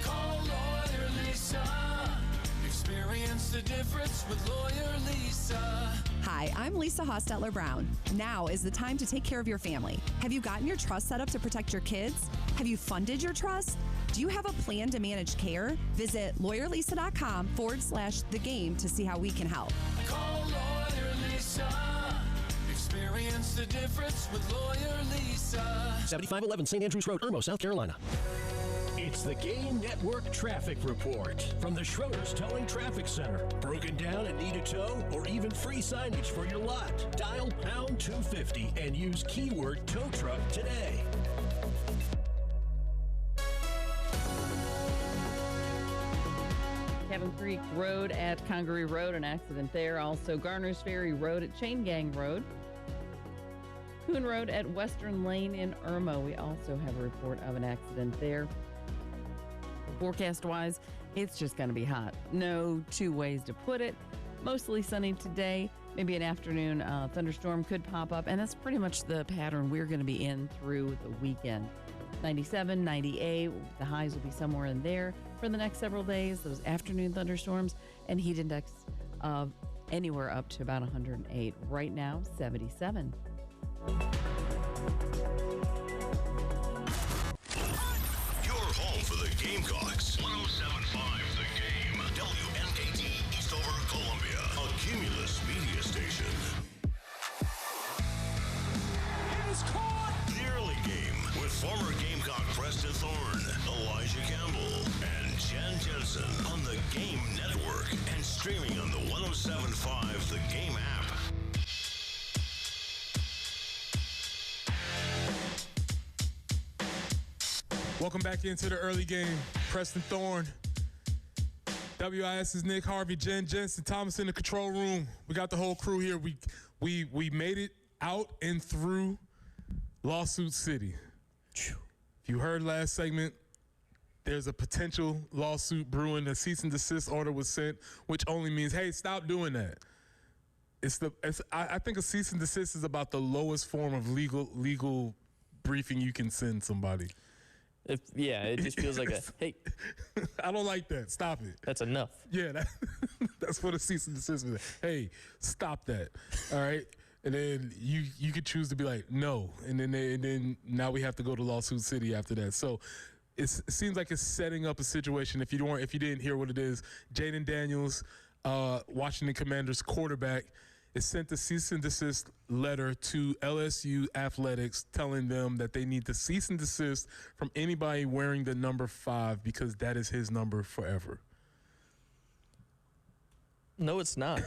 Call Lawyer Lisa. Experience the difference with Lawyer Lisa. Hi, I'm Lisa Hostetler Brown. Now is the time to take care of your family. Have you gotten your trust set up to protect your kids? Have you funded your trust? Do you have a plan to manage care? Visit lawyerlisa.com/thegame to see how we can help. Call Lawyer Lisa. Experience the difference with Lawyer Lisa. 7511 St. Andrews Road, Irmo, South Carolina. It's the Game Network Traffic Report from the Schroeder's Towing Traffic Center. Broken down and need a tow or even free signage for your lot? Dial pound 250 and use keyword tow truck today. Cabin Creek Road at Congaree Road, an accident there. Also Garner's Ferry Road at Chain Gang Road. Coon Road at Western Lane in Irmo. We also have a report of an accident there. Forecast-wise, it's just going to be hot. No two ways to put it. Mostly sunny today. Maybe an afternoon thunderstorm could pop up, and that's pretty much the pattern we're going to be in through the weekend. 97, 98, the highs will be somewhere in there for the next several days. Those afternoon thunderstorms and heat index of anywhere up to about 108. Right now, 77. Home for the Gamecocks. 107.5 The Game. WNKT Eastover, Columbia. A Cumulus media station. It is caught! The early game with former Gamecock Preston Thorne, Elijah Campbell, and Jen Jensen on the Game Network and streaming on the 107.5 The Game app. Welcome back into the early game. Preston Thorne, WIS's Nick Harvey, Jen Jensen, Thomas in the control room. We got the whole crew here. We made it out and through Lawsuit City. If you heard last segment, there's a potential lawsuit brewing. A cease and desist order was sent, which only means, hey, stop doing that. I think a cease and desist is about the lowest form of legal briefing you can send somebody. It just feels like hey. I don't like that. Stop it. That's enough. Yeah, that's what a cease and desist is. Hey, stop that. All right? And then you could choose to be like, no. And then now we have to go to Lawsuit City after that. So it seems like it's setting up a situation. If you didn't hear what it is, Jaden Daniels, Washington Commanders quarterback, is sent a cease and desist letter to LSU Athletics telling them that they need to cease and desist from anybody wearing the number 5 because that is his number forever. No, it's not.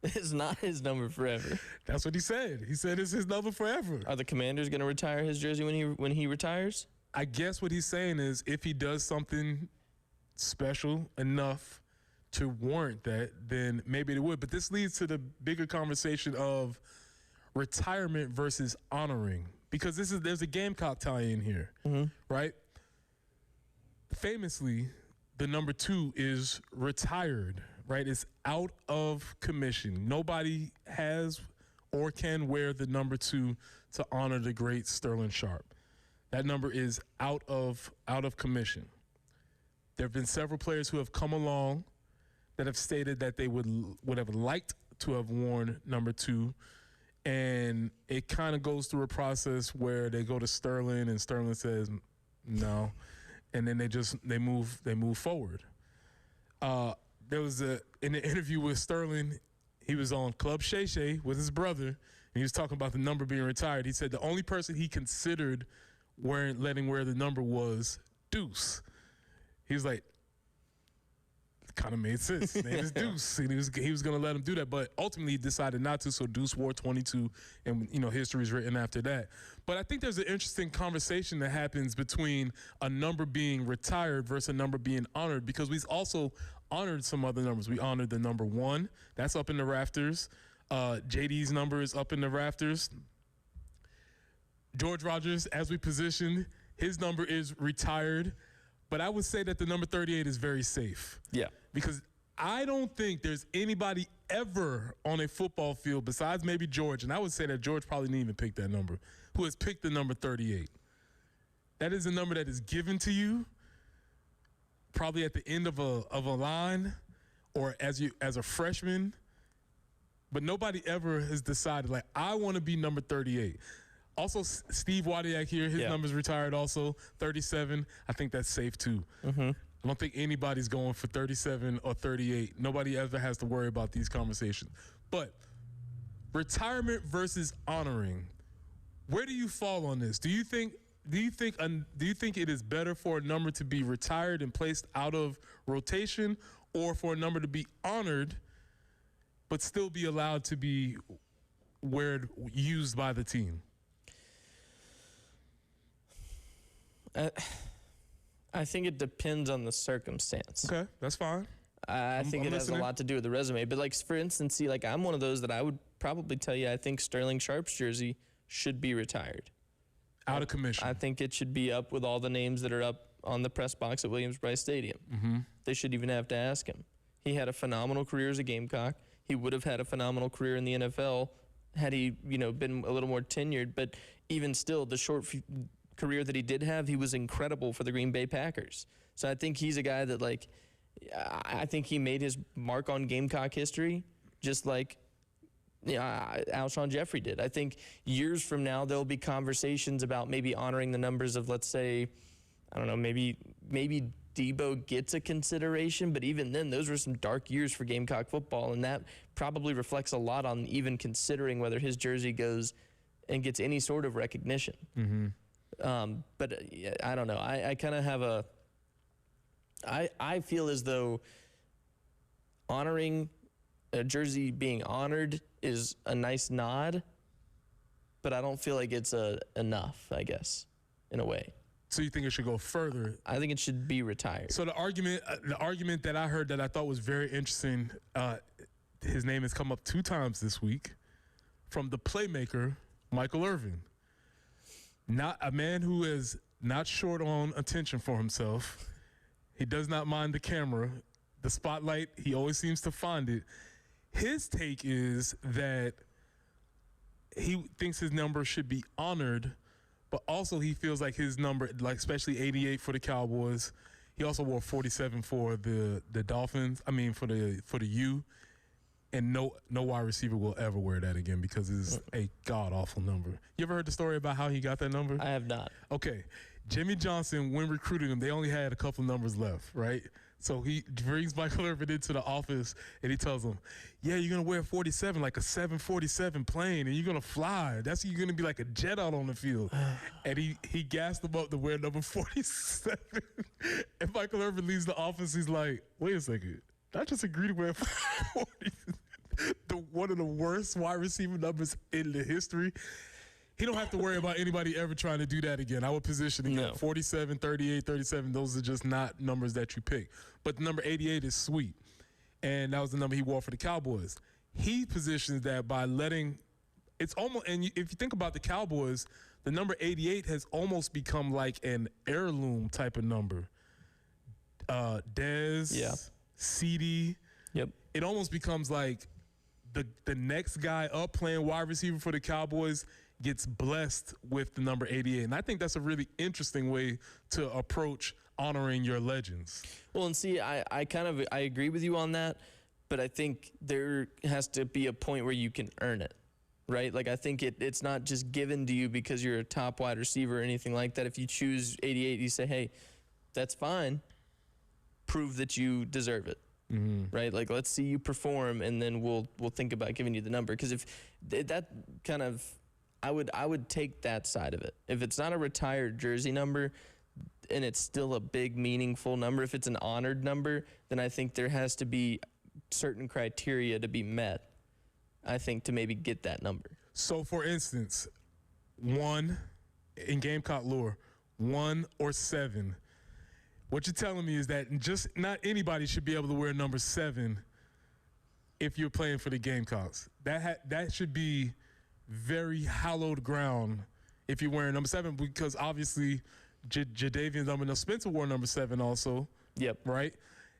It's not his number forever. That's what he said. He said it's his number forever. Are the Commanders going to retire his jersey when he retires? I guess what he's saying is if he does something special enough to warrant that, then maybe it would. But this leads to the bigger conversation of retirement versus honoring, because there's a Gamecock tie-in here, right? Famously, the number 2 is retired, right? It's out of commission. Nobody has or can wear the number 2 to honor the great Sterling Sharp. That number is out of commission. There have been several players who have come along that have stated that they would have liked to have worn number 2, and it kind of goes through a process where they go to Sterling and Sterling says no, and then they move forward. There was in the interview with Sterling, he was on Club Shay Shay with his brother, and he was talking about the number being retired. He said the only person he considered letting wear the number was Deuce. He was like, kind of made sense. His name is Deuce. And he was going to let him do that, but ultimately he decided not to, so Deuce wore 22, and history is written after that. But I think there's an interesting conversation that happens between a number being retired versus a number being honored, because we've also honored some other numbers. We honored the number 1. That's up in the rafters. JD's number is up in the rafters. George Rogers, as we positioned, His number is retired, but I would say that the number 38 is very safe. Yeah. Because I don't think there's anybody ever on a football field besides maybe George, and I would say that George probably didn't even pick that number, who has picked the number 38. That is a number that is given to you probably at the end of a line or as a freshman, but nobody ever has decided, like, I want to be number 38. Also, Steve Wadiak here, his number's retired also, 37. I think that's safe too. I don't think anybody's going for 37 or 38. Nobody ever has to worry about these conversations. But retirement versus honoring, where do you fall on this? Do you think it is better for a number to be retired and placed out of rotation, or for a number to be honored but still be allowed to be used by the team? I think it depends on the circumstance. Okay, that's fine. I think it has a lot to do with the resume. But, like, for instance, see, like, I'm one of those that I would probably tell you I think Sterling Sharp's jersey should be retired. Out of commission. I think it should be up with all the names that are up on the press box at Williams-Brice Stadium. They should even have to ask him. He had a phenomenal career as a Gamecock. He would have had a phenomenal career in the NFL had he, been a little more tenured. But even still, the short career that he did have, he was incredible for the Green Bay Packers. So I think he's a guy that, like, I think he made his mark on Gamecock history just like Alshon Jeffrey did. I think years from now there'll be conversations about maybe honoring the numbers of, let's say, I don't know, maybe Debo gets a consideration, but even then, those were some dark years for Gamecock football, and that probably reflects a lot on even considering whether his jersey goes and gets any sort of recognition. But I don't know. I kind of have I feel as though honoring a jersey being honored is a nice nod, but I don't feel like it's enough, I guess, in a way. So you think it should go further? I think it should be retired. So the argument that I heard that I thought was very interesting, his name has come up 2 times this week, from the playmaker, Michael Irvin. Not a man who is not short on attention for himself. He does not mind the camera, the spotlight. He always seems to find it. His take is that he thinks his number should be honored, but also he feels like his number, like especially 88 for the Cowboys. He also wore 47 for the Dolphins. I mean, for the U. And no wide receiver will ever wear that again because it's a god-awful number. You ever heard the story about how he got that number? I have not. Okay. Jimmy Johnson, when recruiting him, they only had a couple numbers left, right? So he brings Michael Irvin into the office, and he tells him, yeah, you're going to wear 47, like a 747 plane, and you're going to fly. You're going to be like a jet out on the field. And he gassed him up to wear number 47. And Michael Irvin leaves the office. He's like, wait a second. I just agreed to wear 40. One of the worst wide receiver numbers in the history. He don't have to worry about anybody ever trying to do that again. I would position again. 47, 38, 37, those are just not numbers that you pick. But the number 88 is sweet. And that was the number he wore for the Cowboys. He positions that by letting – it's almost – and if you think about the Cowboys, the number 88 has almost become like an heirloom type of number. Dez, CD. Yep. It almost becomes like the next guy up playing wide receiver for the Cowboys gets blessed with the number 88. And I think that's a really interesting way to approach honoring your legends. Well, and see, I agree with you on that, but I think there has to be a point where you can earn it, right? Like, I think it's not just given to you because you're a top wide receiver or anything like that. If you choose 88, you say, hey, that's fine. Prove that you deserve it. Right? Like, let's see you perform, and then we'll think about giving you the number. Because if that kind of, I would take that side of it. If it's not a retired jersey number, and it's still a big, meaningful number, if it's an honored number, then I think there has to be certain criteria to be met, I think, to maybe get that number. So, for instance, 1, in Gamecock lore, 1 or 7. What you're telling me is that just not anybody should be able to wear number 7 if you're playing for the Gamecocks. That should be very hallowed ground if you're wearing number 7, because obviously Jadavian's number. No, Spencer wore number 7 also. Yep. Right?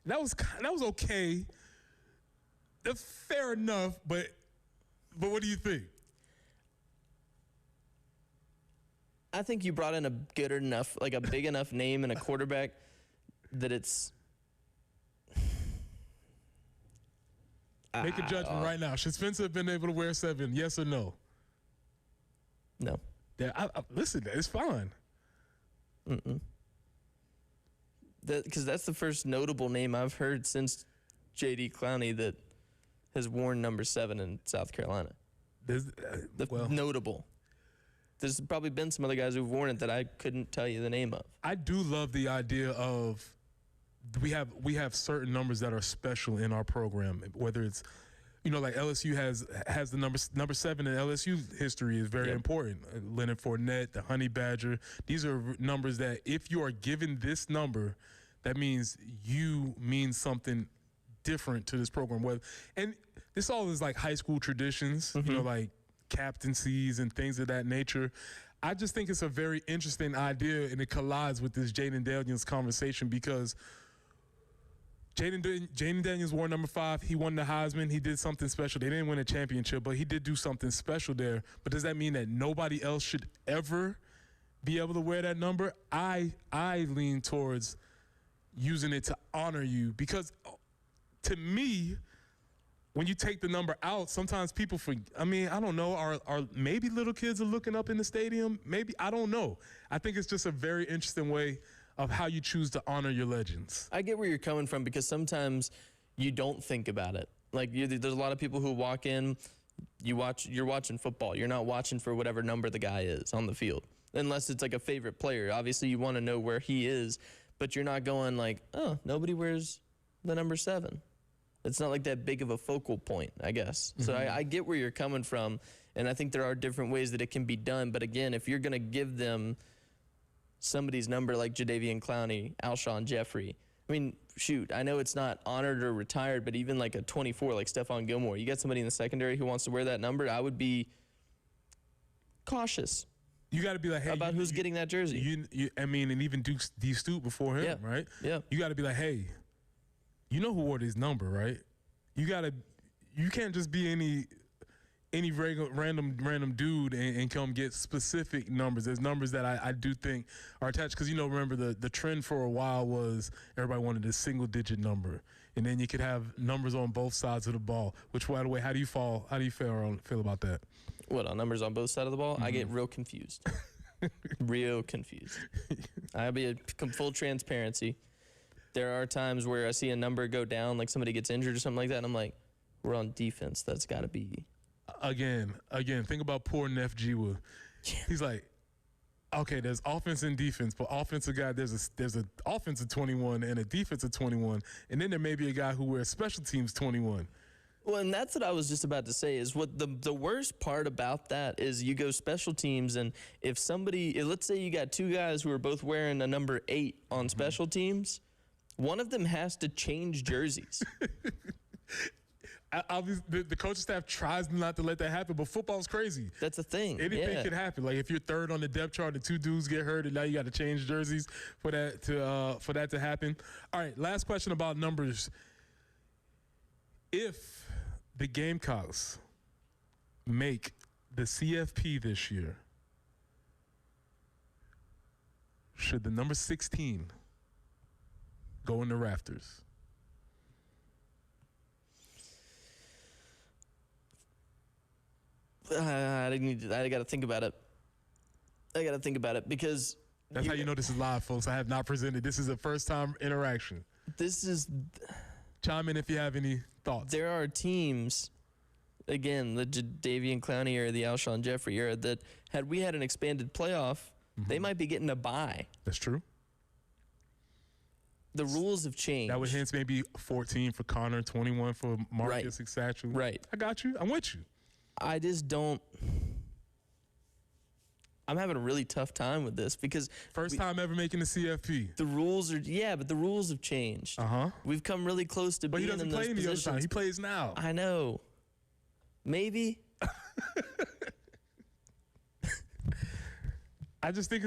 That was okay. That's fair enough, but what do you think? I think you brought in a good enough, like a big enough name and a quarterback that it's. Make a judgment right now. Should Spencer have been able to wear 7? Yes or no? No. Yeah, listen, it's fine. Because that's the first notable name I've heard since J.D. Clowney that has worn number 7 in South Carolina. Notable. There's probably been some other guys who've worn it that I couldn't tell you the name of. I do love the idea of we have certain numbers that are special in our program, whether it's, like LSU has the number 7 in LSU history is very important. Leonard Fournette, the Honey Badger. These are numbers that if you are given this number, that means you mean something different to this program. And this all is like high school traditions, like captaincies and things of that nature. I just think it's a very interesting idea, and it collides with this Jaden Daniels conversation because Jaden Daniels wore number 5. He won the Heisman. He did something special. They didn't win a championship, but he did do something special there. But does that mean that nobody else should ever be able to wear that number? I lean towards using it to honor you because, to me, when you take the number out, sometimes people forget. I mean, I don't know. Are maybe little kids are looking up in the stadium? Maybe. I don't know. I think it's just a very interesting way of how you choose to honor your legends. I get where you're coming from because sometimes you don't think about it. Like there's a lot of people who walk in, you're watching football. You're not watching for whatever number the guy is on the field, unless it's like a favorite player. Obviously, you want to know where he is, but you're not going like, oh, nobody wears the number 7. It's not like that big of a focal point, I guess. So I get where you're coming from, and I think there are different ways that it can be done. But again, if you're going to give them somebody's number like Jadeveon Clowney, Alshon Jeffrey. I mean, shoot, I know it's not honored or retired, but even like a 24 like Stephon Gilmore, you got somebody in the secondary who wants to wear that number, I would be cautious. You got to be like, hey, about who's getting that jersey. And even D. Stoop before him, right? Yeah. You got to be like, hey, you know who wore this number, right? You can't just be any random dude and come get specific numbers. There's numbers that I do think are attached because, remember the trend for a while was everybody wanted a single-digit number. And then you could have numbers on both sides of the ball, which, by the way, how do you feel about that? What, on numbers on both sides of the ball? I get real confused. Real confused. I'll be full transparency. There are times where I see a number go down, like somebody gets injured or something like that, and I'm like, we're on defense. That's got to be... Again, think about poor Neff Jiwa. He's like, okay, there's offense and defense, but offensive guy, there's an offensive 21 and a defensive 21, and then there may be a guy who wears special teams 21. Well, and that's what I was just about to say is what the worst part about that is you go special teams, and if somebody, let's say you got 2 guys who are both wearing a number 8 on special teams, one of them has to change jerseys. The coaching staff tries not to let that happen, but football's crazy. That's a thing. Anything could happen. Like if you're 3rd on the depth chart and 2 dudes get hurt, and now you got to change jerseys for that to happen. All right, last question about numbers. If the Gamecocks make the CFP this year, should the number 16 go in the rafters? I got to think about it. Because that's how you know this is live, folks. I have not presented. This is a first-time interaction. Chime in if you have any thoughts. There are teams, again, the Jadeveon Clowney era, the Alshon Jeffrey era, that had we had an expanded playoff, they might be getting a bye. That's true. The rules have changed. That would hence maybe 14 for Connor, 21 for Marcus, etc. Right. I got you. I'm with you. I just don't. I'm having a really tough time with this because first time ever making the CFP. The rules are but the rules have changed. We've come really close to being in those positions. But he doesn't play any other time. He plays now. I know. Maybe. I just think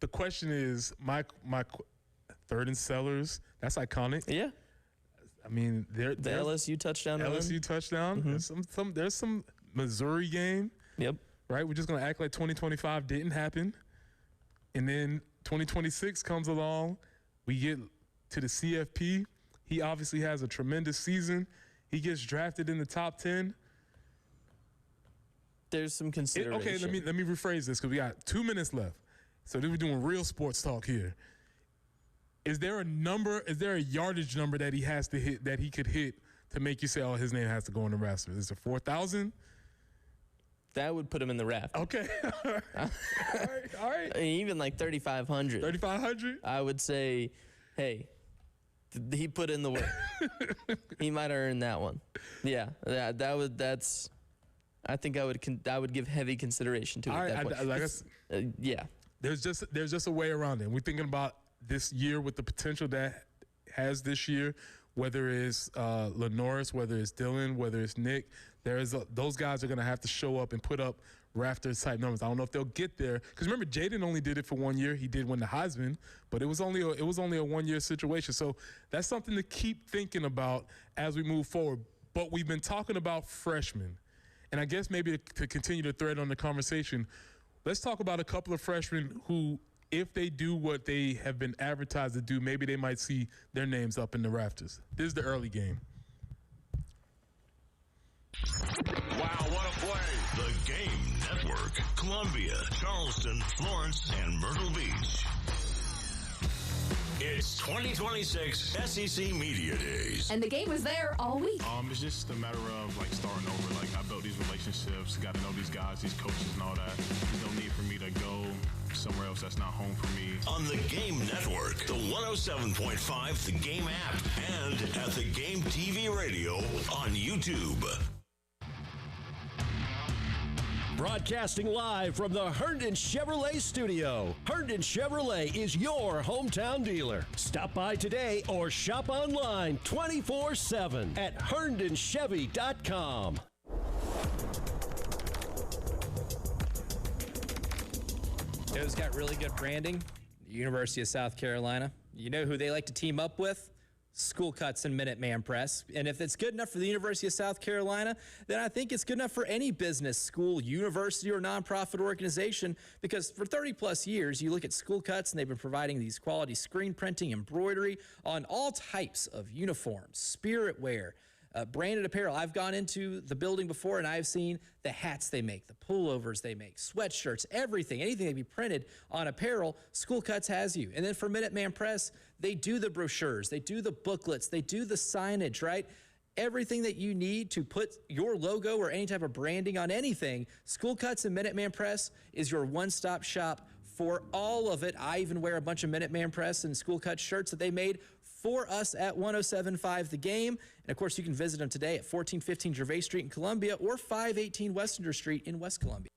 the question is, my third and Sellers, that's iconic. Yeah. I mean, the LSU touchdown. LSU touchdown. Mm-hmm. There's some Missouri game. Yep. Right? We're just going to act like 2025 didn't happen. And then 2026 comes along. We get to the CFP. He obviously has a tremendous season. He gets drafted in the top 10. There's some consideration. Okay, let me rephrase this because we got 2 minutes left. So we're doing real sports talk here. Is there a yardage number that he has to hit, that he could hit to make you say, oh, his name has to go in the roster? Is it 4,000? That would put him in the raft. Okay. All right. Even like 3,500. 3,500? I would say, hey, he put in the work. He might have earned that one. Yeah, that's. I think I would give heavy consideration to it at that point. Yeah. There's just a way around it. We're thinking about this year with the potential that has this year, whether it's Lenoris, whether it's Dylan, whether it's Nick. Those guys are going to have to show up and put up Raptors type numbers. I don't know if they'll get there, because remember, Jaden only did it for 1 year. He did win the Heisman, but it was only a 1 year situation. So that's something to keep thinking about as we move forward. But we've been talking about freshmen, and I guess maybe to continue the thread on the conversation, let's talk about a couple of freshmen who, if they do what they have been advertised to do, maybe they might see their names up in the rafters. This is the early game. Wow, what a play. The Game Network. Columbia, Charleston, Florence, and Myrtle Beach. It's 2026 SEC Media Days. And the game was there all week. It's just a matter of starting over. I built these relationships, got to know these guys, these coaches and all that. There's no need for me to go somewhere else that's not home for me. On the Game Network, the 107.5 The Game app, and at the Game TV radio on YouTube. Broadcasting live from the Herndon Chevrolet studio. Herndon Chevrolet is your hometown dealer. Stop by today or shop online 24/7 at herndonchevy.com. Joe's got really good branding. The University of South Carolina. You know who they like to team up with? School Cuts and Minuteman Press. And if it's good enough for the University of South Carolina, then I think it's good enough for any business, school, university, or nonprofit organization, because for 30 plus years, you look at School Cuts and they've been providing these quality screen printing, embroidery on all types of uniforms, spirit wear, branded apparel. I've gone into the building before and I've seen the hats they make, the pullovers they make, sweatshirts, everything, anything that be printed on apparel, School Cuts has you. And then for Minuteman Press, they do the brochures, they do the booklets, they do the signage, right? Everything that you need to put your logo or any type of branding on anything, School Cuts and Minuteman Press is your one-stop shop for all of it. I even wear a bunch of Minuteman Press and School Cut shirts that they made for us at 107.5 The Game. And of course, you can visit them today at 1415 Gervais Street in Columbia or 518 Westender Street in West Columbia.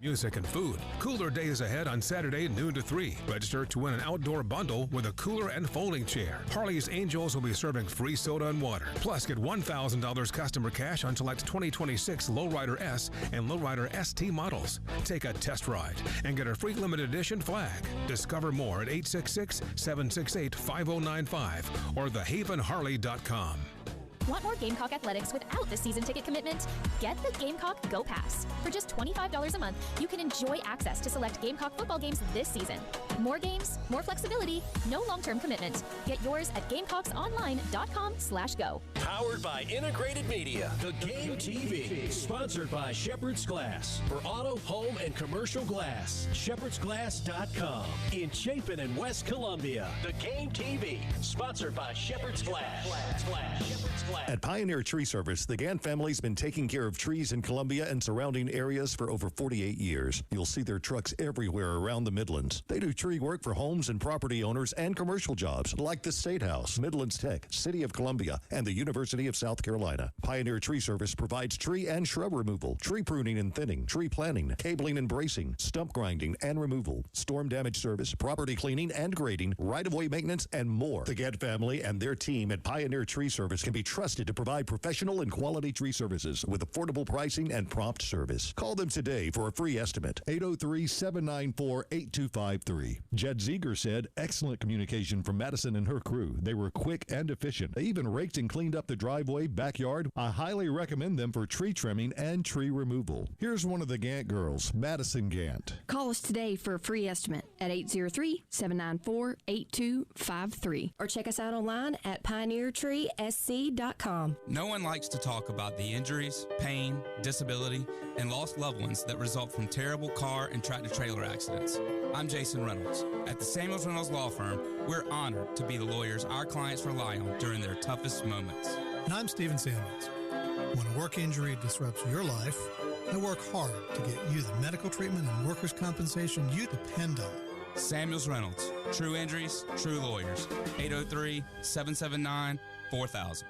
Music and food. Cooler days ahead on Saturday, noon to 3. Register to win an outdoor bundle with a cooler and folding chair. Harley's Angels will be serving free soda and water. Plus, get $1,000 customer cash on select 2026 Lowrider S and Lowrider ST models. Take a test ride and get a free limited edition flag. Discover more at 866-768-5095 or thehavenharley.com. Want more Gamecock athletics without the season ticket commitment? Get the Gamecock Go Pass. For just $25 a month, you can enjoy access to select Gamecock football games this season. More games, more flexibility, no long-term commitment. Get yours at GamecocksOnline.com/go. Powered by Integrated Media. The Game TV. Sponsored by Shepherd's Glass. For auto, home, and commercial glass. ShepherdsGlass.com. In Chapin and West Columbia. The Game TV. Sponsored by Shepherd's Glass. Shepherd's Glass. At Pioneer Tree Service, the Gann family's been taking care of trees in Columbia and surrounding areas for over 48 years. You'll see their trucks everywhere around the Midlands. They do tree work for homes and property owners and commercial jobs like the State House, Midlands Tech, City of Columbia, and the University of South Carolina. Pioneer Tree Service provides tree and shrub removal, tree pruning and thinning, tree planting, cabling and bracing, stump grinding and removal, storm damage service, property cleaning and grading, right-of-way maintenance, and more. The Gann family and their team at Pioneer Tree Service can be trusted trusted to provide professional and quality tree services with affordable pricing and prompt service. Call them today for a free estimate. 803-794-8253. Jed Ziegler said, excellent communication from Madison and her crew. They were quick and efficient. They even raked and cleaned up the driveway, backyard. I highly recommend them for tree trimming and tree removal. Here's one of the Gant girls, Madison Gant. Call us today for a free estimate at 803-794-8253 or check us out online at pioneertreesc.com. No one likes to talk about the injuries, pain, disability, and lost loved ones that result from terrible car and tractor-trailer accidents. I'm Jason Reynolds. At the Samuels Reynolds Law Firm, we're honored to be the lawyers our clients rely on during their toughest moments. And I'm Stephen Samuels. When a work injury disrupts your life, I work hard to get you the medical treatment and workers' compensation you depend on. Samuels Reynolds. True injuries, true lawyers. 803-779-4000.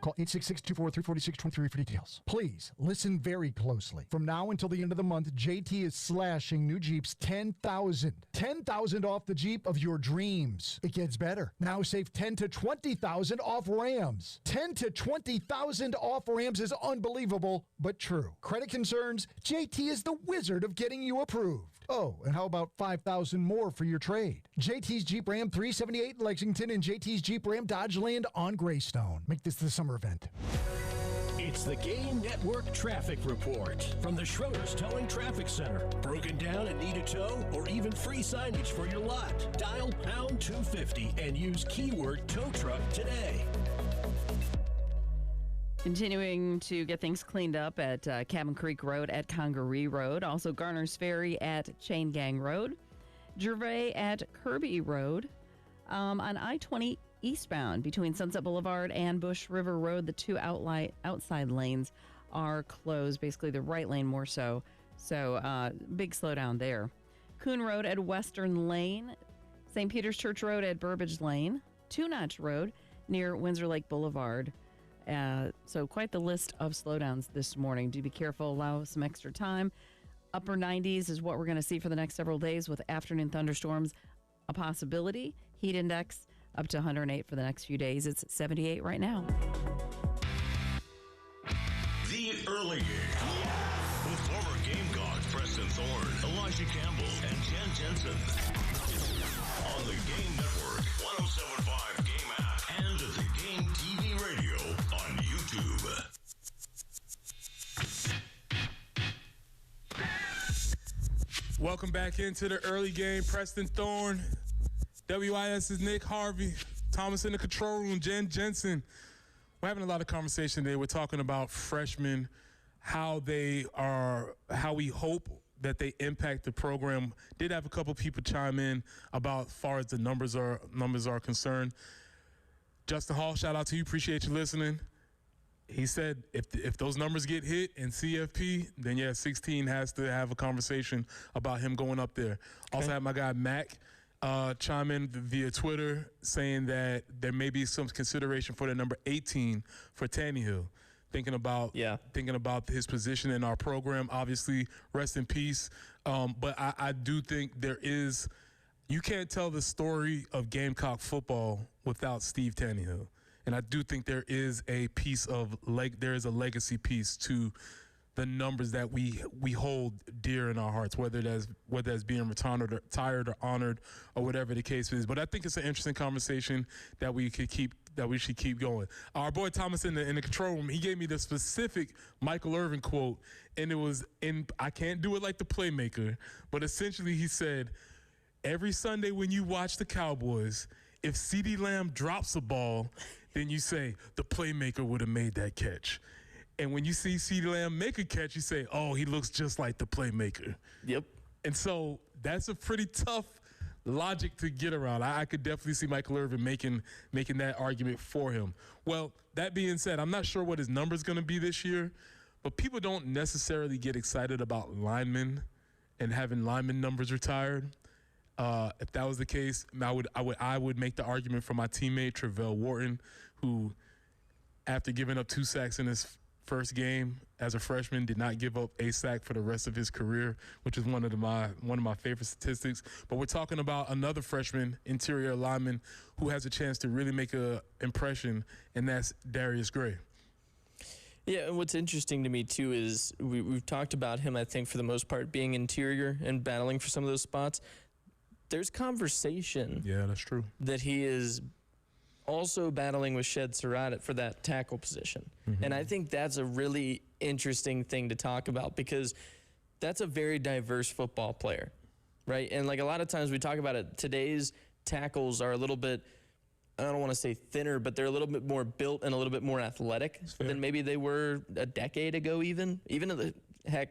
Call 866-243-4623 for details. Please listen very closely. From now until the end of the month, JT is slashing new Jeeps $10,000. $10,000 off the Jeep of your dreams. It gets better. Now save $10,000 to $20,000 off Rams. $10,000 to $20,000 off Rams is unbelievable, but true. Credit concerns? JT is the wizard of getting you approved. Oh, and how about $5,000 more for your trade? JT's Jeep Ram 378 in Lexington and JT's Jeep Ram Dodge Land on Greystone. Make this the summer event. It's the Game Network Traffic Report from the Schroeder's Towing Traffic Center. Broken down and need a tow or even free signage for your lot? Dial pound 250 and use keyword tow truck today. Continuing to get things cleaned up at Cabin Creek Road at Congaree Road. Also Garner's Ferry at Chain Gang Road. Gervais at Kirby Road. On I-20 eastbound between Sunset Boulevard and Bush River Road, the two outside lanes are closed. Basically, the right lane more so. So big slowdown there. Coon Road at Western Lane. St. Peter's Church Road at Burbage Lane. Two Notch Road near Windsor Lake Boulevard. So quite the list of slowdowns this morning. Do be careful, allow some extra time. Upper 90s is what we're going to see for the next several days with afternoon thunderstorms a possibility. Heat index up to 108 for the next few days. It's 78 right now. The Early Game. With former Gamecocks Preston Thorne, Elijah Campbell, and Jen Jensen. On the Game Network, 107.5 Game app, and the Game TV radio on YouTube. Welcome back into the Early Game. Preston Thorne, WIS's Nick Harvey, Thomas in the control room, Jen Jensen. We're having a lot of conversation today. We're talking about freshmen, how we hope that they impact the program. Did have a couple people chime in about as far as the numbers are concerned. Justin Hall, shout out to you. Appreciate you listening. He said if those numbers get hit in CFP, then yeah, 16 has to have a conversation about him going up there. Okay. Also had my guy Mac chime in via Twitter saying that there may be some consideration for the number 18 for Tannehill. Thinking about his position in our program. Obviously, rest in peace. But I do think you can't tell the story of Gamecock football without Steve Tannehill. And I do think there is a legacy piece to the numbers that we hold dear in our hearts, whether that's being retired or honored or whatever the case is. But I think it's an interesting conversation that we should keep going. Our boy Thomas in the control room, he gave me the specific Michael Irvin quote, and it was I can't do it like the playmaker, but essentially he said, every Sunday when you watch the Cowboys, if CeeDee Lamb drops a ball, then you say, the playmaker would have made that catch. And when you see CeeDee Lamb make a catch, you say, oh, he looks just like the playmaker. Yep. And so that's a pretty tough logic to get around. I could definitely see Michael Irvin making that argument for him. Well, that being said, I'm not sure what his number's going to be this year, but people don't necessarily get excited about linemen and having lineman numbers retired. If that was the case, I would make the argument for my teammate Travell Wharton, who, after giving up 2 sacks in his first game as a freshman, did not give up a sack for the rest of his career, which is one of my favorite statistics. But we're talking about another freshman interior lineman who has a chance to really make an impression, and that's Darius Gray. Yeah, and what's interesting to me, too, is we've talked about him, I think, for the most part, being interior and battling for some of those spots. There's conversation. Yeah, that's true. That he is also battling with Shed Surratt for that tackle position. And I think that's a really interesting thing to talk about because that's a very diverse football player, right? And like a lot of times we talk about it, today's tackles are a little bit, I don't want to say thinner, but they're a little bit more built and a little bit more athletic than maybe they were a decade ago even the heck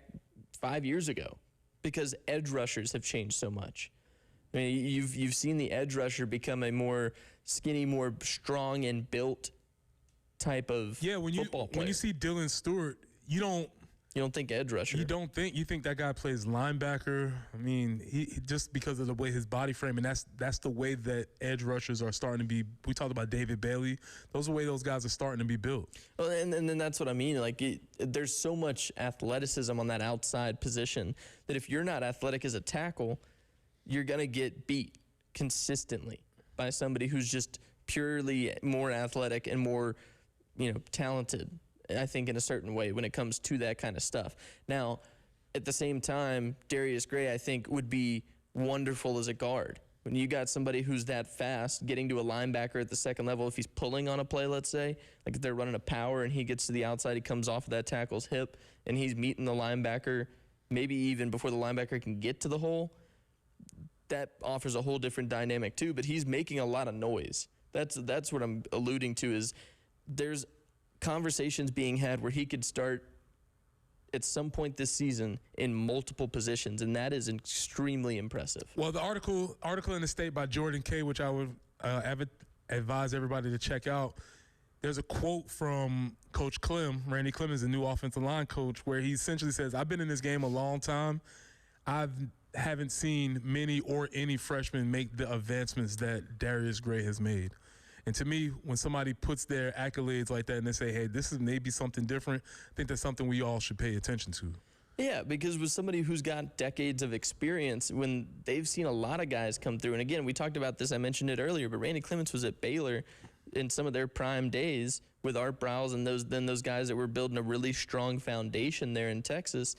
5 years ago, because edge rushers have changed so much. I mean, you've seen the edge rusher become a more skinny, more strong and built type of football player. When you see Dylan Stewart, you don't think edge rusher. You think that guy plays linebacker. I mean, he just because of the way his body frame, and that's the way that edge rushers are starting to be. We talked about David Bailey. Those are the way those guys are starting to be built. Well, and then that's what I mean. Like, there's so much athleticism on that outside position that if you're not athletic as a tackle, you're gonna get beat consistently by somebody who's just purely more athletic and more, talented, I think, in a certain way when it comes to that kind of stuff. Now, at the same time, Darius Gray, I think, would be wonderful as a guard. When you got somebody who's that fast, getting to a linebacker at the second level, if he's pulling on a play, let's say, like if they're running a power and he gets to the outside, he comes off of that tackle's hip, and he's meeting the linebacker, maybe even before the linebacker can get to the hole, that offers a whole different dynamic too, but he's making a lot of noise. That's what I'm alluding to, is there's conversations being had where he could start at some point this season in multiple positions, and that is extremely impressive. Well, the article in the State by Jordan Kay, which I would advise everybody to check out, there's a quote from Coach Clem. Randy Clem is the new offensive line coach, where he essentially says, I've been in this game a long time. I haven't seen many or any freshmen make the advancements that Darius Gray has made. And to me, when somebody puts their accolades like that and they say, hey, this is maybe something different, I think that's something we all should pay attention to. Yeah, because with somebody who's got decades of experience, when they've seen a lot of guys come through, and again, we talked about this, I mentioned it earlier, but Randy Clements was at Baylor in some of their prime days with Art Browse and those guys that were building a really strong foundation there in Texas.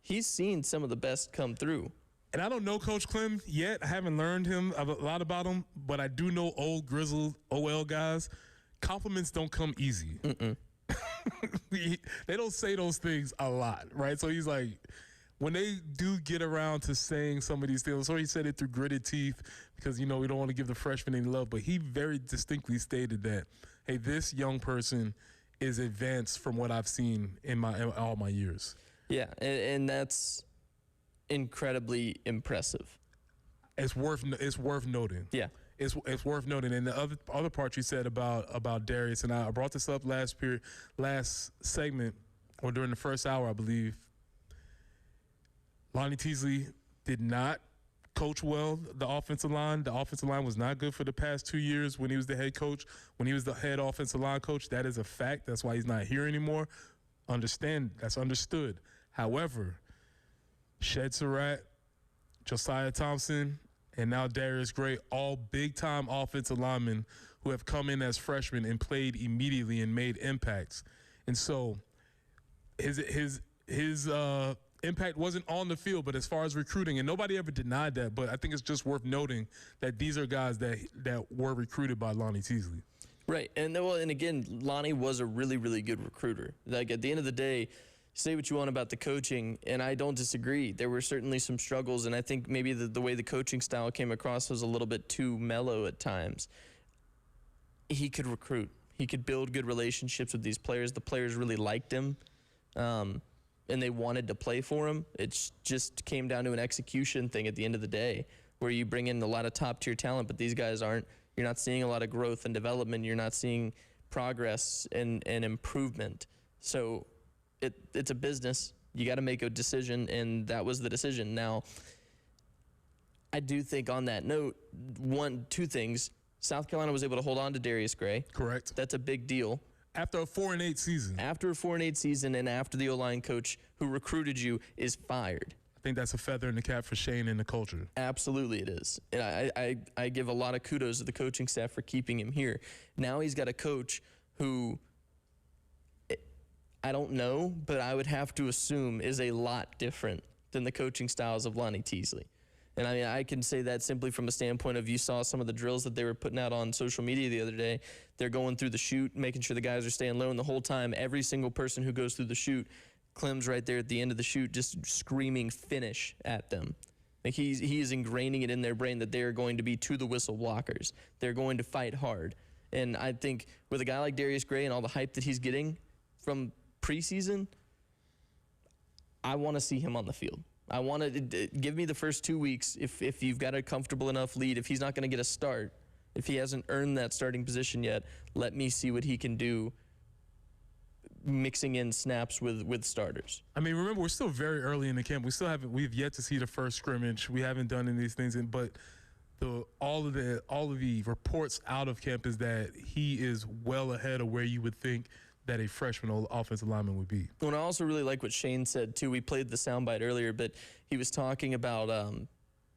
He's seen some of the best come through. And I don't know Coach Clem yet. I haven't learned a lot about him, but I do know old grizzled OL guys. Compliments don't come easy. They don't say those things a lot, right? So he's like, when they do get around to saying some of these things, so he said it through gritted teeth because, we don't want to give the freshman any love, but he very distinctly stated that, hey, this young person is advanced from what I've seen in all my years. Yeah, and that's incredibly impressive. It's worth noting. Yeah, it's worth noting. And the other part you said about Darius, and I brought this up last segment, or during the first hour, I believe. Lonnie Teasley did not coach well the offensive line. The offensive line was not good for the past 2 years when he was the head coach. When he was the head offensive line coach, that is a fact. That's why he's not here anymore. That's understood. However, Shed Surratt, Josiah Thompson, and now Darius Gray, all big-time offensive linemen who have come in as freshmen and played immediately and made impacts. And so his impact wasn't on the field, but as far as recruiting, and nobody ever denied that, but I think it's just worth noting that these are guys that were recruited by Lonnie Teasley. Right, and again, Lonnie was a really, really good recruiter. Like, at the end of the day, say what you want about the coaching, and I don't disagree. There were certainly some struggles, and I think maybe the way the coaching style came across was a little bit too mellow at times. He could recruit. He could build good relationships with these players. The players really liked him, and they wanted to play for him. It just came down to an execution thing at the end of the day, where you bring in a lot of top-tier talent, but these guys aren't. You're not seeing a lot of growth and development. You're not seeing progress and improvement. So it's a business. You got to make a decision, and that was the decision. Now, I do think on that note, two things. South Carolina was able to hold on to Darius Gray. Correct. That's a big deal. After a 4-8 season. After a 4-8 season, and after the O-line coach who recruited you is fired. I think that's a feather in the cap for Shane and the culture. Absolutely it is. And I give a lot of kudos to the coaching staff for keeping him here. Now he's got a coach who, I don't know, but I would have to assume is a lot different than the coaching styles of Lonnie Teasley. And I mean, I can say that simply from a standpoint of, you saw some of the drills that they were putting out on social media the other day. They're going through the chute, making sure the guys are staying low, and the whole time, every single person who goes through the chute, Clem's right there at the end of the chute just screaming finish at them. Like he is ingraining it in their brain that they are going to be to the whistle blockers. They're going to fight hard. And I think with a guy like Darius Gray and all the hype that he's getting from preseason, I want to see him on the field. I want to give me the first 2 weeks if you've got a comfortable enough lead. If he's not going to get a start, if he hasn't earned that starting position yet, let me see what he can do mixing in snaps with starters. I mean, remember, we're still very early in the camp. We've yet to see the first scrimmage. We haven't done any of these things, but all of the reports out of camp is that he is well ahead of where you would think that a freshman offensive lineman would be. Well, and I also really like what Shane said, too. We played the soundbite earlier, but he was talking about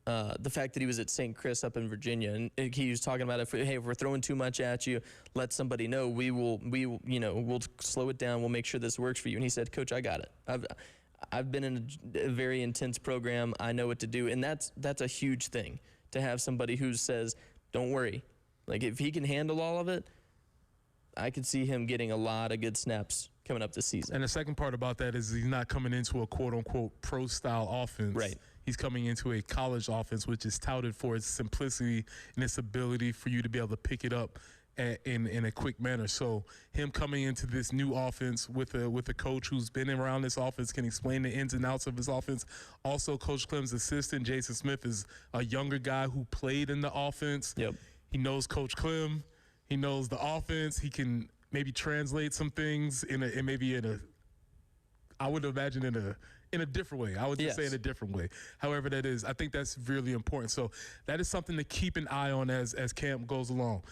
the fact that he was at St. Chris up in Virginia, and he was talking about if we're throwing too much at you, let somebody know. We'll slow it down. We'll make sure this works for you. And he said, Coach, I got it. I've been in a very intense program. I know what to do, and that's a huge thing to have somebody who says, don't worry. Like, if he can handle all of it, I could see him getting a lot of good snaps coming up this season. And the second part about that is he's not coming into a quote-unquote pro-style offense. Right. He's coming into a college offense, which is touted for its simplicity and its ability for you to be able to pick it up in a quick manner. So him coming into this new offense with a coach who's been around this offense, can explain the ins and outs of his offense. Also, Coach Clem's assistant, Jason Smith, is a younger guy who played in the offense. Yep. He knows Coach Clem. He knows the offense. He can maybe translate some things I would imagine in a different way. I would just say in a different way. However that is, I think that's really important. So that is something to keep an eye on as camp goes along.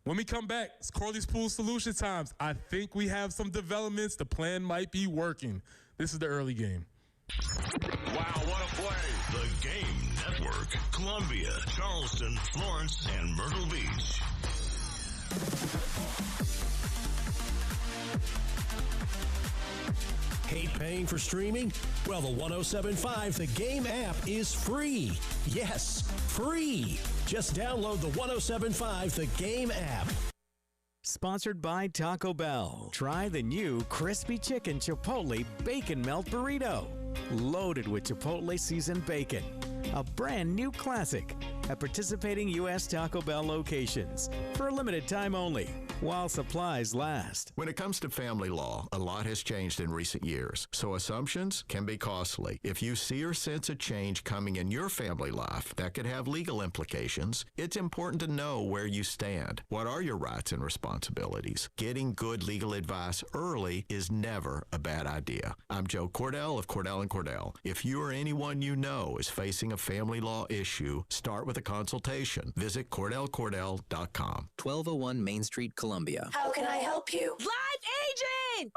When we come back, it's Corley's Pool Solution Times. I think we have some developments. The plan might be working. This is the early game. Wow, what a play. The Game Network. Columbia, Charleston, Florence, and Myrtle Beach. Hate paying for streaming? Well, the 107.5 The Game app is free. Yes, free. Just download the 107.5 The Game app. Sponsored by Taco Bell. Try the new Crispy Chicken Chipotle Bacon Melt Burrito. Loaded with Chipotle seasoned bacon. A brand new classic at participating U.S. Taco Bell locations for a limited time only, while supplies last. When it comes to family law, a lot has changed in recent years, so assumptions can be costly. If you see or sense a change coming in your family life that could have legal implications, it's important to know where you stand. What are your rights and responsibilities? Getting good legal advice early is never a bad idea. I'm Joe Cordell of Cordell & Cordell. If you or anyone you know is facing a family law issue, start with a consultation. Visit CordellCordell.com. 1201 Main Street, Columbia. How can I help you? Live agent!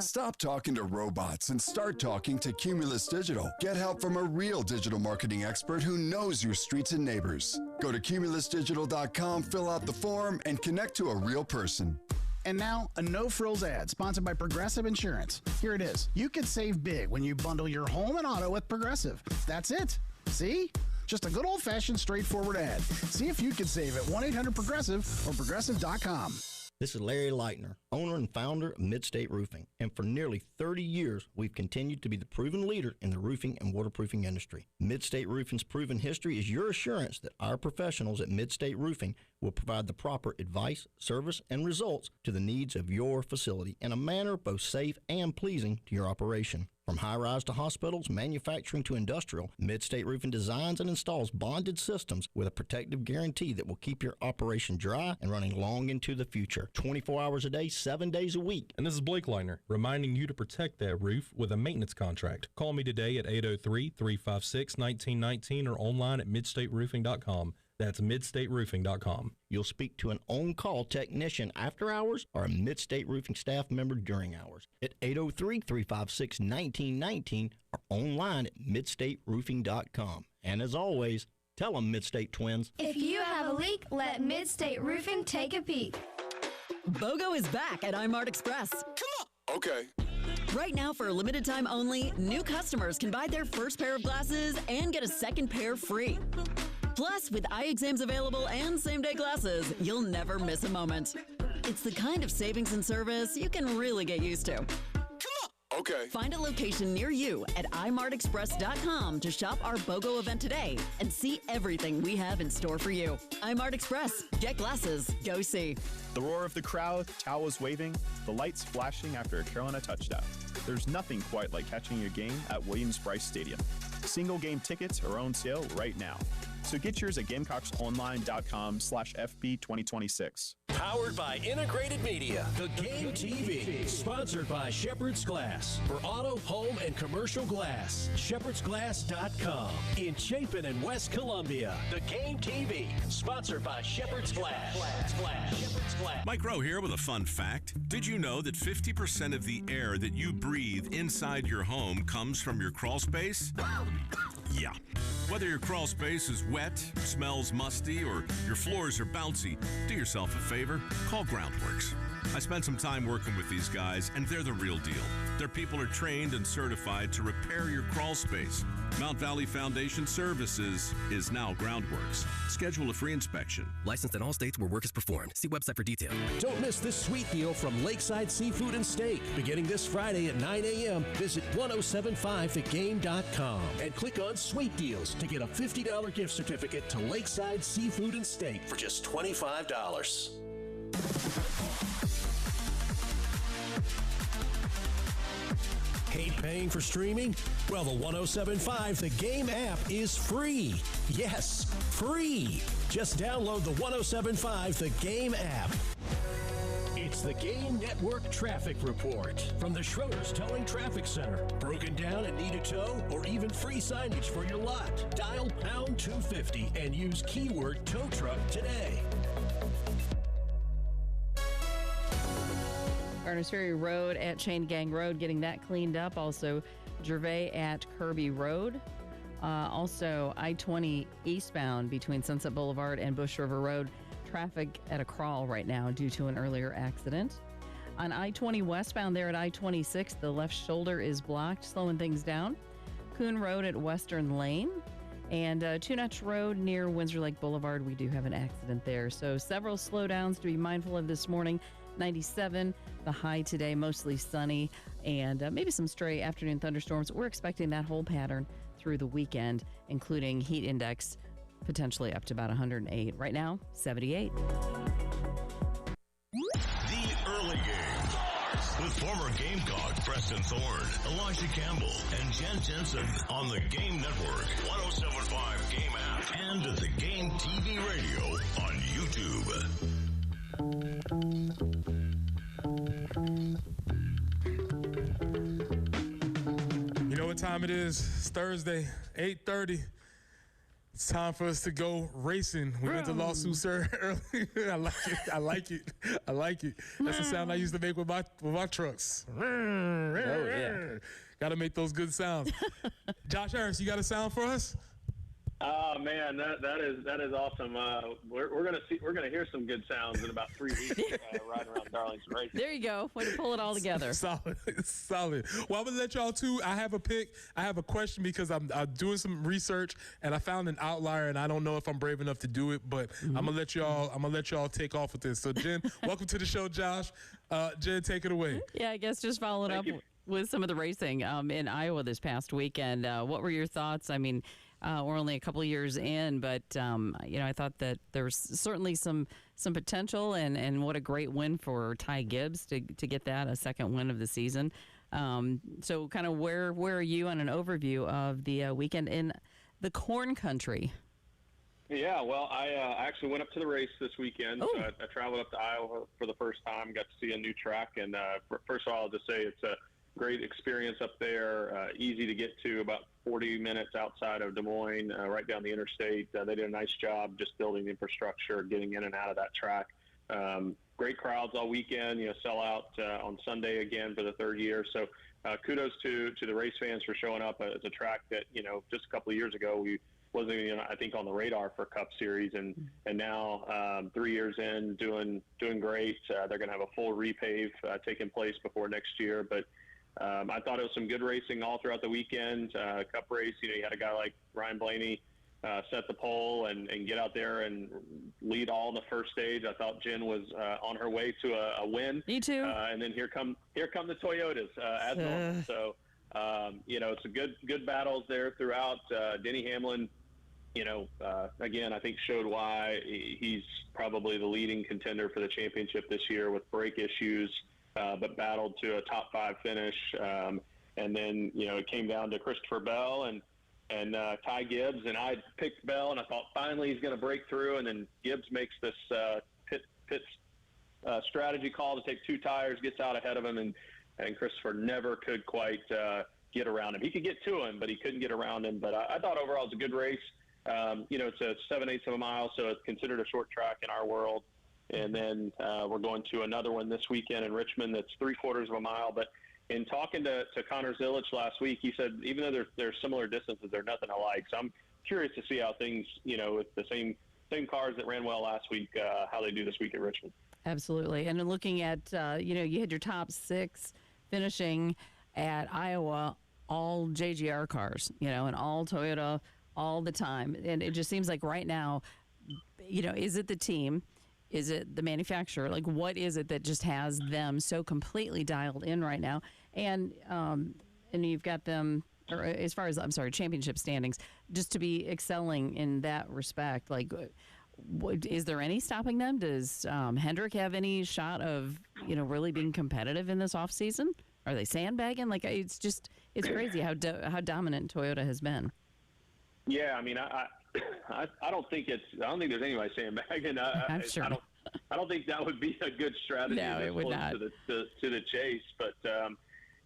Stop talking to robots and start talking to Cumulus Digital. Get help from a real digital marketing expert who knows your streets and neighbors. Go to cumulusdigital.com, fill out the form, and connect to a real person. And now, a no-frills ad sponsored by Progressive Insurance. Here it is. You could save big when you bundle your home and auto with Progressive. That's it. See? Just a good old-fashioned, straightforward ad. See if you can save at 1-800-PROGRESSIVE or Progressive.com. This is Larry Leitner, owner and founder of Midstate Roofing. And for nearly 30 years, we've continued to be the proven leader in the roofing and waterproofing industry. Midstate Roofing's proven history is your assurance that our professionals at Midstate Roofing will provide the proper advice, service, and results to the needs of your facility in a manner both safe and pleasing to your operation. From high-rise to hospitals, manufacturing to industrial, Midstate Roofing designs and installs bonded systems with a protective guarantee that will keep your operation dry and running long into the future. 24 hours a day, 7 days a week. And this is Blake Leitner, reminding you to protect that roof with a maintenance contract. Call me today at 803-356-1919 or online at midstateroofing.com. That's midstateroofing.com. You'll speak to an on-call technician after hours or a Midstate Roofing staff member during hours at 803-356-1919 or online at midstateroofing.com. And as always, tell them Midstate Twins. If you have a leak, let Midstate Roofing take a peek. BOGO is back at iMart Express. Come on. Okay. Right now, for a limited time only, new customers can buy their first pair of glasses and get a second pair free. Plus, with eye exams available and same-day glasses, you'll never miss a moment. It's the kind of savings and service you can really get used to. Okay. Find a location near you at imartexpress.com to shop our BOGO event today and see everything we have in store for you. iMart Express. Get glasses. Go see. The roar of the crowd, towels waving, the lights flashing after a Carolina touchdown. There's nothing quite like catching a game at Williams-Brice Stadium. Single game tickets are on sale right now. So get yours at GamecocksOnline.com/FB2026. Powered by Integrated Media, the Game TV, sponsored by Shepherd's Glass. For auto, home, and commercial glass, shepherdsglass.com. In Chapin and West Columbia, the Game TV, sponsored by Shepherd's Glass. Shepherd's Glass. Mike Rowe here with a fun fact. Did you know that 50% of the air that you breathe inside your home comes from your crawl space? Yeah. Whether your crawl space is wet, smells musty, or your floors are bouncy, do yourself a favor, call Groundworks. I spent some time working with these guys, and they're the real deal. Their people are trained and certified to repair your crawl space. Mount Valley Foundation Services is now Groundworks. Schedule a free inspection. Licensed in all states where work is performed. See website for detail. Don't miss this sweet deal from Lakeside Seafood and Steak. Beginning this Friday at 9 a.m., visit 1075thegame.com and click on Sweet Deals to get a $50 gift certificate to Lakeside Seafood and Steak for just $25. Hate paying for streaming? Well, the 1075 The Game app is free. Yes, free. Just download the 1075 The Game app. It's the Game Network Traffic Report from the Schroeder's Towing Traffic Center. Broken down and need a tow or even free signage for your lot? Dial pound 250 and use keyword tow truck today. Garner's Ferry Road at Chain Gang Road, getting that cleaned up. Also, Gervais at Kirby Road. Also, I-20 eastbound between Sunset Boulevard and Bush River Road. Traffic at a crawl right now due to an earlier accident. On I-20 westbound there at I-26, the left shoulder is blocked, slowing things down. Coon Road at Western Lane. And Two Notch Road near Windsor Lake Boulevard, we do have an accident there. So several slowdowns to be mindful of this morning. 97, the high today, mostly sunny, and maybe some stray afternoon thunderstorms. We're expecting that whole pattern through the weekend, including heat index potentially up to about 108. Right now, 78. The early game starts with former Gamecock Preston Thorne, Elijah Campbell, and Jen Jensen on the Game Network, 1075 Game app, and the Game TV radio on YouTube. You know what time it is? It's Thursday, 8:30. It's time for us to go racing. We went to lawsuit, sir, early. I like it. That's the sound I used to make with my trucks. Oh, yeah. Got to make those good sounds. Josh Harris, you got a sound for us? Oh man, that is awesome. We're gonna hear some good sounds in about 3 weeks riding around Darlington Racing. There you go. Way to pull it all together. Solid. Well, I'm gonna let y'all too. I have a pick. I have a question because I'm doing some research and I found an outlier and I don't know if I'm brave enough to do it, but I'm gonna let y'all take off with this. So Jen, welcome to the show, Josh. Jen, take it away. Yeah, I guess just following up with some of the racing in Iowa this past weekend. What were your thoughts? I mean, we're only a couple of years in, but I thought that there was certainly some potential, and what a great win for Ty Gibbs to get that, a second win of the season. So kind of where are you on an overview of the weekend in the corn country? Yeah, well, I actually went up to the race this weekend. So I traveled up to Iowa for the first time, got to see a new track, and first of all, I'll just say it's a great experience up there, easy to get to, about 40 minutes outside of Des Moines, right down the interstate. They did a nice job just building the infrastructure, getting in and out of that track. Great crowds all weekend, sell out on Sunday again for the third year. So kudos to the race fans for showing up. It's a track that, just a couple of years ago, we wasn't even, I think, on the radar for Cup Series. And now 3 years in, doing great. They're going to have a full repave taking place before next year. But I thought it was some good racing all throughout the weekend. Cup race, you had a guy like Ryan Blaney set the pole and get out there and lead all in the first stage. I thought Jen was on her way to a win. Me too. And then here come the Toyotas as normal. So it's a good battles there throughout. Denny Hamlin, again, I think showed why he's probably the leading contender for the championship this year with brake issues, but battled to a top 5 finish. And then it came down to Christopher Bell and Ty Gibbs, and I picked Bell, and I thought finally he's going to break through, and then Gibbs makes this pit strategy call to take 2 tires, gets out ahead of him, and Christopher never could quite get around him. He could get to him, but he couldn't get around him. But I thought overall it was a good race. It's a 7/8 of a mile, so it's considered a short track in our world. And then we're going to another one this weekend in Richmond that's 3/4 of a mile. But in talking to Connor Zilic last week, he said even though they're similar distances, they're nothing alike. So I'm curious to see how things, with the same cars that ran well last week, how they do this week at Richmond. Absolutely. And looking at, you had your top 6 finishing at Iowa, all JGR cars, and all Toyota all the time. And it just seems like right now, is it the team? Is it the manufacturer? Like, what is it that just has them so completely dialed in right now? And you've got them, or as far as, championship standings, just to be excelling in that respect. Like, is there any stopping them? Does Hendrick have any shot of, really being competitive in this offseason? Are they sandbagging? Like, it's crazy how dominant Toyota has been. Yeah, I mean, I don't think there's anybody sandbagging. I'm sure. I don't think that would be a good strategy. No, it would not. To the chase, but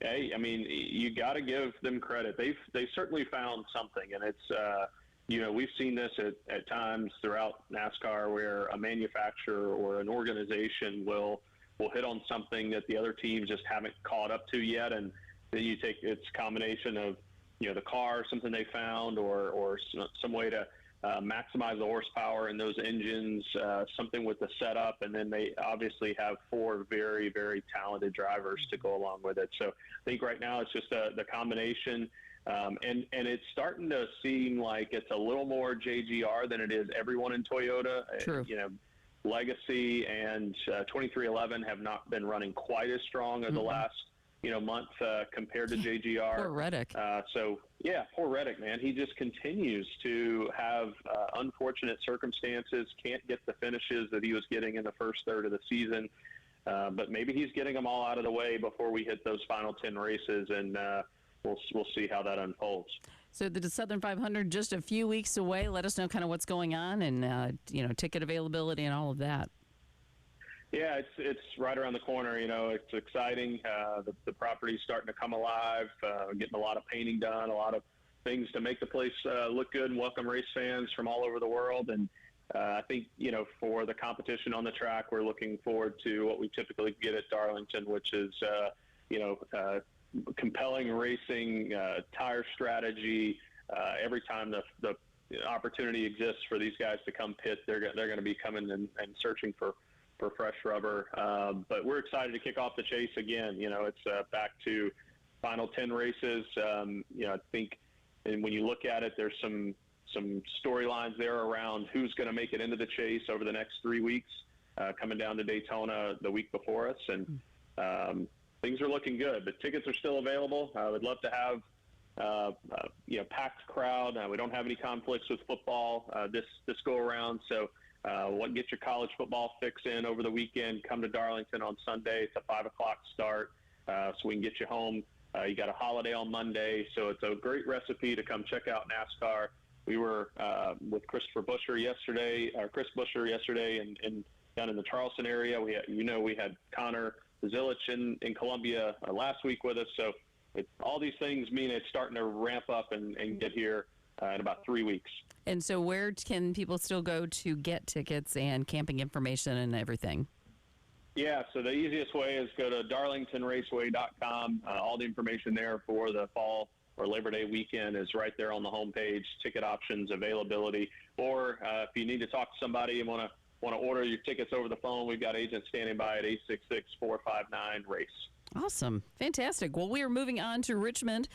hey, I mean, you got to give them credit. They've certainly found something, and it's we've seen this at times throughout NASCAR where a manufacturer or an organization will hit on something that the other teams just haven't caught up to yet, and then you take it's a combination of the car, something they found, or some way to maximize the horsepower in those engines, something with the setup, and then they obviously have 4 very, very talented drivers to go along with it. So I think right now it's just the combination, and it's starting to seem like it's a little more JGR than it is everyone in Toyota. True. Legacy and 2311 have not been running quite as strong as the last month compared to JGR. Poor Reddick. Poor Reddick, man. He just continues to have unfortunate circumstances, can't get the finishes that he was getting in the first third of the season. But maybe he's getting them all out of the way before we hit those final 10 races, and we'll see how that unfolds. So the Southern 500 just a few weeks away. Let us know kind of what's going on and, ticket availability and all of that. Yeah, it's right around the corner. It's exciting. The property's starting to come alive, getting a lot of painting done, a lot of things to make the place look good and welcome race fans from all over the world. And I think, for the competition on the track, we're looking forward to what we typically get at Darlington, which is, compelling racing, tire strategy. Every time the opportunity exists for these guys to come pit, they're going to be coming and searching for fresh rubber. But we're excited to kick off the chase again. It's back to final 10 races. I think, and when you look at it, there's some storylines there around who's going to make it into the chase over the next 3 weeks, coming down to Daytona the week before us. And things are looking good, but tickets are still available. I would love to have packed crowd. We don't have any conflicts with football this go around, so get your college football fix in over the weekend. Come to Darlington on Sunday. It's a 5 o'clock start, so we can get you home. You got a holiday on Monday, so it's a great recipe to come check out NASCAR. We were with Chris Buescher yesterday, and down in the Charleston area. We had Connor Zilich in Columbia last week with us. So all these things mean it's starting to ramp up and get here in about 3 weeks. And so where can people still go to get tickets and camping information and everything? Yeah, so the easiest way is go to darlingtonraceway.com. All the information there for the fall or Labor Day weekend is right there on the homepage, ticket options, availability. Or if you need to talk to somebody and want to order your tickets over the phone, we've got agents standing by at 866-459-RACE. Awesome. Fantastic. Well, we are moving on to Richmond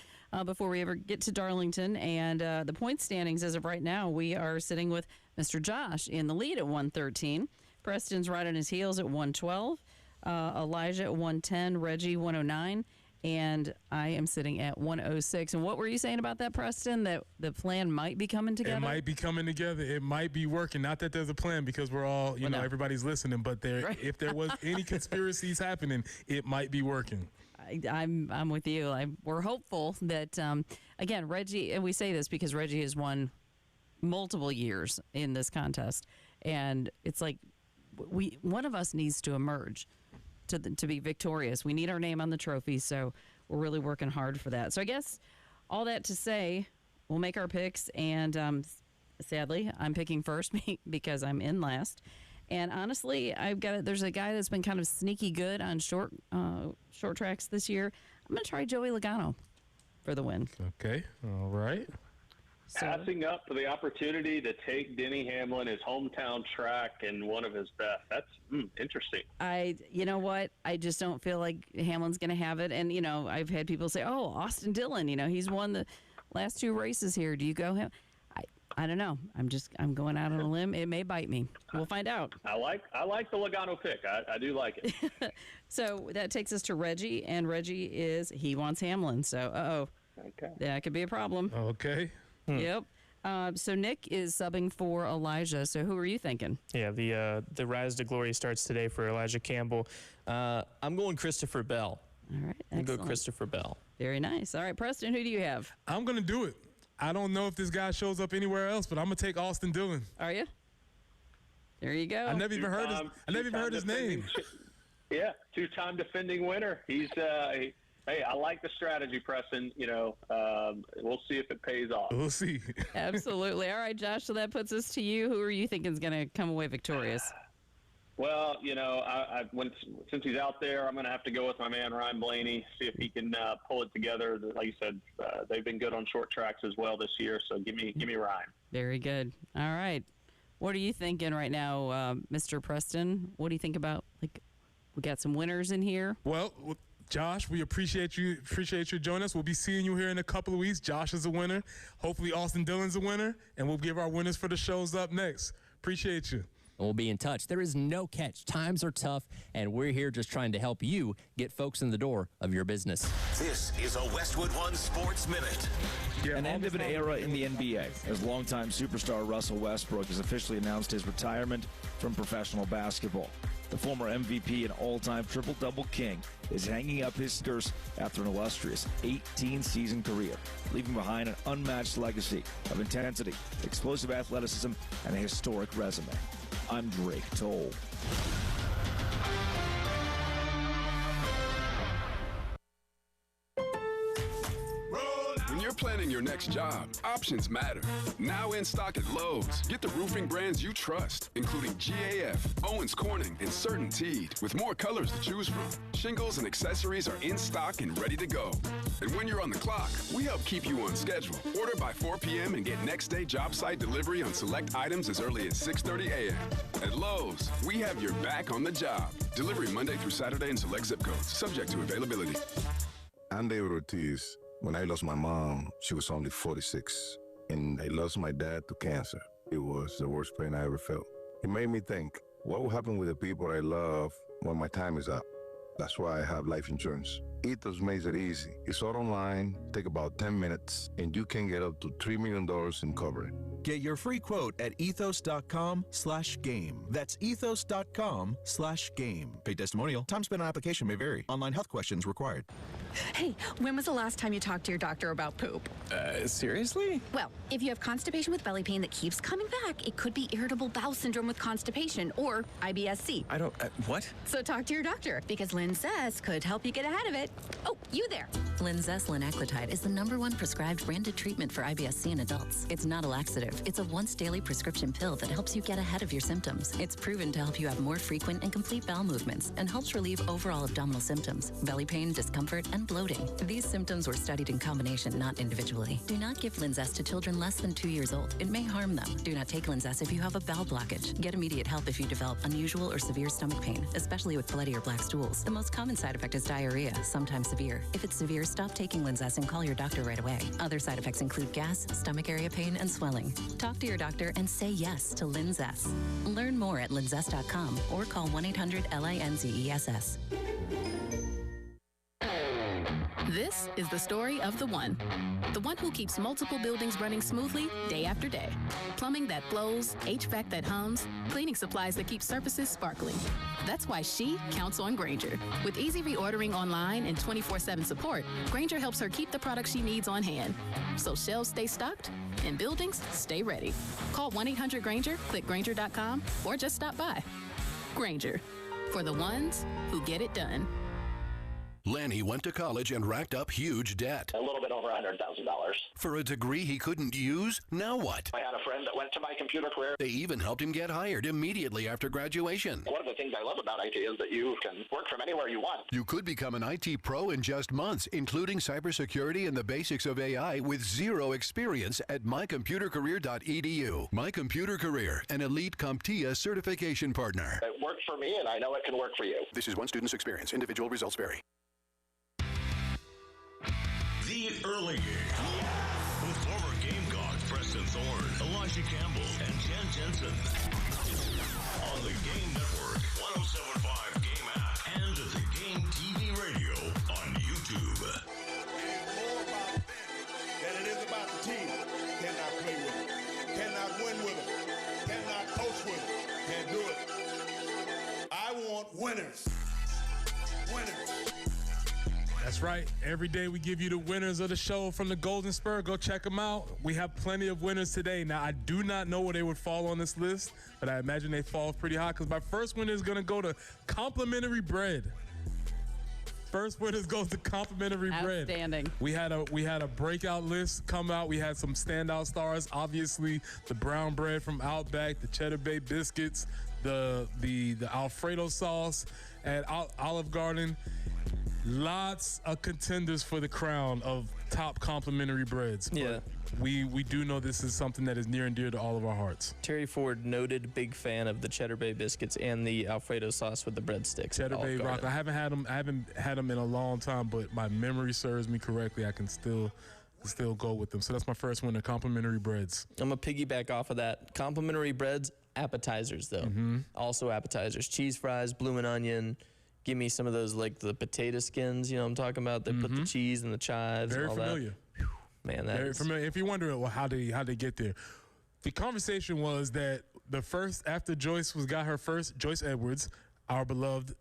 before we ever get to Darlington. And the point standings as of right now, we are sitting with Mr. Josh in the lead at 113. Preston's right on his heels at 112. Elijah at 110. Reggie, 109. And I am sitting at 106. And what were you saying about that, Preston, that the plan might be coming together? It might be coming together. It might be working. Not that there's a plan because we're all, everybody's listening. But if there was any conspiracies happening, it might be working. I'm with you. We're hopeful that, again, Reggie, and we say this because Reggie has won multiple years in this contest. And it's like one of us needs to emerge to be victorious. We need our name on the trophy, so we're really working hard for that. So I guess all that to say, we'll make our picks, and sadly, I'm picking first because I'm in last. And honestly, there's a guy that's been kind of sneaky good on short tracks this year. I'm going to try Joey Logano for the win. Okay, all right. Passing up for the opportunity to take Denny Hamlin, his hometown track, and one of his best. That's interesting. You know what? I just don't feel like Hamlin's going to have it. And, I've had people say, oh, Austin Dillon, he's won the last 2 races here. Do you go him? I don't know. I'm going out on a limb. It may bite me. We'll find out. I like the Logano pick. I do like it. So that takes us to Reggie, and Reggie he wants Hamlin. So, okay, that could be a problem. Okay. Yep. So Nick is subbing for Elijah. So who are you thinking? Yeah, the Rise to Glory starts today for Elijah Campbell. I'm going Christopher Bell. All right. I'm going to go Christopher Bell. Very nice. All right, Preston, who do you have? I'm going to do it. I don't know if this guy shows up anywhere else, but I'm going to take Austin Dillon. Are you? There you go. I never even heard his name. Yeah, 2-time defending winner. He's Hey, I like the strategy, Preston. We'll see if it pays off. We'll see. Absolutely. All right, Josh, so that puts us to you. Who are you thinking is going to come away victorious? Well, since he's out there, I'm going to have to go with my man, Ryan Blaney, see if he can pull it together. Like you said, they've been good on short tracks as well this year, so give me Ryan. Very good. All right. What are you thinking right now, Mr. Preston? What do you think about, we got some winners in here? Well, Josh, we appreciate you joining us. We'll be seeing you here in a couple of weeks. Josh is a winner. Hopefully Austin Dillon's a winner, and we'll give our winners for the shows up next. Appreciate you. We'll be in touch. There is no catch. Times are tough, and we're here just trying to help you get folks in the door of your business. This is a Westwood One Sports Minute. An end of an era in the NBA, as longtime superstar Russell Westbrook has officially announced his retirement from professional basketball. The former MVP and all-time triple-double king is hanging up his skirts after an illustrious 18-season career, leaving behind an unmatched legacy of intensity, explosive athleticism, and a historic resume. I'm Drake Toll. When you're planning your next job, options matter. Now in stock at Lowe's, get the roofing brands you trust, including GAF, Owens Corning, and CertainTeed, with more colors to choose from. Shingles and accessories are in stock and ready to go. And when you're on the clock, we help keep you on schedule. Order by 4 p.m. and get next day job site delivery on select items as early as 6:30 a.m. At Lowe's, we have your back on the job. Delivery Monday through Saturday in select zip codes, subject to availability. I'm David Ortiz. When I lost my mom, she was only 46, and I lost my dad to cancer. It was the worst pain I ever felt. It made me think, what will happen with the people I love when my time is up? That's why I have life insurance. Ethos makes it easy. It's all online, take about 10 minutes, and you can get up to $3 million in coverage. Get your free quote at ethos.com/game. That's ethos.com/game. Paid testimonial. Time spent on application may vary. Online health questions required. Hey, when was the last time you talked to your doctor about poop? Seriously? Well, if you have constipation with belly pain that keeps coming back, it could be irritable bowel syndrome with constipation or IBS-C. I don't, what? So talk to your doctor because Linzess could help you get ahead of it. Oh, you there. Linzess linaclotide is the #1 prescribed branded treatment for IBS-C in adults. It's not a laxative. It's a once-daily prescription pill that helps you get ahead of your symptoms. It's proven to help you have more frequent and complete bowel movements and helps relieve overall abdominal symptoms, belly pain, discomfort, and bloating. These symptoms were studied in combination, not individually. Do not give Linzess to children less than 2 years old. It may harm them. Do not take Linzess if you have a bowel blockage. Get immediate help if you develop unusual or severe stomach pain, especially with bloody or black stools. The most common side effect is diarrhea, sometimes severe. If it's severe, stop taking Linzess and call your doctor right away. Other side effects include gas, stomach area pain, and swelling. Talk to your doctor and say yes to Linzess. Learn more at linzess.com or call 1-800-LINZESS. This is the story of the one who keeps multiple buildings running smoothly day after day. Plumbing that flows, HVAC that hums, cleaning supplies that keep surfaces sparkling. That's why she counts on Grainger. With easy reordering online and 24/7 support, Grainger helps her keep the products she needs on hand. So shelves stay stocked and buildings stay ready. Call 1-800-GRAINGER, click Grainger.com, or just stop by. Grainger, for the ones who get it done. Lanny went to college and racked up huge debt. A little bit over $100,000. For a degree he couldn't use? Now what? I had a friend that went to my computer career. They even helped him get hired immediately after graduation. One of the things I love about IT is that you can work from anywhere you want. You could become an IT pro in just months, including cybersecurity and the basics of AI with zero experience at mycomputercareer.edu. My Computer Career, an elite CompTIA certification partner. It worked for me, and I know it can work for you. This is one student's experience. Individual results vary. The Early Game. With former Gamecocks Preston Thorne, Elijah Campbell, and Jen Jensen. On the Game Network, 107.5 Game app, and the Game TV radio on YouTube. It's more about them than it is about the team. Cannot play with them. Cannot win with them. Cannot coach with them. Can't do it. I want winners. Winners. That's right. Every day we give you the winners of the show from the Golden Spur. Go check them out. We have plenty of winners today. Now, I do not know where they would fall on this list, but I imagine they fall pretty high because my first winner is going to go to complimentary bread. First winners goes to complimentary bread. Outstanding. We had a breakout list come out. We had some standout stars. Obviously, the brown bread from Outback, the Cheddar Bay biscuits, the Alfredo sauce at Olive Garden. Lots of contenders for the crown of top complimentary breads. Yeah. We do know this is something that is near and dear to all of our hearts. Terry Ford, noted big fan of the Cheddar Bay biscuits and the Alfredo sauce with the breadsticks. Cheddar Bay rock. I haven't had them in a long time, but my memory serves me correctly. I can still go with them. So that's my first one, the complimentary breads. I'm going to piggyback off of that. Complimentary breads, appetizers, though. Mm-hmm. Also appetizers. Cheese fries, bloomin' onion. Give me some of those, like the potato skins, you know what I'm talking about? They put the cheese and the chives Very and all familiar. that. Man, Very familiar. If you're wondering how they get there, the conversation was that the first, after Joyce got her first, Joyce Edwards, our beloved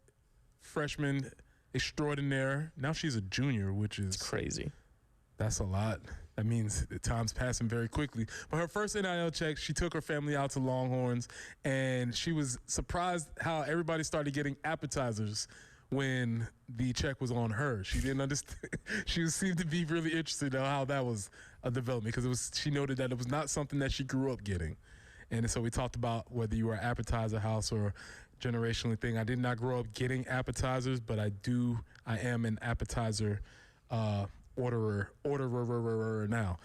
freshman extraordinaire. Now she's a junior, which is crazy. That's a lot. That means the time's passing very quickly. But her first NIL check, she took her family out to Longhorns, and she was surprised how everybody started getting appetizers when the check was on her. She didn't understand. She seemed to be really interested in how that was a development because she noted that it was not something that she grew up getting. And so we talked about whether you were an appetizer house or generationally thing. I did not grow up getting appetizers, but I am an appetizer orderer now.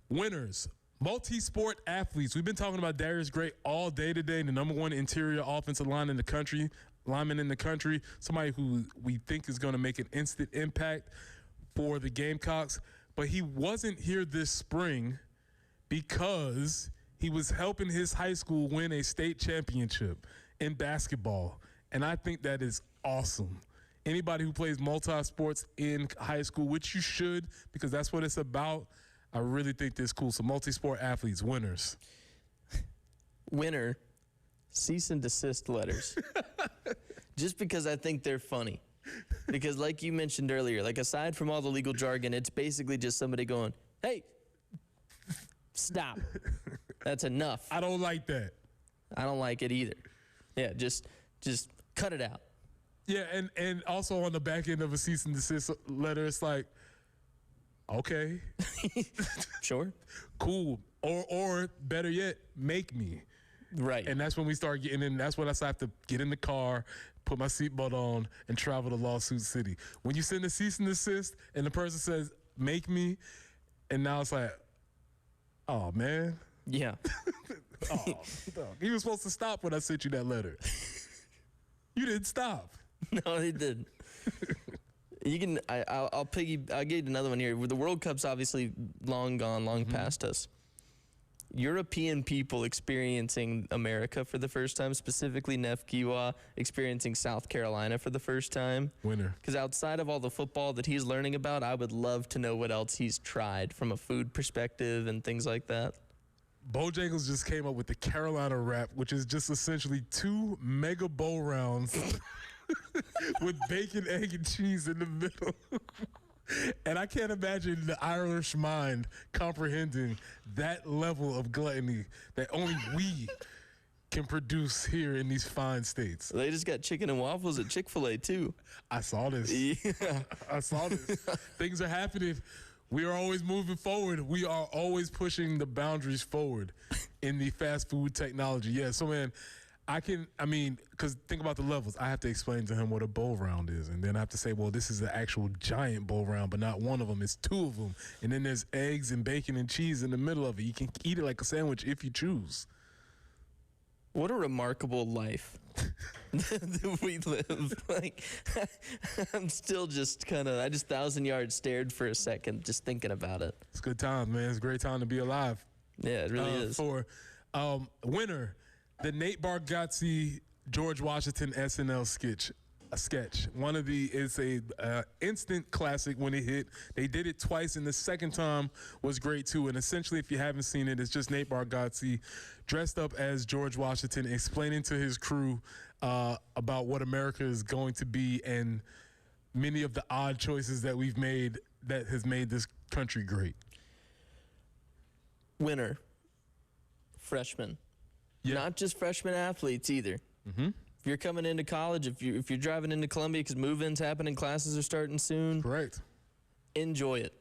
Winners, multi-sport athletes. We've been talking about Darius Gray all day today, the #1 interior offensive lineman in the country, somebody who we think is going to make an instant impact for the Gamecocks. But he wasn't here this spring because he was helping his high school win a state championship in basketball. And I think that is awesome. Anybody who plays multi-sports in high school, which you should, because that's what it's about, I really think this cool. So multi-sport athletes, winners. Winner, cease and desist letters. Just because I think they're funny. Because like you mentioned earlier, like aside from all the legal jargon, it's basically just somebody going, hey, stop. That's enough. I don't like that. I don't like it either. Yeah, just cut it out. Yeah, and also on the back end of a cease and desist letter, it's like, okay. Sure. Cool. Or better yet, make me. Right. And that's when we start getting in. That's when I have to get in the car, put my seatbelt on, and travel to Lawsuit City. When you send a cease and desist and the person says, make me, and now it's like, oh, man. Yeah. Oh, he was supposed to stop when I sent you that letter. You didn't stop. No, he didn't. You can. I'll give you another one here. The World Cup's obviously long gone, long past us. European people experiencing America for the first time, specifically Neff Kiwa experiencing South Carolina for the first time. Winner. Because outside of all the football that he's learning about, I would love to know what else he's tried from a food perspective and things like that. Bojangles just came up with the Carolina wrap, which is just essentially 2 mega bowl rounds with bacon, egg, and cheese in the middle. And I can't imagine the Irish mind comprehending that level of gluttony that only we can produce here in these fine states. They just got chicken and waffles at Chick-fil-A, too. I saw this. Yeah. I saw this. Things are happening. We are always moving forward. We are always pushing the boundaries forward in the fast food technology. Yeah, so, man, because think about the levels. I have to explain to him what a bowl round is. And then I have to say, well, this is the actual giant bowl round, but not one of them. It's 2 of them. And then there's eggs and bacon and cheese in the middle of it. You can eat it like a sandwich if you choose. What a remarkable life that we live. Like, I'm still just I just 1,000 yards stared for a second just thinking about it. It's a good time, man. It's a great time to be alive. Yeah, it really is. For winner, the Nate Bargatze George Washington SNL sketch. It's a instant classic when it hit. They did it twice, and the second time was great too. And essentially, if you haven't seen it, it's just Nate Bargatze dressed up as George Washington, explaining to his crew about what America is going to be and many of the odd choices that we've made that has made this country great. Winner, freshmen. Yeah. Not just freshman athletes either. Mm-hmm. If you're coming into college, if you're driving into Columbia because move-ins happening, classes are starting soon. Correct. Enjoy it.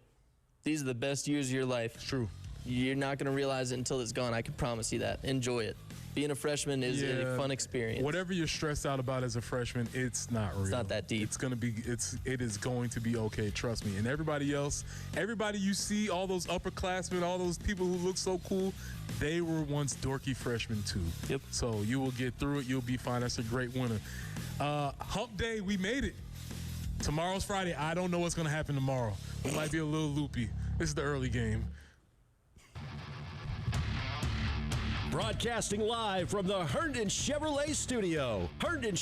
These are the best years of your life. It's true. You're not going to realize it until it's gone. I can promise you that. Enjoy it. Being a freshman is a fun experience. Whatever you're stressed out about as a freshman, it's not real. It's not that deep. It is going to be okay. Trust me. And everybody else, everybody you see, all those upperclassmen, all those people who look so cool, they were once dorky freshmen too. Yep. So you will get through it. You'll be fine. That's a great winner. Hump Day, we made it. Tomorrow's Friday. I don't know what's going to happen tomorrow. We might be a little loopy. This is the early game. Broadcasting live from the Herndon Chevrolet studio. Herndon